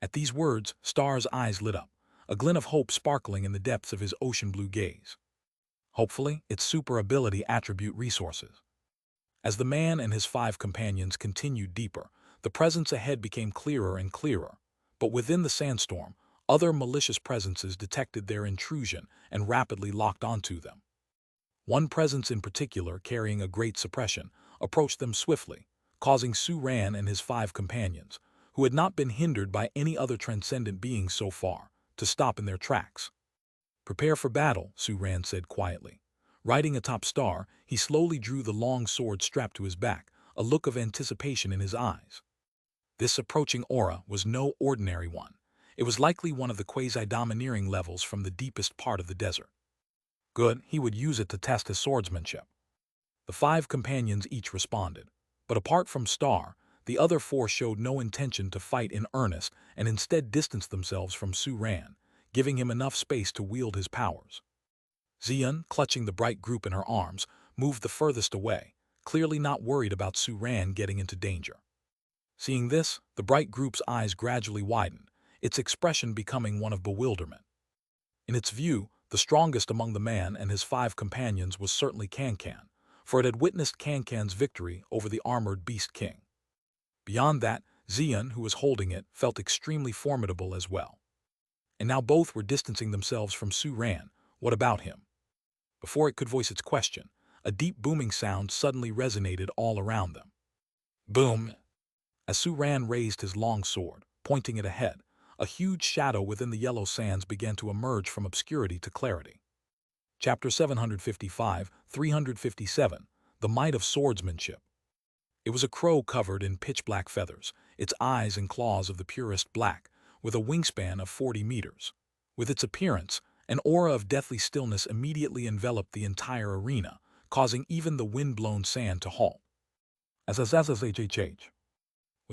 At these words, Star's eyes lit up, a glint of hope sparkling in the depths of his ocean-blue gaze. Hopefully, it's super ability attribute resources. As the man and his 5 companions continued deeper, the presence ahead became clearer and clearer, but within the sandstorm, other malicious presences detected their intrusion and rapidly locked onto them. One presence in particular, carrying a great suppression, approached them swiftly, causing Suran and his 5 companions, who had not been hindered by any other transcendent beings so far, to stop in their tracks. "Prepare for battle," Suran said quietly. Riding atop Star, he slowly drew the long sword strapped to his back, a look of anticipation in his eyes. This approaching aura was no ordinary one. It was likely one of the quasi-domineering levels from the deepest part of the desert. Good, he would use it to test his swordsmanship. The 5 companions each responded, but apart from Star, the other 4 showed no intention to fight in earnest and instead distanced themselves from Suran, giving him enough space to wield his powers. Xian, clutching the bright group in her arms, moved the furthest away, clearly not worried about Suran getting into danger. Seeing this, the bright group's eyes gradually widened, its expression becoming one of bewilderment. In its view, the strongest among the man and his 5 companions was certainly Kankan, for it had witnessed Kankan's victory over the armored Beast King. Beyond that, Xian, who was holding it, felt extremely formidable as well. And now both were distancing themselves from Suran. What about him? Before it could voice its question, a deep booming sound suddenly resonated all around them. Boom! As Suran raised his long sword, pointing it ahead, a huge shadow within the yellow sands began to emerge from obscurity to clarity. Chapter 755, 357, The Might of Swordsmanship. It was a crow covered in pitch-black feathers, its eyes and claws of the purest black, with a wingspan of 40 meters. With its appearance, an aura of deathly stillness immediately enveloped the entire arena, causing even the wind-blown sand to halt. With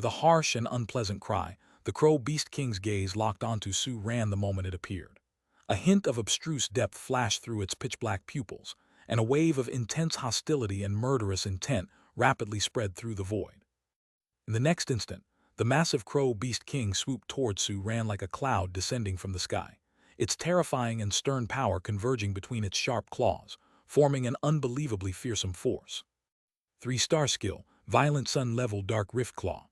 a harsh and unpleasant cry, the Crow Beast King's gaze locked onto Suran the moment it appeared. A hint of abstruse depth flashed through its pitch-black pupils, and a wave of intense hostility and murderous intent rapidly spread through the void. In the next instant, the massive Crow Beast King swooped towards Suran like a cloud descending from the sky, its terrifying and stern power converging between its sharp claws, forming an unbelievably fearsome force. 3-star skill, Violent Sun-level Dark Rift Claw.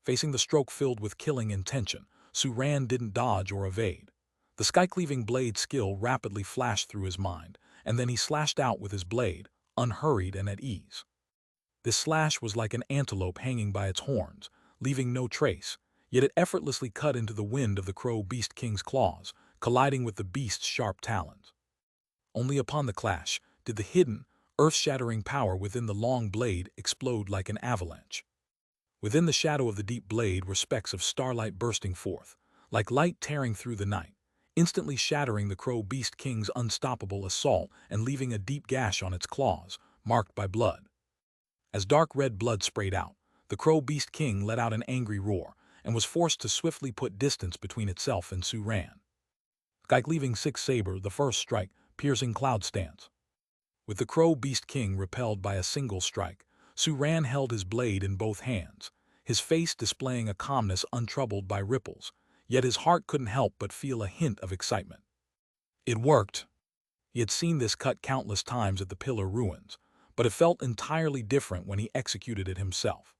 Facing the stroke filled with killing intention, Suran didn't dodge or evade. The sky-cleaving blade skill rapidly flashed through his mind, and then he slashed out with his blade, unhurried and at ease. This slash was like an antelope hanging by its horns, leaving no trace, yet it effortlessly cut into the wind of the Crow Beast King's claws, colliding with the beast's sharp talons. Only upon the clash did the hidden, earth-shattering power within the long blade explode like an avalanche. Within the shadow of the deep blade were specks of starlight bursting forth, like light tearing through the night, instantly shattering the Crow Beast King's unstoppable assault and leaving a deep gash on its claws, marked by blood. As dark red blood sprayed out, the Crow Beast King let out an angry roar and was forced to swiftly put distance between itself and Suran. Sky-cleaving six saber, the first strike, piercing cloud stance. With the Crow Beast King repelled by a single strike, Su-ran held his blade in both hands, his face displaying a calmness untroubled by ripples, yet his heart couldn't help but feel a hint of excitement. It worked. He had seen this cut countless times at the Pillar Ruins, but it felt entirely different when he executed it himself.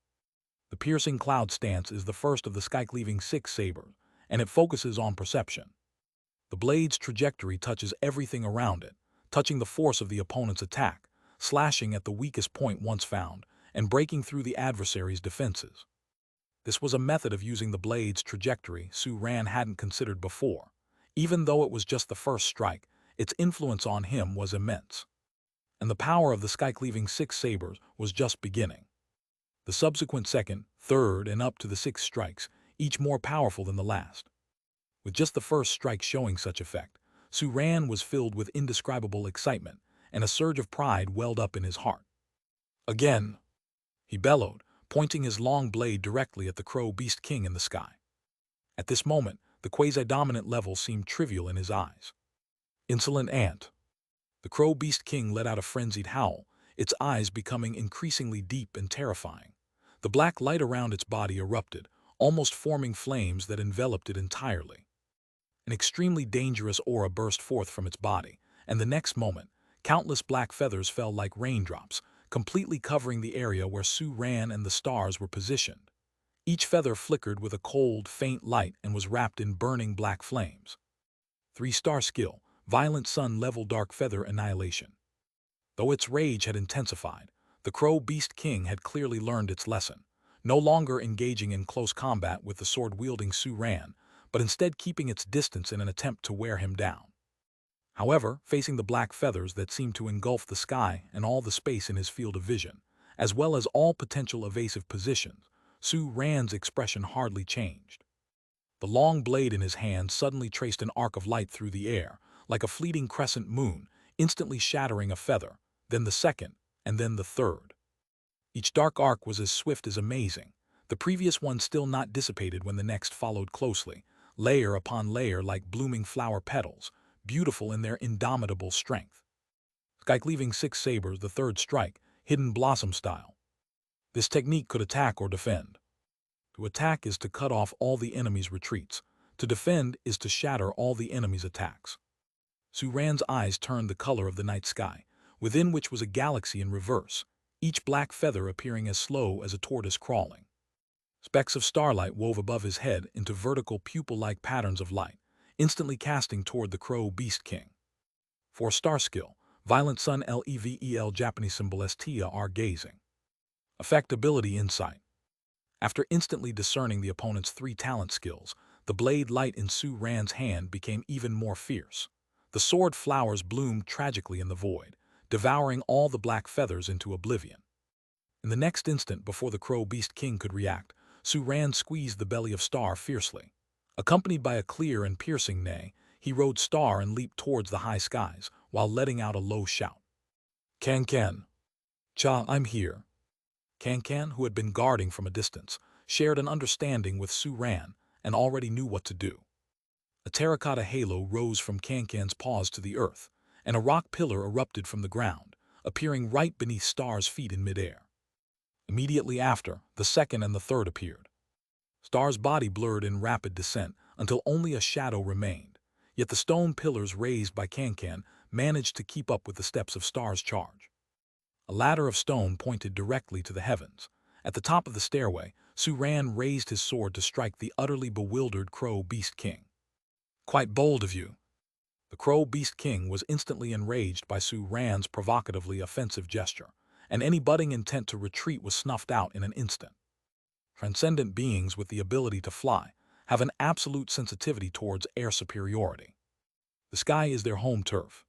The piercing cloud stance is the first of the sky-cleaving six sabers, and it focuses on perception. The blade's trajectory touches everything around it, touching the force of the opponent's attack, slashing at the weakest point once found, and breaking through the adversary's defenses. This was a method of using the blade's trajectory Su-ran hadn't considered before. Even though it was just the first strike, its influence on him was immense. And the power of the sky-cleaving six sabers was just beginning. The subsequent second, third, and up to the sixth strikes, each more powerful than the last. With just the first strike showing such effect, Su-ran was filled with indescribable excitement, and a surge of pride welled up in his heart. Again, he bellowed, pointing his long blade directly at the Crow Beast King in the sky. At this moment, the quasi-dominant level seemed trivial in his eyes. Insolent ant. The Crow Beast King let out a frenzied howl, its eyes becoming increasingly deep and terrifying. The black light around its body erupted, almost forming flames that enveloped it entirely. An extremely dangerous aura burst forth from its body, and the next moment, countless black feathers fell like raindrops, completely covering the area where Su-ran and the stars were positioned. Each feather flickered with a cold, faint light and was wrapped in burning black flames. 3-star skill, Violent Sun Level Dark Feather Annihilation. Though its rage had intensified, the Crow Beast King had clearly learned its lesson, no longer engaging in close combat with the sword-wielding Su-ran, but instead keeping its distance in an attempt to wear him down. However, facing the black feathers that seemed to engulf the sky and all the space in his field of vision, as well as all potential evasive positions, Su-ran's expression hardly changed. The long blade in his hand suddenly traced an arc of light through the air, like a fleeting crescent moon, instantly shattering a feather, then the second, and then the third. Each dark arc was as swift as amazing, the previous one still not dissipated when the next followed closely, layer upon layer like blooming flower petals, beautiful in their indomitable strength. Sky-cleaving six sabers, the third strike, hidden blossom style. This technique could attack or defend. To attack is to cut off all the enemy's retreats. To defend is to shatter all the enemy's attacks. Su-ran's eyes turned the color of the night sky, within which was a galaxy in reverse, each black feather appearing as slow as a tortoise crawling. Specks of starlight wove above his head into vertical pupil-like patterns of light, instantly casting toward the Crow Beast King. 4-star skill, Violent Sun Level Japanese symbol STR Gazing. Effect Ability Insight. After instantly discerning the opponent's 3 talent skills, the blade light in Su-ran's hand became even more fierce. The sword flowers bloomed tragically in the void, devouring all the black feathers into oblivion. In the next instant, before the Crow Beast King could react, Su-ran squeezed the belly of Star fiercely. Accompanied by a clear and piercing neigh, he rode Star and leaped towards the high skies, while letting out a low shout. Can. Cha, I'm here. Can, who had been guarding from a distance, shared an understanding with Su-ran and already knew what to do. A terracotta halo rose from Can's paws to the earth, and a rock pillar erupted from the ground, appearing right beneath Star's feet in midair. Immediately after, the second and the third appeared. Star's body blurred in rapid descent until only a shadow remained, yet the stone pillars raised by Can managed to keep up with the steps of Star's charge. A ladder of stone pointed directly to the heavens. At the top of the stairway, Su-ran raised his sword to strike the utterly bewildered Crow Beast King. Quite bold of you. The Crow Beast King was instantly enraged by Su-ran's provocatively offensive gesture, and any budding intent to retreat was snuffed out in an instant. Transcendent beings with the ability to fly have an absolute sensitivity towards air superiority. The sky is their home turf.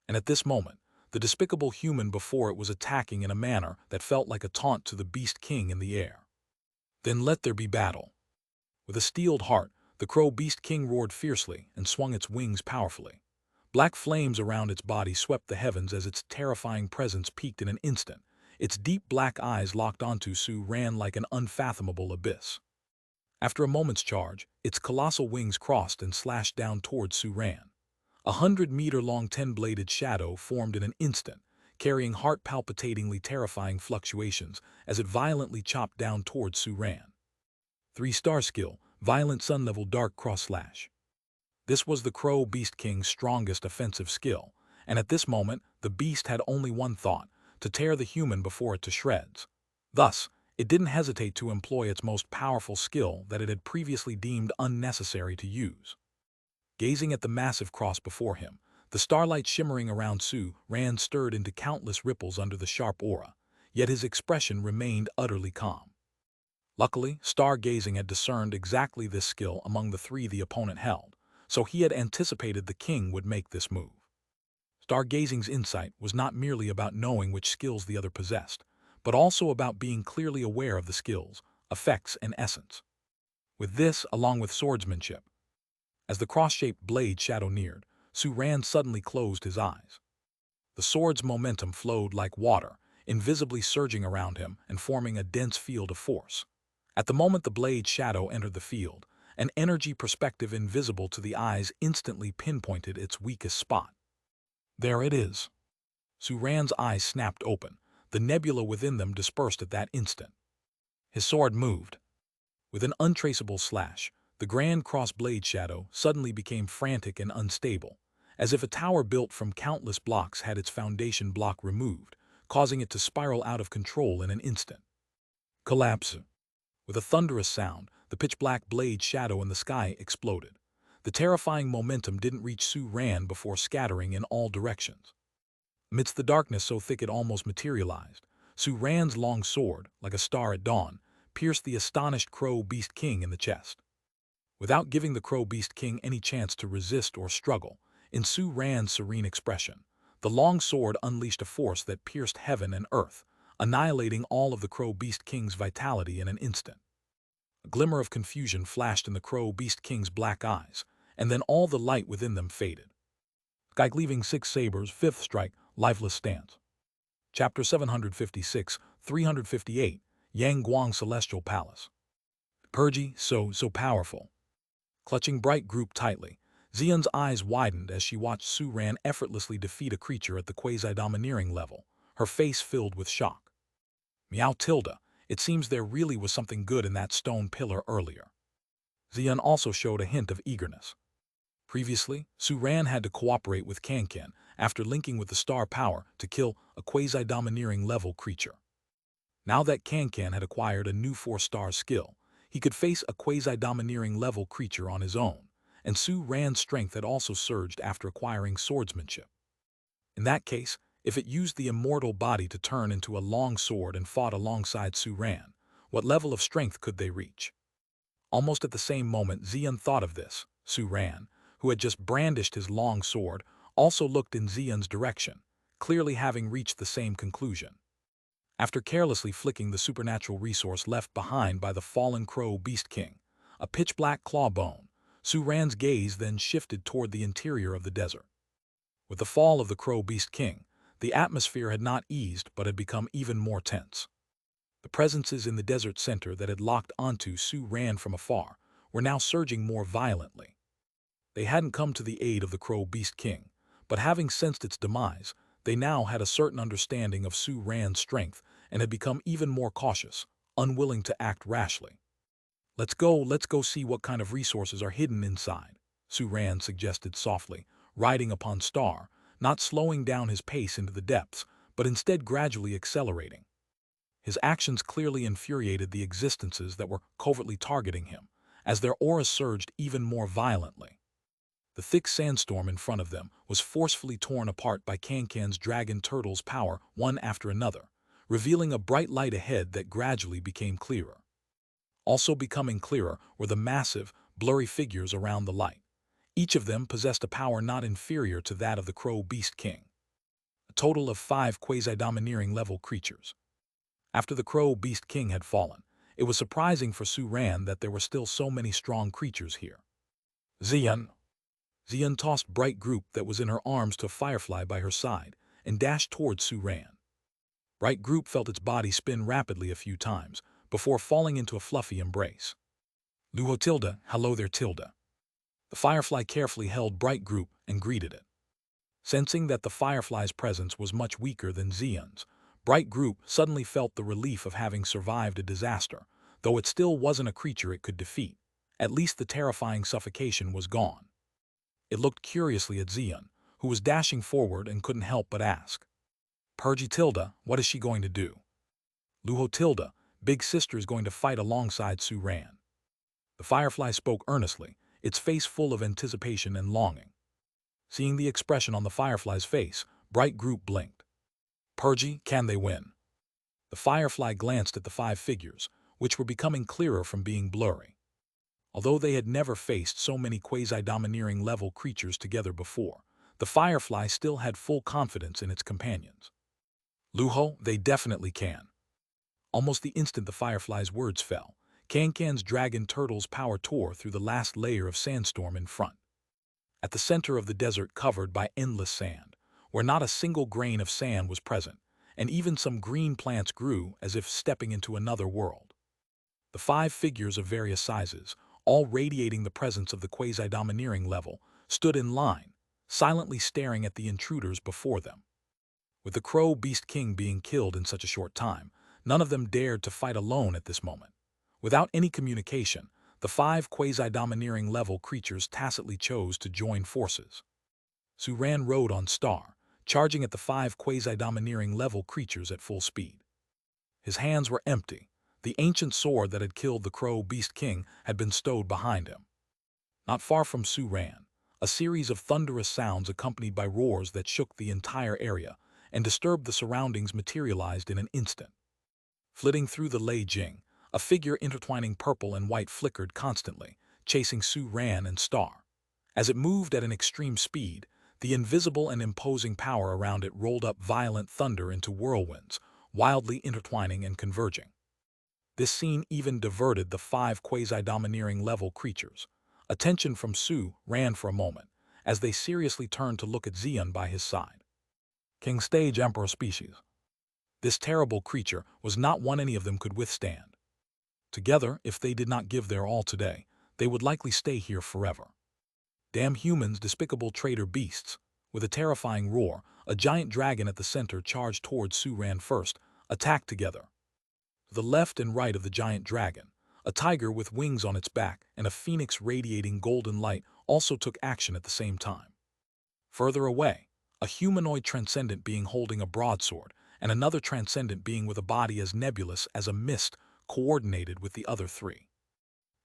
And at this moment, the despicable human before it was attacking in a manner that felt like a taunt to the Beast King in the air. Then let there be battle. With a steeled heart, the Crow Beast King roared fiercely and swung its wings powerfully. Black flames around its body swept the heavens as its terrifying presence peaked in an instant. Its deep black eyes locked onto Su-ran like an unfathomable abyss. After a moment's charge, its colossal wings crossed and slashed down towards Su-ran. 100-meter-long 10-bladed shadow formed in an instant, carrying heart-palpitatingly terrifying fluctuations as it violently chopped down towards Su-Ran. 3-star skill, Violent Sun-level Dark Cross-Slash. This was the Crow Beast King's strongest offensive skill, and at this moment the beast had only one thought, to tear the human before it to shreds. Thus, it didn't hesitate to employ its most powerful skill that it had previously deemed unnecessary to use. Gazing at the massive cross before him, the starlight shimmering around Su-Ran stirred into countless ripples under the sharp aura, yet his expression remained utterly calm. Luckily, Stargazing had discerned exactly this skill among the 3 the opponent held, so he had anticipated the king would make this move. Stargazing's insight was not merely about knowing which skills the other possessed, but also about being clearly aware of the skills, effects, and essence. With this, along with swordsmanship, as the cross-shaped blade shadow neared, Su-Ran suddenly closed his eyes. The sword's momentum flowed like water, invisibly surging around him and forming a dense field of force. At the moment the blade shadow entered the field, an energy perspective invisible to the eyes instantly pinpointed its weakest spot. There it is. Su-Ran's eyes snapped open, the nebula within them dispersed at that instant. His sword moved. With an untraceable slash, the grand cross-blade shadow suddenly became frantic and unstable, as if a tower built from countless blocks had its foundation block removed, causing it to spiral out of control in an instant. Collapse. With a thunderous sound, the pitch-black blade shadow in the sky exploded. The terrifying momentum didn't reach Su-Ran before scattering in all directions. Amidst the darkness so thick it almost materialized, Su-Ran's long sword, like a star at dawn, pierced the astonished Crow Beast King in the chest. Without giving the Crow Beast King any chance to resist or struggle, in Su-Ran's serene expression, the long sword unleashed a force that pierced heaven and earth, annihilating all of the Crow Beast King's vitality in an instant. A glimmer of confusion flashed in the Crow Beast King's black eyes, and then all the light within them faded. Sky leaving 6 sabers, 5th strike, lifeless stance. Chapter 756, 358, Yang Guang Celestial Palace. Purgy, so powerful. Clutching Bright Group tightly, Xian's eyes widened as she watched Su-Ran effortlessly defeat a creature at the quasi-domineering level, her face filled with shock. Meow tilde, it seems there really was something good in that stone pillar earlier. Xian also showed a hint of eagerness. Previously, Su-Ran had to cooperate with Kankan after linking with the star power to kill a quasi-domineering level creature. Now that Kankan had acquired a new 4-star skill, he could face a quasi-domineering level creature on his own, and Su-Ran's strength had also surged after acquiring swordsmanship. In that case, if it used the immortal body to turn into a long sword and fought alongside Su-Ran, what level of strength could they reach? Almost at the same moment Xian thought of this, Su-Ran, who had just brandished his long sword, also looked in Xian's direction, clearly having reached the same conclusion. After carelessly flicking the supernatural resource left behind by the fallen Crow Beast King, a pitch-black claw bone, Su-Ran's gaze then shifted toward the interior of the desert. With the fall of the Crow Beast King, the atmosphere had not eased but had become even more tense. The presences in the desert center that had locked onto Su-Ran from afar were now surging more violently. They hadn't come to the aid of the Crow Beast King, but having sensed its demise, they now had a certain understanding of Su-Ran's strength and had become even more cautious, unwilling to act rashly. Let's go see what kind of resources are hidden inside, Su-Ran suggested softly, riding upon Star, not slowing down his pace into the depths, but instead gradually accelerating. His actions clearly infuriated the existences that were covertly targeting him, as their auras surged even more violently. The thick sandstorm in front of them was forcefully torn apart by Kankan's dragon turtle's power one after another, revealing a bright light ahead that gradually became clearer. Also becoming clearer were the massive, blurry figures around the light. Each of them possessed a power not inferior to that of the Crow Beast King. A total of 5 quasi-domineering level creatures. After the Crow Beast King had fallen, it was surprising for Su-Ran that there were still so many strong creatures here. Xian tossed Bright Group that was in her arms to a firefly by her side and dashed towards Su-Ran. Bright Group felt its body spin rapidly a few times before falling into a fluffy embrace. Luo tilde, hello there tilde. The firefly carefully held Bright Group and greeted it. Sensing that the firefly's presence was much weaker than Xion's, Bright Group suddenly felt the relief of having survived a disaster, though it still wasn't a creature it could defeat. At least the terrifying suffocation was gone. It looked curiously at Xion, who was dashing forward and couldn't help but ask, "Purgy Tilda, what is she going to do?" "Luho Tilda, Big Sister is going to fight alongside Su Ran." The firefly spoke earnestly, its face full of anticipation and longing. Seeing the expression on the firefly's face, Bright Group blinked. "Purgy, can they win?" The firefly glanced at the 5 figures, which were becoming clearer from being blurry. Although they had never faced so many quasi-domineering level creatures together before, the firefly still had full confidence in its companions. "Luho, they definitely can." Almost the instant the firefly's words fell, Kankan's dragon turtle's power tore through the last layer of sandstorm in front. At the center of the desert covered by endless sand, where not a single grain of sand was present, and even some green plants grew as if stepping into another world. The 5 figures of various sizes, all radiating the presence of the quasi-domineering level, stood in line, silently staring at the intruders before them. With the Crow Beast King being killed in such a short time, none of them dared to fight alone at this moment. Without any communication, the 5 quasi-domineering level creatures tacitly chose to join forces. Su Ran rode on Star, charging at the 5 quasi-domineering level creatures at full speed. His hands were empty. The ancient sword that had killed the Crow Beast King had been stowed behind him. Not far from Su Ran, a series of thunderous sounds accompanied by roars that shook the entire area and disturbed the surroundings materialized in an instant. Flitting through the Lei Jing, a figure intertwining purple and white flickered constantly, chasing Su Ran and Star. As it moved at an extreme speed, the invisible and imposing power around it rolled up violent thunder into whirlwinds, wildly intertwining and converging. This scene even diverted the 5 quasi-domineering level creatures. Attention from Su Ran for a moment, as they seriously turned to look at Xion by his side. King Stage Emperor Species. This terrible creature was not one any of them could withstand. Together, if they did not give their all today, they would likely stay here forever. Damn humans, despicable traitor beasts. With a terrifying roar, a giant dragon at the center charged towards Su Ran first, attacked together. To the left and right of the giant dragon, a tiger with wings on its back and a phoenix radiating golden light also took action at the same time. Further away, a humanoid transcendent being holding a broadsword and another transcendent being with a body as nebulous as a mist coordinated with the other 3.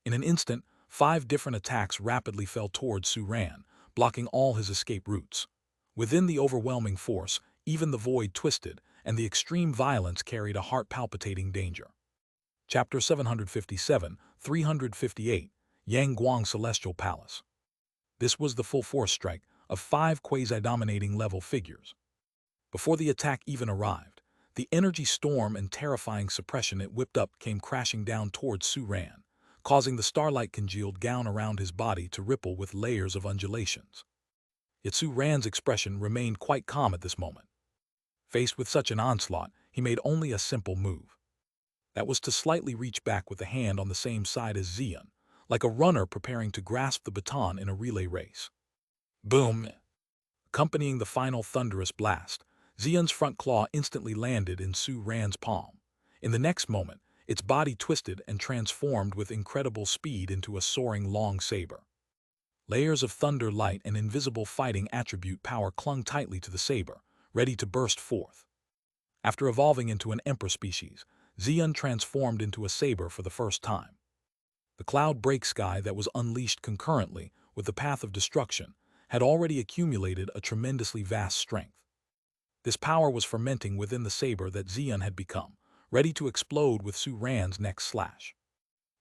In an instant, 5 different attacks rapidly fell towards Su Ran, blocking all his escape routes. Within the overwhelming force, even the void twisted, and the extreme violence carried a heart-palpitating danger. Chapter 757, 358, Yang Guang Celestial Palace. This was the full force strike of 5 quasi-dominating level figures. Before the attack even arrived, the energy storm and terrifying suppression it whipped up came crashing down towards Su Ran, causing the starlight congealed gown around his body to ripple with layers of undulations. Yet Su Ran's expression remained quite calm at this moment. Faced with such an onslaught, he made only a simple move. That was to slightly reach back with the hand on the same side as Xion, like a runner preparing to grasp the baton in a relay race. Boom! Accompanying the final thunderous blast, Xion's front claw instantly landed in Su Ran's palm. In the next moment, its body twisted and transformed with incredible speed into a soaring long saber. Layers of thunder light and invisible fighting attribute power clung tightly to the saber, ready to burst forth. After evolving into an emperor species, Xion transformed into a saber for the first time. The cloud break sky that was unleashed concurrently with the path of destruction had already accumulated a tremendously vast strength. This power was fermenting within the saber that Xion had become, ready to explode with Su Ran's next slash.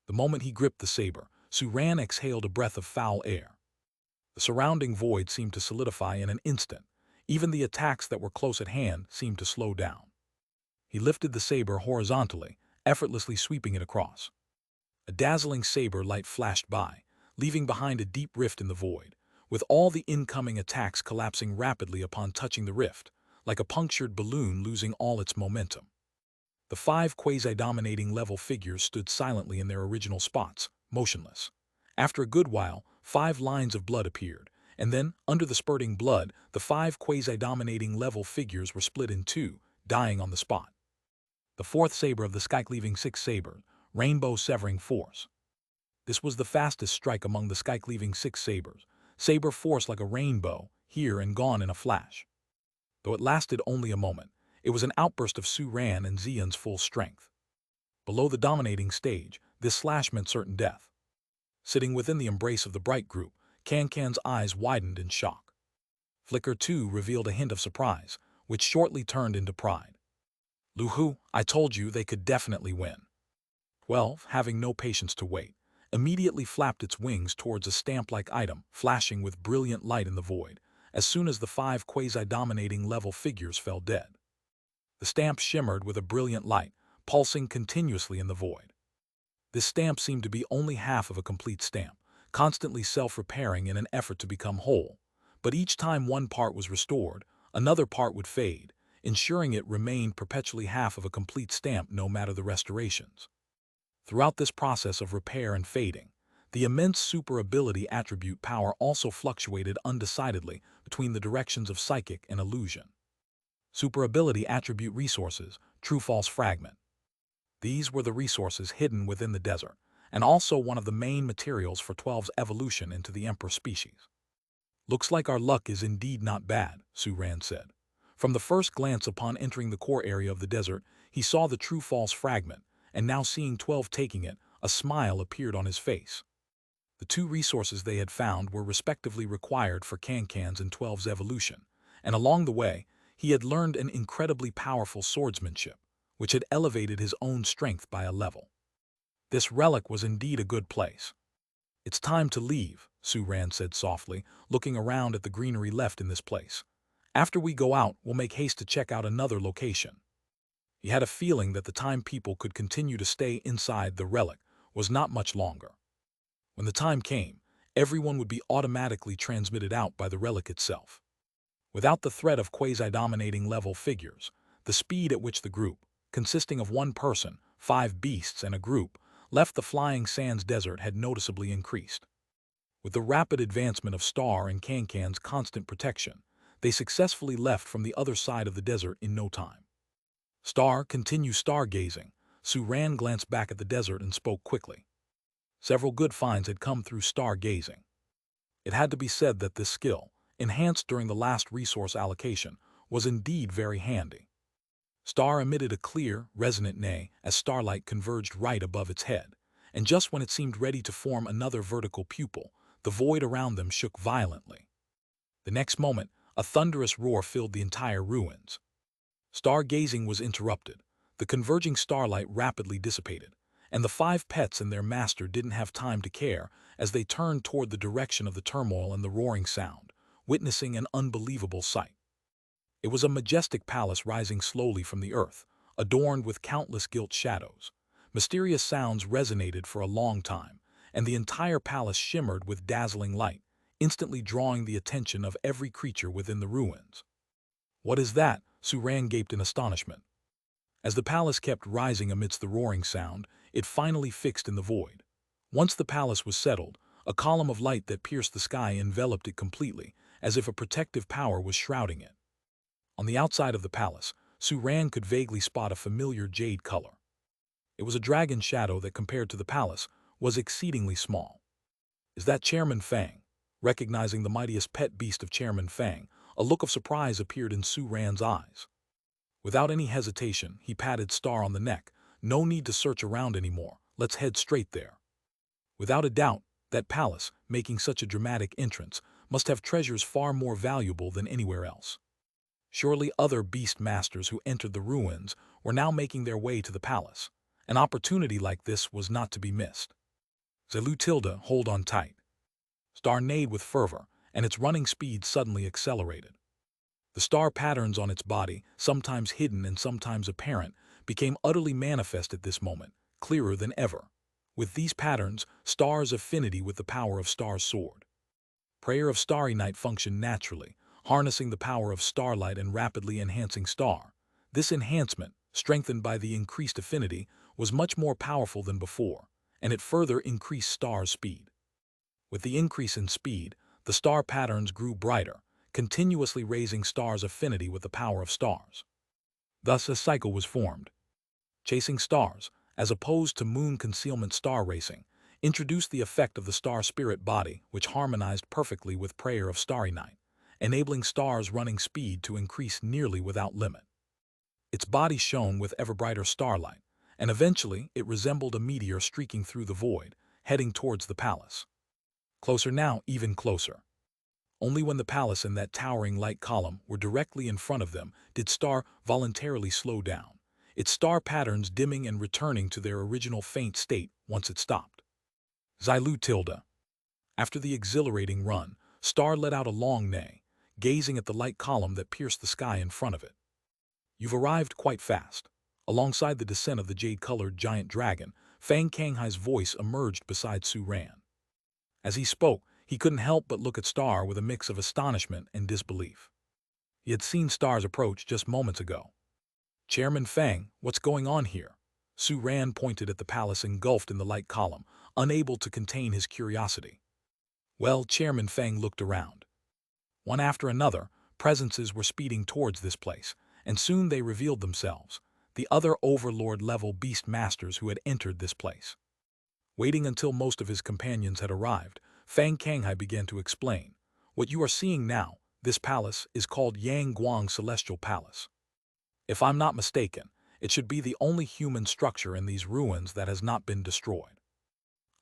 The moment he gripped the saber, Su Ran exhaled a breath of foul air. The surrounding void seemed to solidify in an instant. Even the attacks that were close at hand seemed to slow down. He lifted the saber horizontally, effortlessly sweeping it across. A dazzling saber light flashed by, leaving behind a deep rift in the void, with all the incoming attacks collapsing rapidly upon touching the rift, like a punctured balloon losing all its momentum. The 5 quasi-dominating level figures stood silently in their original spots, motionless. After a good while, 5 lines of blood appeared, and then, under the spurting blood, the 5 quasi-dominating level figures were split in two, dying on the spot. The fourth saber of the sky cleaving 6 saber, rainbow severing force. This was the fastest strike among the sky cleaving 6 sabers. Saber force like a rainbow, here and gone in a flash. Though it lasted only a moment, it was an outburst of Su-Ran and Xian's full strength. Below the dominating stage, this slash meant certain death. Sitting within the embrace of the bright group, Can-Can's eyes widened in shock. Flicker 2 revealed a hint of surprise, which shortly turned into pride. Lu-Hu, I told you they could definitely win. 12, having no patience to wait, immediately flapped its wings towards a stamp-like item, flashing with brilliant light in the void, as soon as the 5 quasi-dominating level figures fell dead. The stamp shimmered with a brilliant light, pulsing continuously in the void. This stamp seemed to be only half of a complete stamp, constantly self-repairing in an effort to become whole, but each time one part was restored, another part would fade, ensuring it remained perpetually half of a complete stamp no matter the restorations. Throughout this process of repair and fading, the immense super ability attribute power also fluctuated undecidedly between the directions of psychic and illusion. Super ability attribute resources, true-false fragment. These were the resources hidden within the desert, and also one of the main materials for 12's evolution into the Emperor species. Looks like our luck is indeed not bad, Su-Ran said. From the first glance upon entering the core area of the desert, he saw the true-false fragment, and now seeing 12 taking it, a smile appeared on his face. The 2 resources they had found were respectively required for Can-Can's and 12's evolution, and along the way, he had learned an incredibly powerful swordsmanship, which had elevated his own strength by a level. This relic was indeed a good place. It's time to leave, Su-Ran said softly, looking around at the greenery left in this place. After we go out, we'll make haste to check out another location. He had a feeling that the time people could continue to stay inside the relic was not much longer. When the time came, everyone would be automatically transmitted out by the relic itself. Without the threat of quasi-dominating level figures, the speed at which the group, consisting of 1 person, 5 beasts, and a group, left the flying sands desert had noticeably increased. With the rapid advancement of Star and Can-Can's constant protection, they successfully left from the other side of the desert in no time. Star, continue stargazing. Su-Ran glanced back at the desert and spoke quickly. Several good finds had come through stargazing. It had to be said that this skill, enhanced during the last resource allocation, was indeed very handy. Star emitted a clear, resonant neigh as starlight converged right above its head, and just when it seemed ready to form another vertical pupil, the void around them shook violently. The next moment, a thunderous roar filled the entire ruins. Stargazing was interrupted, the converging starlight rapidly dissipated, and the 5 pets and their master didn't have time to care as they turned toward the direction of the turmoil and the roaring sound, witnessing an unbelievable sight. It was a majestic palace rising slowly from the earth, adorned with countless gilt shadows. Mysterious sounds resonated for a long time, and the entire palace shimmered with dazzling light, instantly drawing the attention of every creature within the ruins. What is that? Su-Ran gaped in astonishment. As the palace kept rising amidst the roaring sound, it finally fixed in the void. Once the palace was settled, a column of light that pierced the sky enveloped it completely, as if a protective power was shrouding it. On the outside of the palace, Su-Ran could vaguely spot a familiar jade color. It was a dragon shadow that, compared to the palace, was exceedingly small. Is that Chairman Fang? Recognizing the mightiest pet beast of Chairman Fang, a look of surprise appeared in Su-Ran's eyes. Without any hesitation, he patted Star on the neck. No need to search around anymore. Let's head straight there. Without a doubt, that palace, making such a dramatic entrance, must have treasures far more valuable than anywhere else. Surely other beast masters who entered the ruins were now making their way to the palace. An opportunity like this was not to be missed. Zelu-Tilda, hold on tight. Star neighed with fervor, and its running speed suddenly accelerated. The star patterns on its body, sometimes hidden and sometimes apparent, became utterly manifest at this moment, clearer than ever. With these patterns, Star's affinity with the power of Star's sword. Prayer of Starry Night functioned naturally, harnessing the power of starlight and rapidly enhancing Star. This enhancement, strengthened by the increased affinity, was much more powerful than before, and it further increased Star's speed. With the increase in speed, the star patterns grew brighter, continuously raising stars' affinity with the power of stars. Thus a cycle was formed. Chasing stars, as opposed to moon concealment star racing, introduced the effect of the star spirit body, which harmonized perfectly with prayer of starry night, enabling stars' running speed to increase nearly without limit. Its body shone with ever brighter starlight, and eventually it resembled a meteor streaking through the void, heading towards the palace. Closer now, even closer. Only when the palace and that towering light column were directly in front of them did Star voluntarily slow down, its star patterns dimming and returning to their original faint state once it stopped. Xilu Tilda. After the exhilarating run, Star let out a long neigh, gazing at the light column that pierced the sky in front of it. You've arrived quite fast. Alongside the descent of the jade-colored giant dragon, Fang Kanghai's voice emerged beside Su Ran. As he spoke, he couldn't help but look at Star with a mix of astonishment and disbelief. He had seen Star's approach just moments ago. Chairman Fang, what's going on here? Su Ran pointed at the palace engulfed in the light column, unable to contain his curiosity. Well, Chairman Fang looked around. One after another, presences were speeding towards this place, and soon they revealed themselves, the other overlord-level beast masters who had entered this place. Waiting until most of his companions had arrived, Fang Kanghai began to explain. What you are seeing now, this palace, is called Yang Guang Celestial Palace. If I'm not mistaken, it should be the only human structure in these ruins that has not been destroyed.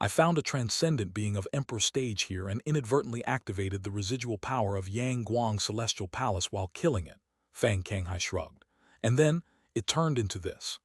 I found a transcendent being of Emperor stage here and inadvertently activated the residual power of Yang Guang Celestial Palace while killing it, Fang Kanghai shrugged. And then, it turned into this.